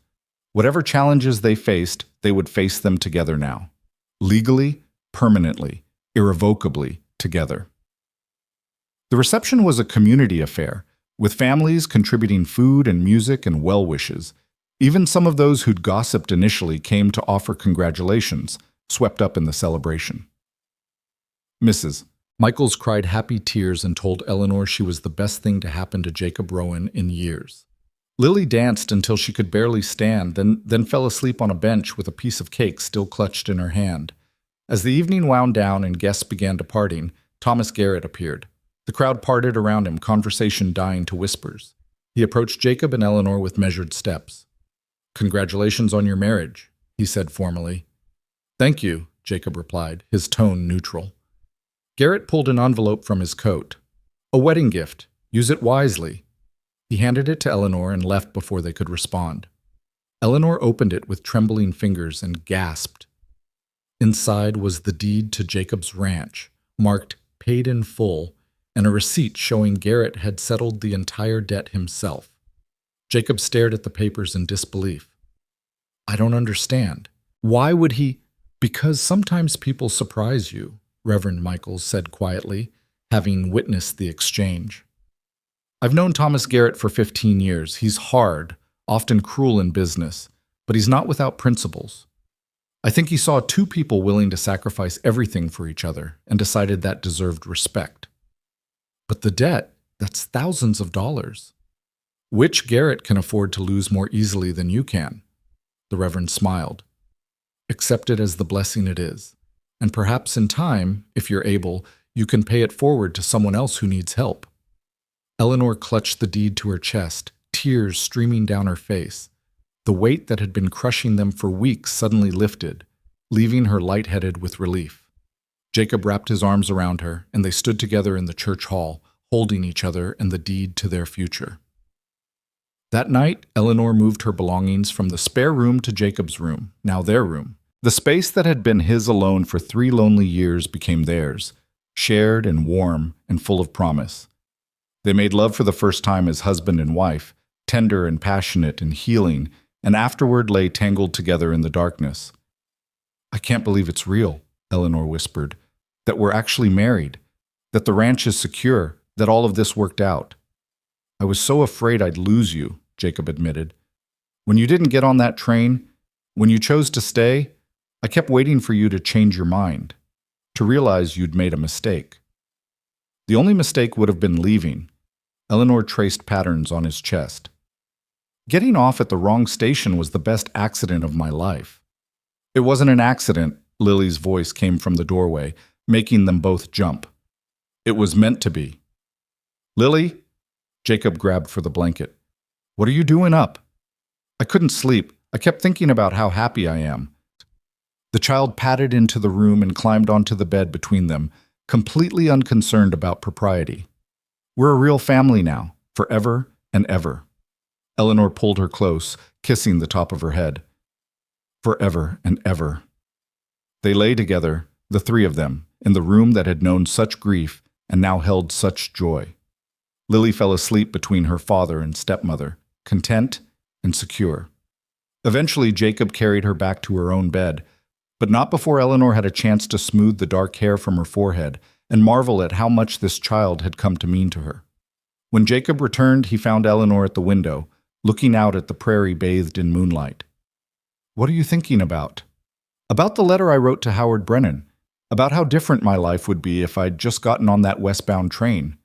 Whatever challenges they faced, they would face them together now. Legally, permanently, irrevocably together. The reception was a community affair, with families contributing food and music and well wishes. Even some of those who'd gossiped initially came to offer congratulations, swept up in the celebration. Mrs. Michaels cried happy tears and told Eleanor she was the best thing to happen to Jacob Rowan in years. Lily danced until she could barely stand, then fell asleep on a bench with a piece of cake still clutched in her hand. As the evening wound down and guests began departing, Thomas Garrett appeared. The crowd parted around him, conversation dying to whispers. He approached Jacob and Eleanor with measured steps. Congratulations on your marriage, he said formally. Thank you, Jacob replied, his tone neutral. Garrett pulled an envelope from his coat. A wedding gift. Use it wisely. He handed it to Eleanor and left before they could respond. Eleanor opened it with trembling fingers and gasped. Inside was the deed to Jacob's ranch, marked paid in full, and a receipt showing Garrett had settled the entire debt himself. Jacob stared at the papers in disbelief. I don't understand. Why would he? Because sometimes people surprise you, Reverend Michaels said quietly, having witnessed the exchange. I've known Thomas Garrett for 15 years. He's hard, often cruel in business, but he's not without principles. I think he saw two people willing to sacrifice everything for each other and decided that deserved respect. But the debt, that's thousands of dollars. Which Garrett can afford to lose more easily than you can? The Reverend smiled. Accept it as the blessing it is, and perhaps in time, if you're able, you can pay it forward to someone else who needs help. Eleanor clutched the deed to her chest, tears streaming down her face. The weight that had been crushing them for weeks suddenly lifted, leaving her lightheaded with relief. Jacob wrapped his arms around her, and they stood together in the church hall, holding each other and the deed to their future. That night, Eleanor moved her belongings from the spare room to Jacob's room, now their room. The space that had been his alone for 3 lonely years became theirs, shared and warm and full of promise. They made love for the first time as husband and wife, tender and passionate and healing, and afterward lay tangled together in the darkness. I can't believe it's real, Eleanor whispered, that we're actually married, that the ranch is secure, that all of this worked out. I was so afraid I'd lose you, Jacob admitted. When you didn't get on that train, when you chose to stay, I kept waiting for you to change your mind, to realize you'd made a mistake. The only mistake would have been leaving. Eleanor traced patterns on his chest. Getting off at the wrong station was the best accident of my life. It wasn't an accident, Lily's voice came from the doorway, making them both jump. It was meant to be. Lily? Jacob grabbed for the blanket. What are you doing up? I couldn't sleep. I kept thinking about how happy I am. The child padded into the room and climbed onto the bed between them, completely unconcerned about propriety. We're a real family now, forever and ever. Eleanor pulled her close, kissing the top of her head. Forever and ever. They lay together, the 3 of them, in the room that had known such grief and now held such joy. Lily fell asleep between her father and stepmother, content and secure. Eventually, Jacob carried her back to her own bed, but not before Eleanor had a chance to smooth the dark hair from her forehead and marvel at how much this child had come to mean to her. When Jacob returned, he found Eleanor at the window, looking out at the prairie bathed in moonlight. What are you thinking about? About the letter I wrote to Howard Brennan, about how different my life would be if I'd just gotten on that westbound train.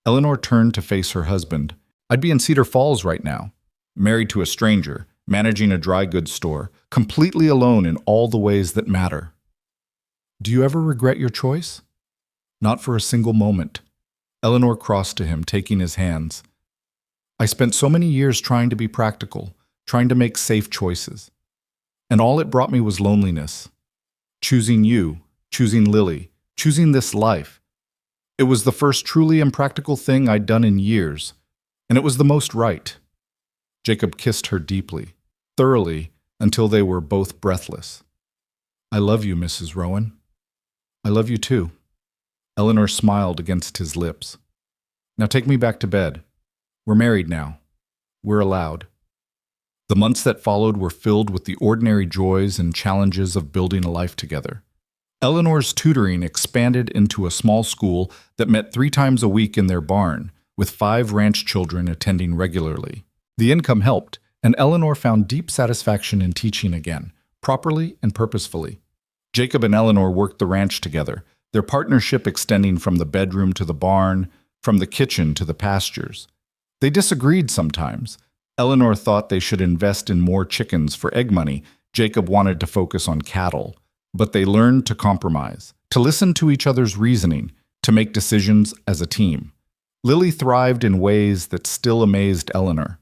Eleanor turned to face her husband. I'd be in Cedar Falls right now, married to a stranger, managing a dry goods store, completely alone in all the ways that matter. Do you ever regret your choice? Not for a single moment. Eleanor crossed to him, taking his hands. I spent so many years trying to be practical, trying to make safe choices. And all it brought me was loneliness. Choosing you, choosing Lily, choosing this life. It was the first truly impractical thing I'd done in years, and it was the most right. Jacob kissed her deeply, thoroughly, until they were both breathless. I love you, Mrs. Rowan. I love you too. Eleanor smiled against his lips. Now take me back to bed. We're married now. We're allowed. The months that followed were filled with the ordinary joys and challenges of building a life together. Eleanor's tutoring expanded into a small school that met 3 times a week in their barn, with 5 ranch children attending regularly. The income helped, and Eleanor found deep satisfaction in teaching again, properly and purposefully. Jacob and Eleanor worked the ranch together, their partnership extending from the bedroom to the barn, from the kitchen to the pastures. They disagreed sometimes. Eleanor thought they should invest in more chickens for egg money. Jacob wanted to focus on cattle. But they learned to compromise, to listen to each other's reasoning, to make decisions as a team. Lily thrived in ways that still amazed Eleanor.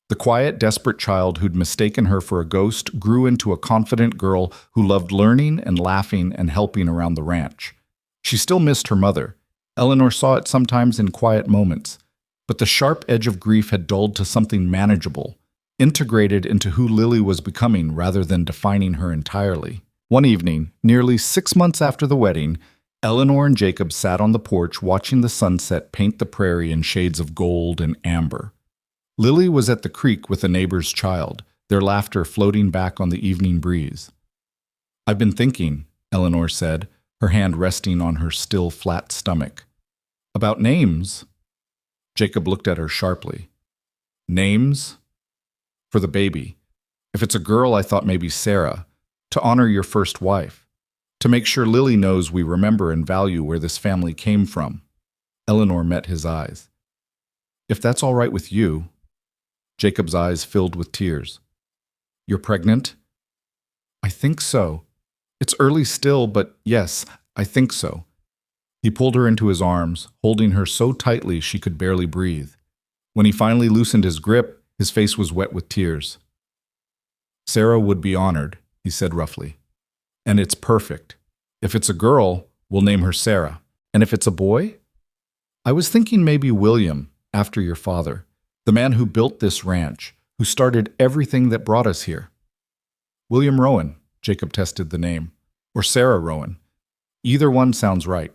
The quiet, desperate child who'd mistaken her for a ghost grew into a confident girl who loved learning and laughing and helping around the ranch. She still missed her mother. Eleanor saw it sometimes in quiet moments, but the sharp edge of grief had dulled to something manageable, integrated into who Lily was becoming rather than defining her entirely. One evening, nearly 6 months after the wedding, Eleanor and Jacob sat on the porch watching the sunset paint the prairie in shades of gold and amber. Lily was at the creek with a neighbor's child, their laughter floating back on the evening breeze. "I've been thinking," Eleanor said, her hand resting on her still flat stomach. "About names." Jacob looked at her sharply. "Names?" "For the baby. If it's a girl, I thought maybe Sarah, to honor your first wife, to make sure Lily knows we remember and value where this family came from." Eleanor met his eyes. "If that's all right with you." Jacob's eyes filled with tears. "You're pregnant?" "I think so. It's early still, but yes, I think so." He pulled her into his arms, holding her so tightly she could barely breathe. When he finally loosened his grip, his face was wet with tears. "Sarah would be honored," he said roughly. "And it's perfect. If it's a girl, we'll name her Sarah. And if it's a boy? I was thinking maybe William, after your father, the man who built this ranch, who started everything that brought us here." "William Rowan," Jacob tested the name, "or Sarah Rowan. Either one sounds right."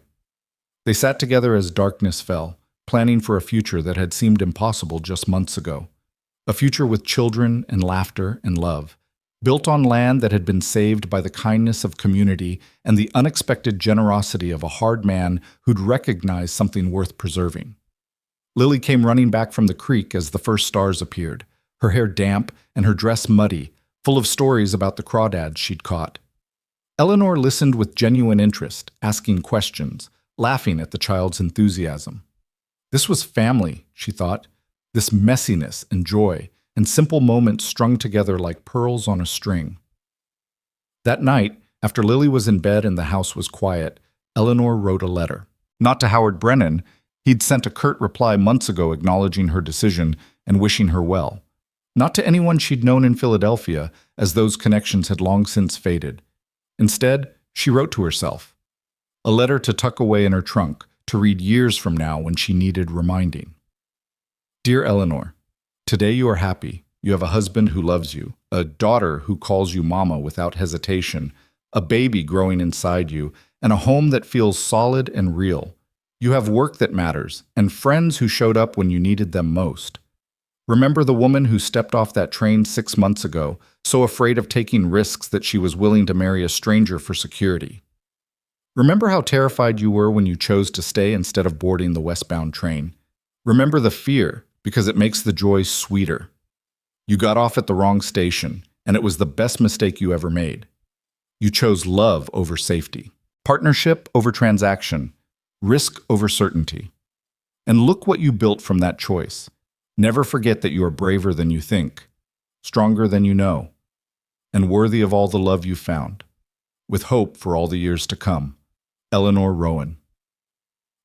They sat together as darkness fell, planning for a future that had seemed impossible just months ago. A future with children and laughter and love, built on land that had been saved by the kindness of community and the unexpected generosity of a hard man who'd recognized something worth preserving. Lily came running back from the creek as the first stars appeared, her hair damp and her dress muddy, full of stories about the crawdads she'd caught. Eleanor listened with genuine interest, asking questions, laughing at the child's enthusiasm. This was family, she thought, this messiness and joy, and simple moments strung together like pearls on a string. That night, after Lily was in bed and the house was quiet, Eleanor wrote a letter. Not to Howard Brennan. He'd sent a curt reply months ago acknowledging her decision and wishing her well. Not to anyone she'd known in Philadelphia, as those connections had long since faded. Instead, she wrote to herself. A letter to tuck away in her trunk, to read years from now when she needed reminding. Dear Eleanor, today you are happy. You have a husband who loves you, a daughter who calls you mama without hesitation, a baby growing inside you, and a home that feels solid and real. You have work that matters, and friends who showed up when you needed them most. Remember the woman who stepped off that train 6 months ago, so afraid of taking risks that she was willing to marry a stranger for security. Remember how terrified you were when you chose to stay instead of boarding the westbound train. Remember the fear, because it makes the joy sweeter. You got off at the wrong station, and it was the best mistake you ever made. You chose love over safety, partnership over transaction, risk over certainty. And look what you built from that choice. Never forget that you are braver than you think, stronger than you know, and worthy of all the love you found, with hope for all the years to come. Eleanor Rowan.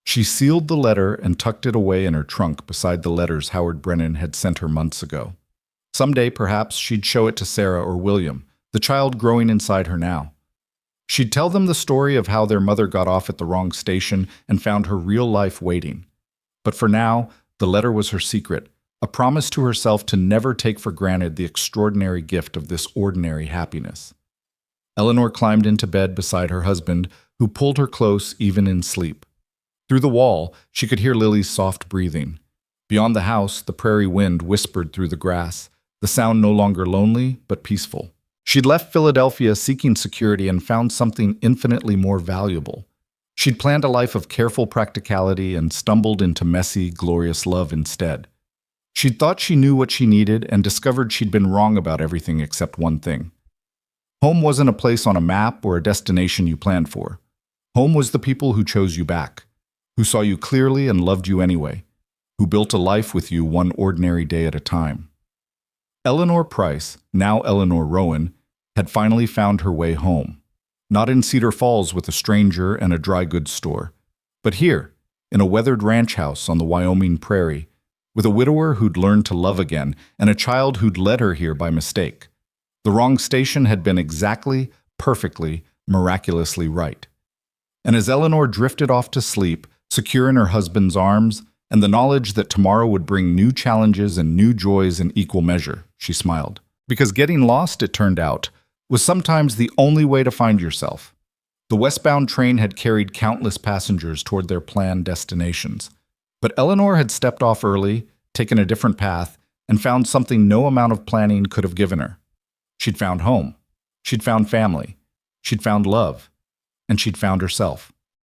She sealed the letter and tucked it away in her trunk beside the letters Howard Brennan had sent her months ago. Someday, perhaps, she'd show it to Sarah or William, the child growing inside her now. She'd tell them the story of how their mother got off at the wrong station and found her real life waiting. But for now, the letter was her secret, a promise to herself to never take for granted the extraordinary gift of this ordinary happiness. Eleanor climbed into bed beside her husband, who pulled her close even in sleep. Through the wall, she could hear Lily's soft breathing. Beyond the house, the prairie wind whispered through the grass, the sound no longer lonely, but peaceful. She'd left Philadelphia seeking security and found something infinitely more valuable. She'd planned a life of careful practicality and stumbled into messy, glorious love instead. She'd thought she knew what she needed and discovered she'd been wrong about everything except one thing. Home wasn't a place on a map or a destination you planned for. Home was the people who chose you back, who saw you clearly and loved you anyway, who built a life with you one ordinary day at a time. Eleanor Price, now Eleanor Rowan, had finally found her way home. Not in Cedar Falls with a stranger and a dry goods store, but here, in a weathered ranch house on the Wyoming prairie, with a widower who'd learned to love again and a child who'd led her here by mistake. The wrong station had been exactly, perfectly, miraculously right. And as Eleanor drifted off to sleep, secure in her husband's arms, and the knowledge that tomorrow would bring new challenges and new joys in equal measure, she smiled. Because getting lost, it turned out, was sometimes the only way to find yourself. The westbound train had carried countless passengers toward their planned destinations. But Eleanor had stepped off early, taken a different path, and found something no amount of planning could have given her. She'd found home. She'd found family. She'd found love. And she'd found herself.